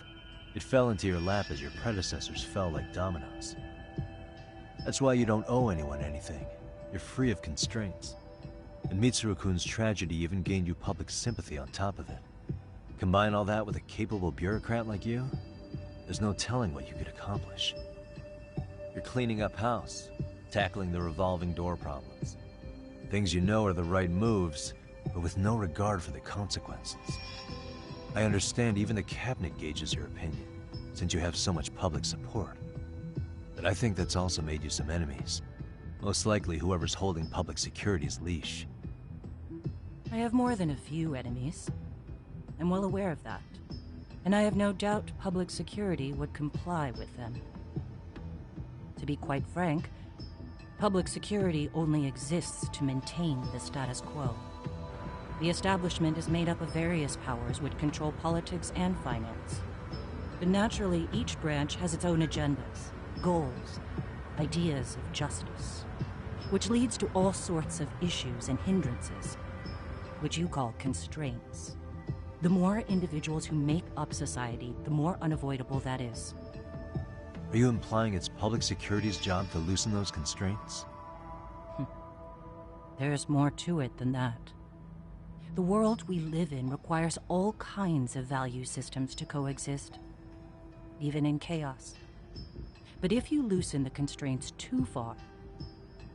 It fell into your lap as your predecessors fell like dominoes. That's why you don't owe anyone anything. You're free of constraints. And Mitsuru-kun's tragedy even gained you public sympathy on top of it. Combine all that with a capable bureaucrat like you, there's no telling what you could accomplish. You're cleaning up house, tackling the revolving door problems. Things you know are the right moves, but with no regard for the consequences. I understand even the cabinet gauges your opinion, since you have so much public support. But I think that's also made you some enemies. Most likely whoever's holding public security's leash. I have more than a few enemies. I'm well aware of that. And I have no doubt public security would comply with them. To be quite frank, Public security only exists to maintain the status quo. The establishment is made up of various powers which control politics and finance. But naturally, each branch has its own agendas, goals, ideas of justice, which leads to all sorts of issues and hindrances, which you call constraints. The more individuals who make up society, the more unavoidable that is. Are you implying it's public security's job to loosen those constraints? There's more to it than that. The world we live in requires all kinds of value systems to coexist, even in chaos. But if you loosen the constraints too far,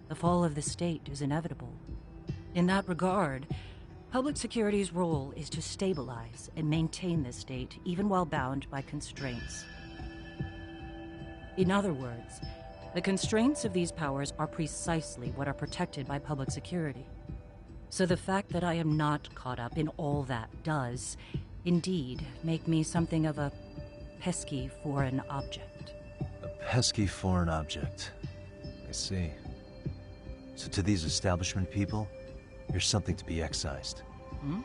the fall of the state is inevitable. In that regard, public security's role is to stabilize and maintain the state, even while bound by constraints. In other words, the constraints of these powers are precisely what are protected by public security. So the fact that I am not caught up in all that does, indeed, make me something of a pesky foreign object. A pesky foreign object. I see. So to these establishment people, you're something to be excised. Hmm?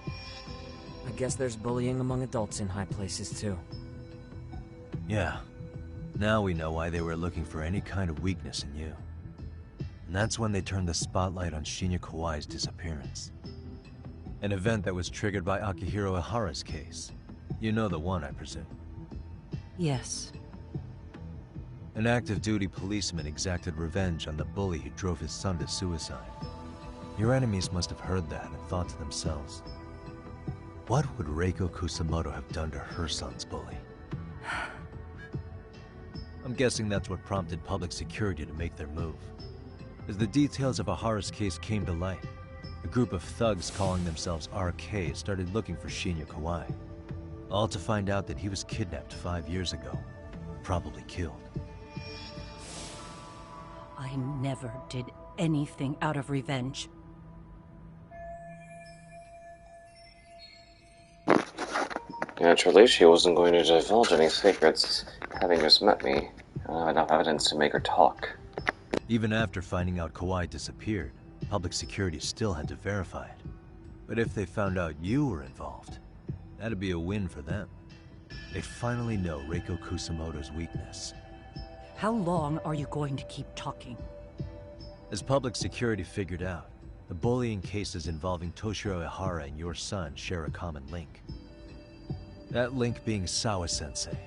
I guess there's bullying among adults in high places, too. Yeah. Now we know why they were looking for any kind of weakness in you. And that's when they turned the spotlight on Shinya Kawai's disappearance. An event that was triggered by Akihiro Ihara's case. You know the one, I presume. Yes. An active duty policeman exacted revenge on the bully who drove his son to suicide. Your enemies must have heard that and thought to themselves, what would Reiko Kusamoto have done to her son's bully? I'm guessing that's what prompted public security to make their move. As the details of Ihara's case came to light, a group of thugs calling themselves RK started looking for Shinya Kawai. All to find out that he was kidnapped 5 years ago, probably killed. I never did anything out of revenge. Naturally, she wasn't going to divulge any secrets, having just met me. I don't have enough evidence to make her talk. Even after finding out Kawai disappeared, public security still had to verify it. But if they found out you were involved, that'd be a win for them. They'd finally know Reiko Kusamoto's weakness. How long are you going to keep talking? As public security figured out, the bullying cases involving Toshiro Ihara and your son share a common link. That link being Sawa-sensei.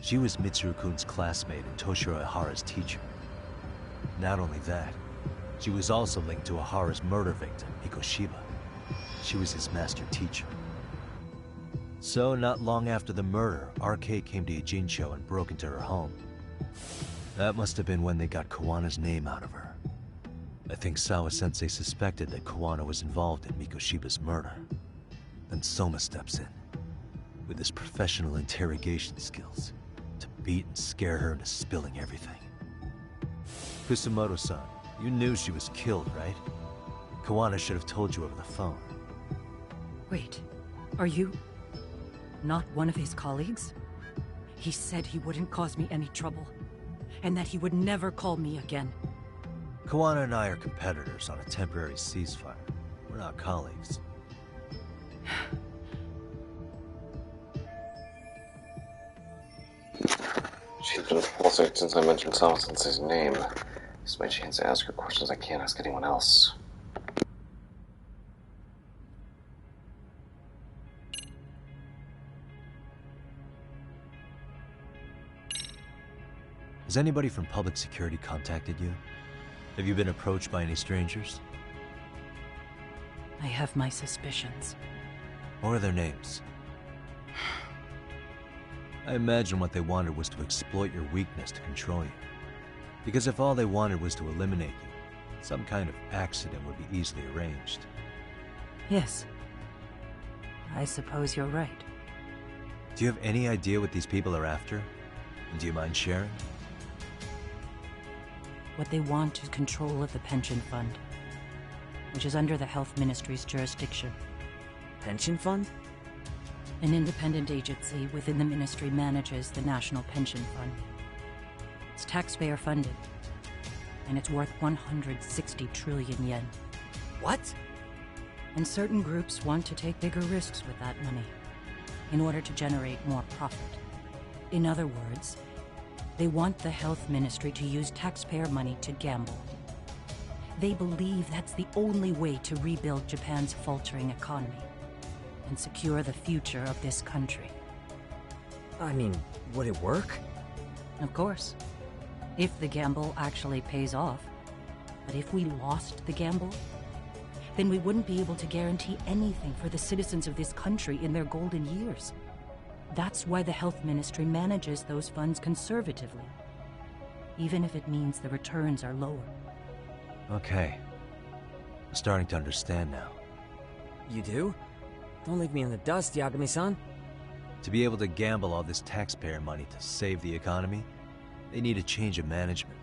She was Mitsuru-kun's classmate and Toshiro Ihara's teacher. Not only that, she was also linked to Ihara's murder victim, Hikoshiba. She was his master teacher. So, not long after the murder, RK came to Ijincho and broke into her home. That must have been when they got Kawana's name out of her. I think Sawa-sensei suspected that Kawana was involved in Mikoshiba's murder. Then Soma steps in, with his professional interrogation skills, to beat and scare her into spilling everything. Kusamoto-san, you knew she was killed, right? Kawana should have told you over the phone. Wait, are you not one of his colleagues? He said he wouldn't cause me any trouble, and that he would never call me again. Kawana and I are competitors on a temporary ceasefire. We're not colleagues. She's been falsing since I mentioned Sawa-sensei's name. This is my chance to ask her questions I can't ask anyone else. Has anybody from public security contacted you? Have you been approached by any strangers? I have my suspicions. What are their names? I imagine what they wanted was to exploit your weakness to control you. Because if all they wanted was to eliminate you, some kind of accident would be easily arranged. Yes. I suppose you're right. Do you have any idea what these people are after? And do you mind sharing? What they want is control of the pension fund, which is under the Health Ministry's jurisdiction. Pension fund? An independent agency within the ministry manages the National Pension Fund. It's taxpayer funded. and it's worth 160 trillion yen. What? And certain groups want to take bigger risks with that money in order to generate more profit. In other words, they want the health ministry to use taxpayer money to gamble. They believe that's the only way to rebuild Japan's faltering economy and secure the future of this country. I mean, would it work? Of course. If the gamble actually pays off. But if we lost the gamble, then we wouldn't be able to guarantee anything for the citizens of this country in their golden years. That's why the health ministry manages those funds conservatively, even if it means the returns are lower. Okay. I'm starting to understand now. You do? Don't leave me in the dust, Yagami-san. To be able to gamble all this taxpayer money to save the economy, they need a change of management.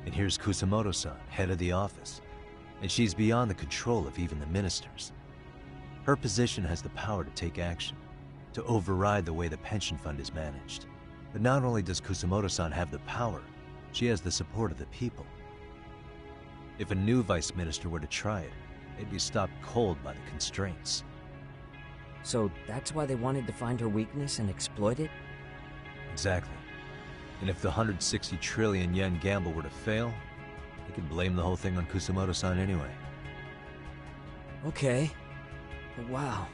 And here's Kusamoto-san, head of the office, and she's beyond the control of even the ministers. Her position has the power to take action, to override the way the pension fund is managed. But not only does Kusamoto-san have the power, she has the support of the people. If a new vice minister were to try it, they'd be stopped cold by the constraints. So that's why they wanted to find her weakness and exploit it? Exactly. And if the 160 trillion yen gamble were to fail, they could blame the whole thing on Kusamoto-san anyway. Okay. But wow,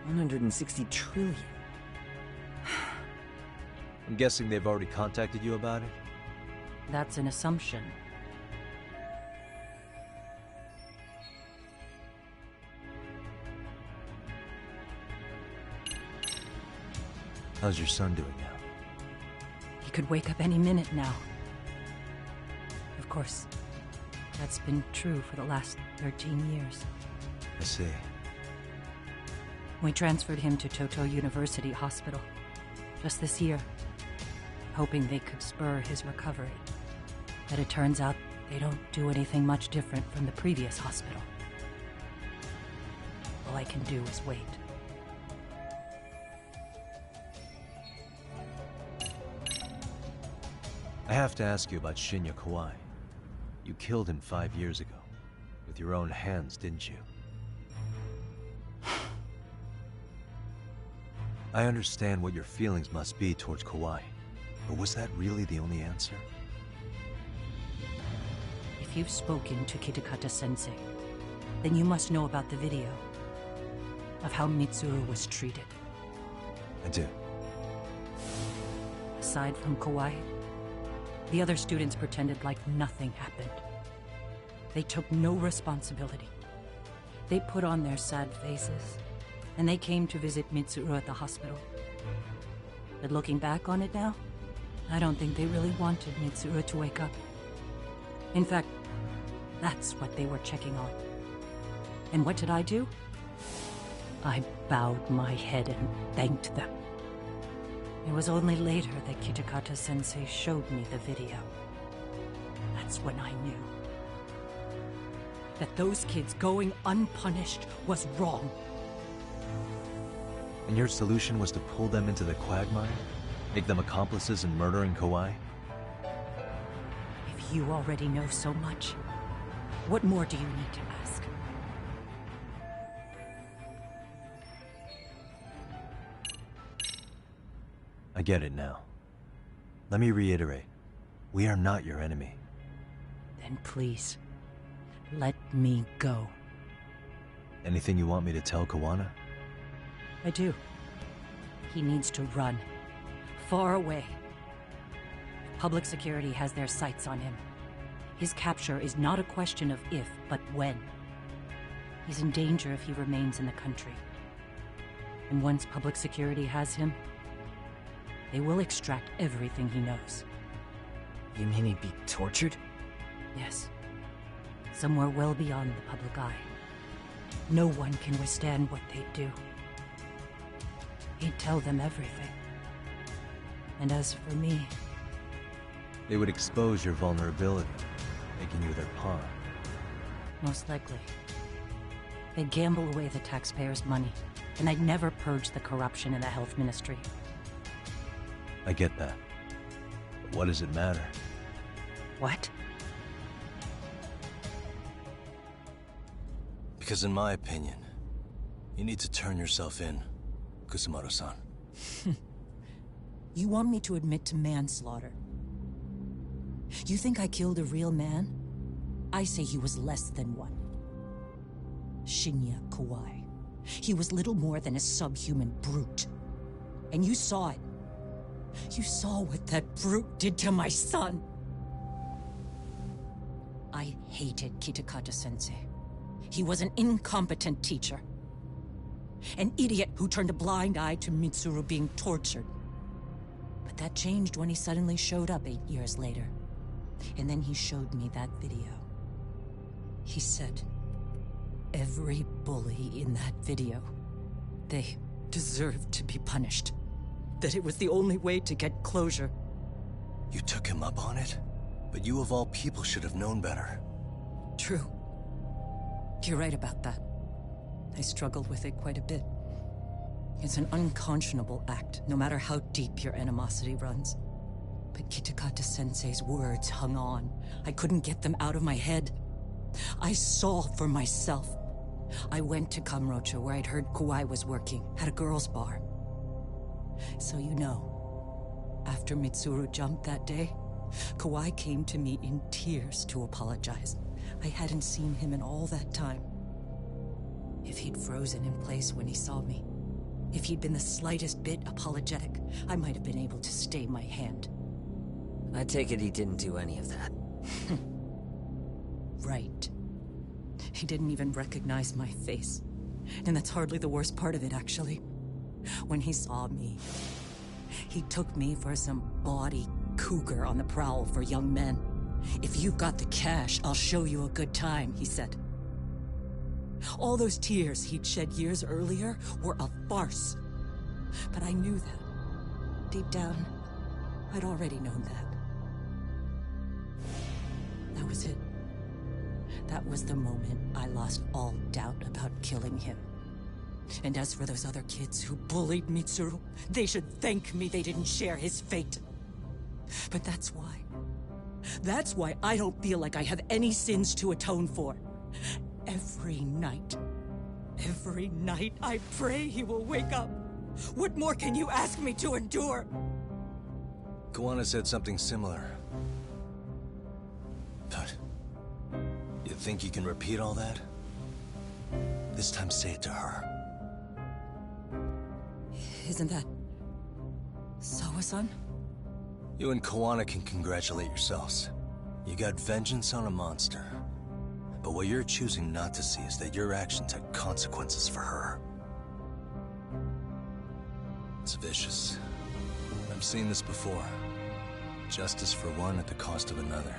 160 trillion. I'm guessing they've already contacted you about it? That's an assumption. How's your son doing now? He could wake up any minute now. Of course, that's been true for the last 13 years. I see. We transferred him to Toto University Hospital just this year, hoping they could spur his recovery. But it turns out they don't do anything much different from the previous hospital. All I can do is wait. I have to ask you about Shinya Kawai. You killed him 5 years ago. With your own hands, didn't you? I understand what your feelings must be towards Kawai, but was that really the only answer? If you've spoken to Kitakata-sensei, then you must know about the video of how Mitsuru was treated. I do. Aside from Kawai, the other students pretended like nothing happened. They took no responsibility. They put on their sad faces, and they came to visit Mitsuru at the hospital. But looking back on it now, I don't think they really wanted Mitsuru to wake up. In fact, that's what they were checking on. And what did I do? I bowed my head and thanked them. It was only later that Kitakata-sensei showed me the video. That's when I knew that those kids going unpunished was wrong. And your solution was to pull them into the quagmire? Make them accomplices in murdering Kawai? If you already know so much, what more do you need to ask? I get it now. Let me reiterate. We are not your enemy. Then please, let me go. Anything you want me to tell Kawana? I do. He needs to run. Far away. Public security has their sights on him. His capture is not a question of if, but when. He's in danger if he remains in the country. And once public security has him, they will extract everything he knows. You mean he'd be tortured? Yes. Somewhere well beyond the public eye. No one can withstand what they do. He'd tell them everything. And as for me... They would expose your vulnerability, making you their pawn. Most likely. They'd gamble away the taxpayers' money, and I'd never purge the corruption in the health ministry. I get that. But what does it matter? What? Because in my opinion, you need to turn yourself in, Kusumoto-san. You want me to admit to manslaughter? You think I killed a real man? I say he was less than one. Shinya Kawai. He was little more than a subhuman brute. And you saw it. You saw what that brute did to my son. I hated Kitakata-sensei. He was an incompetent teacher. An idiot who turned a blind eye to Mitsuru being tortured. But that changed when he suddenly showed up 8 years later. And then he showed me that video. He said, every bully in that video, they deserved to be punished. That it was the only way to get closure. You took him up on it? But you of all people should have known better. True. You're right about that. I struggled with it quite a bit. It's an unconscionable act, no matter how deep your animosity runs. But Kitakata-sensei's words hung on. I couldn't get them out of my head. I saw for myself. I went to Kamurocho, where I'd heard Kawai was working, at a girls' bar. So you know, after Mitsuru jumped that day, Kawai came to me in tears to apologize. I hadn't seen him in all that time. If he'd frozen in place when he saw me, if he'd been the slightest bit apologetic, I might have been able to stay my hand. I take it he didn't do any of that. Right. He didn't even recognize my face. And that's hardly the worst part of it, actually. When he saw me, he took me for some bawdy cougar on the prowl for young men. If you've got the cash, I'll show you a good time, he said. All those tears he'd shed years earlier were a farce. But I knew that. Deep down, I'd already known that. That was it. That was the moment I lost all doubt about killing him. And as for those other kids who bullied Mitsuru, they should thank me they didn't share his fate. But that's why. That's why I don't feel like I have any sins to atone for. Every night I pray he will wake up. What more can you ask me to endure? Kuwana said something similar. But you think you can repeat all that? This time say it to her. Isn't that Sawa-san? You and Kuwana can congratulate yourselves. You got vengeance on a monster. But what you're choosing not to see is that your actions had consequences for her. It's vicious. I've seen this before. Justice for one at the cost of another.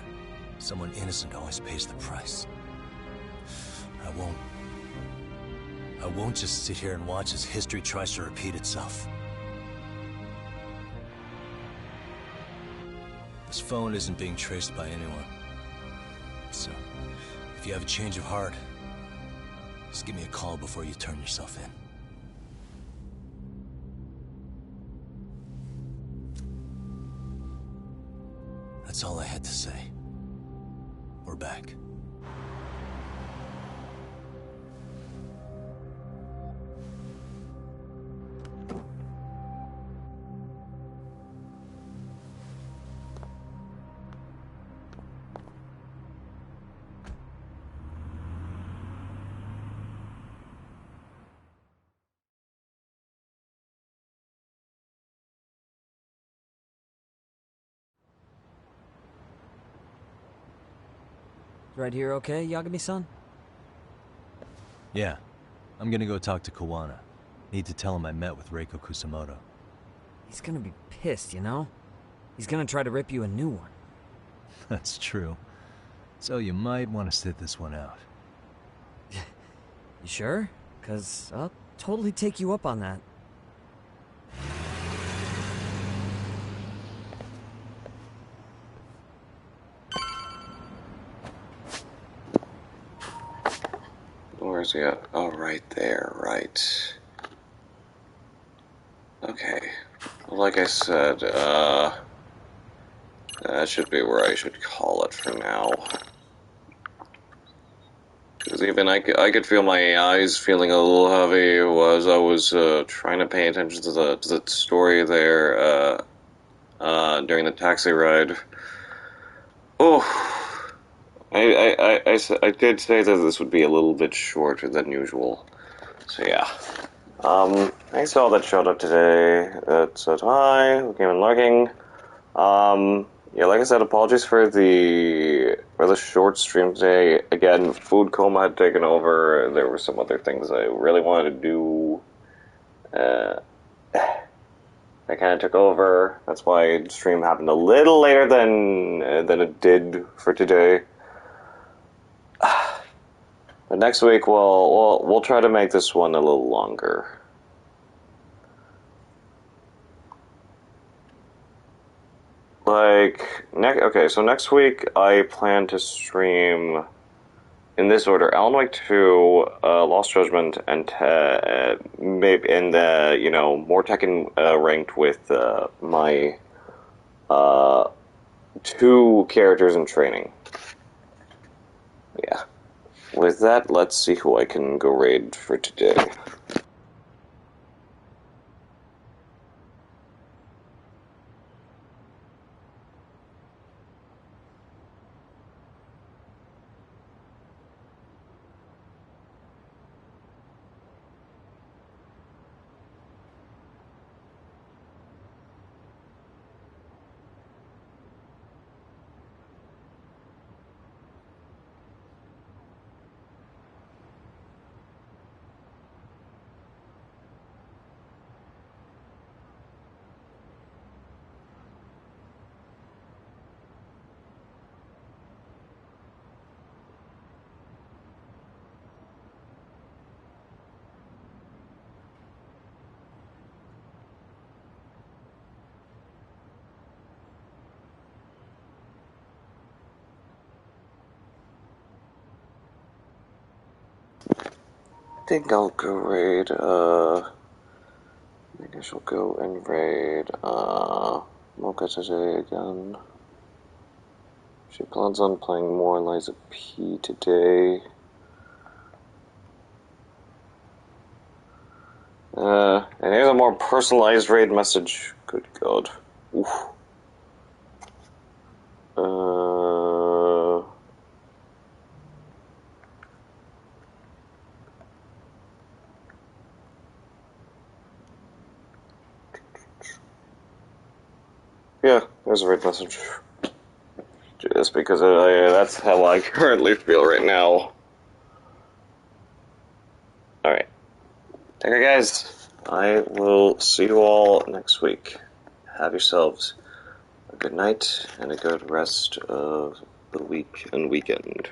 Someone innocent always pays the price. I won't just sit here and watch as history tries to repeat itself. This phone isn't being traced by anyone. So, if you have a change of heart, just give me a call before you turn yourself in. That's all I had to say. We're back. Right here okay, Yagami-san? Yeah. I'm gonna go talk to Kuwana. Need to tell him I met with Reiko Kusumoto. He's gonna be pissed, you know? He's gonna try to rip you a new one. That's true. So you might want to sit this one out. You sure? 'Cause I'll totally take you up on that. Where's he at? Oh, right there, right. Okay. Well, like I said, that should be where I should call it for now. Because even I could feel my eyes feeling a little heavy as I was trying to pay attention to the story there during the taxi ride. Oh, I did say that this would be a little bit shorter than usual. So yeah. Thanks to all that showed up today. That said hi, who came in lurking. Yeah, like I said, apologies for the short stream today. Again, food coma had taken over. There were some other things I really wanted to do. I kind of took over. That's why the stream happened a little later than it did for today. But next week we'll try to make this one a little longer. So next week I plan to stream in this order: Alan Wake 2, Lost Judgment, and maybe more Tekken ranked with my 2 characters in training. Yeah. With that, let's see who I can go raid for today. I think I'll go raid, I think I shall go and raid, Mocha today again. She plans on playing more Eliza P today. And here's a more personalized raid message. Good God. Oof. Yeah, there's a raid message. Just because that's how I currently feel right now. Alright. Take care, guys. I will see you all next week. Have yourselves a good night and a good rest of the week and weekend.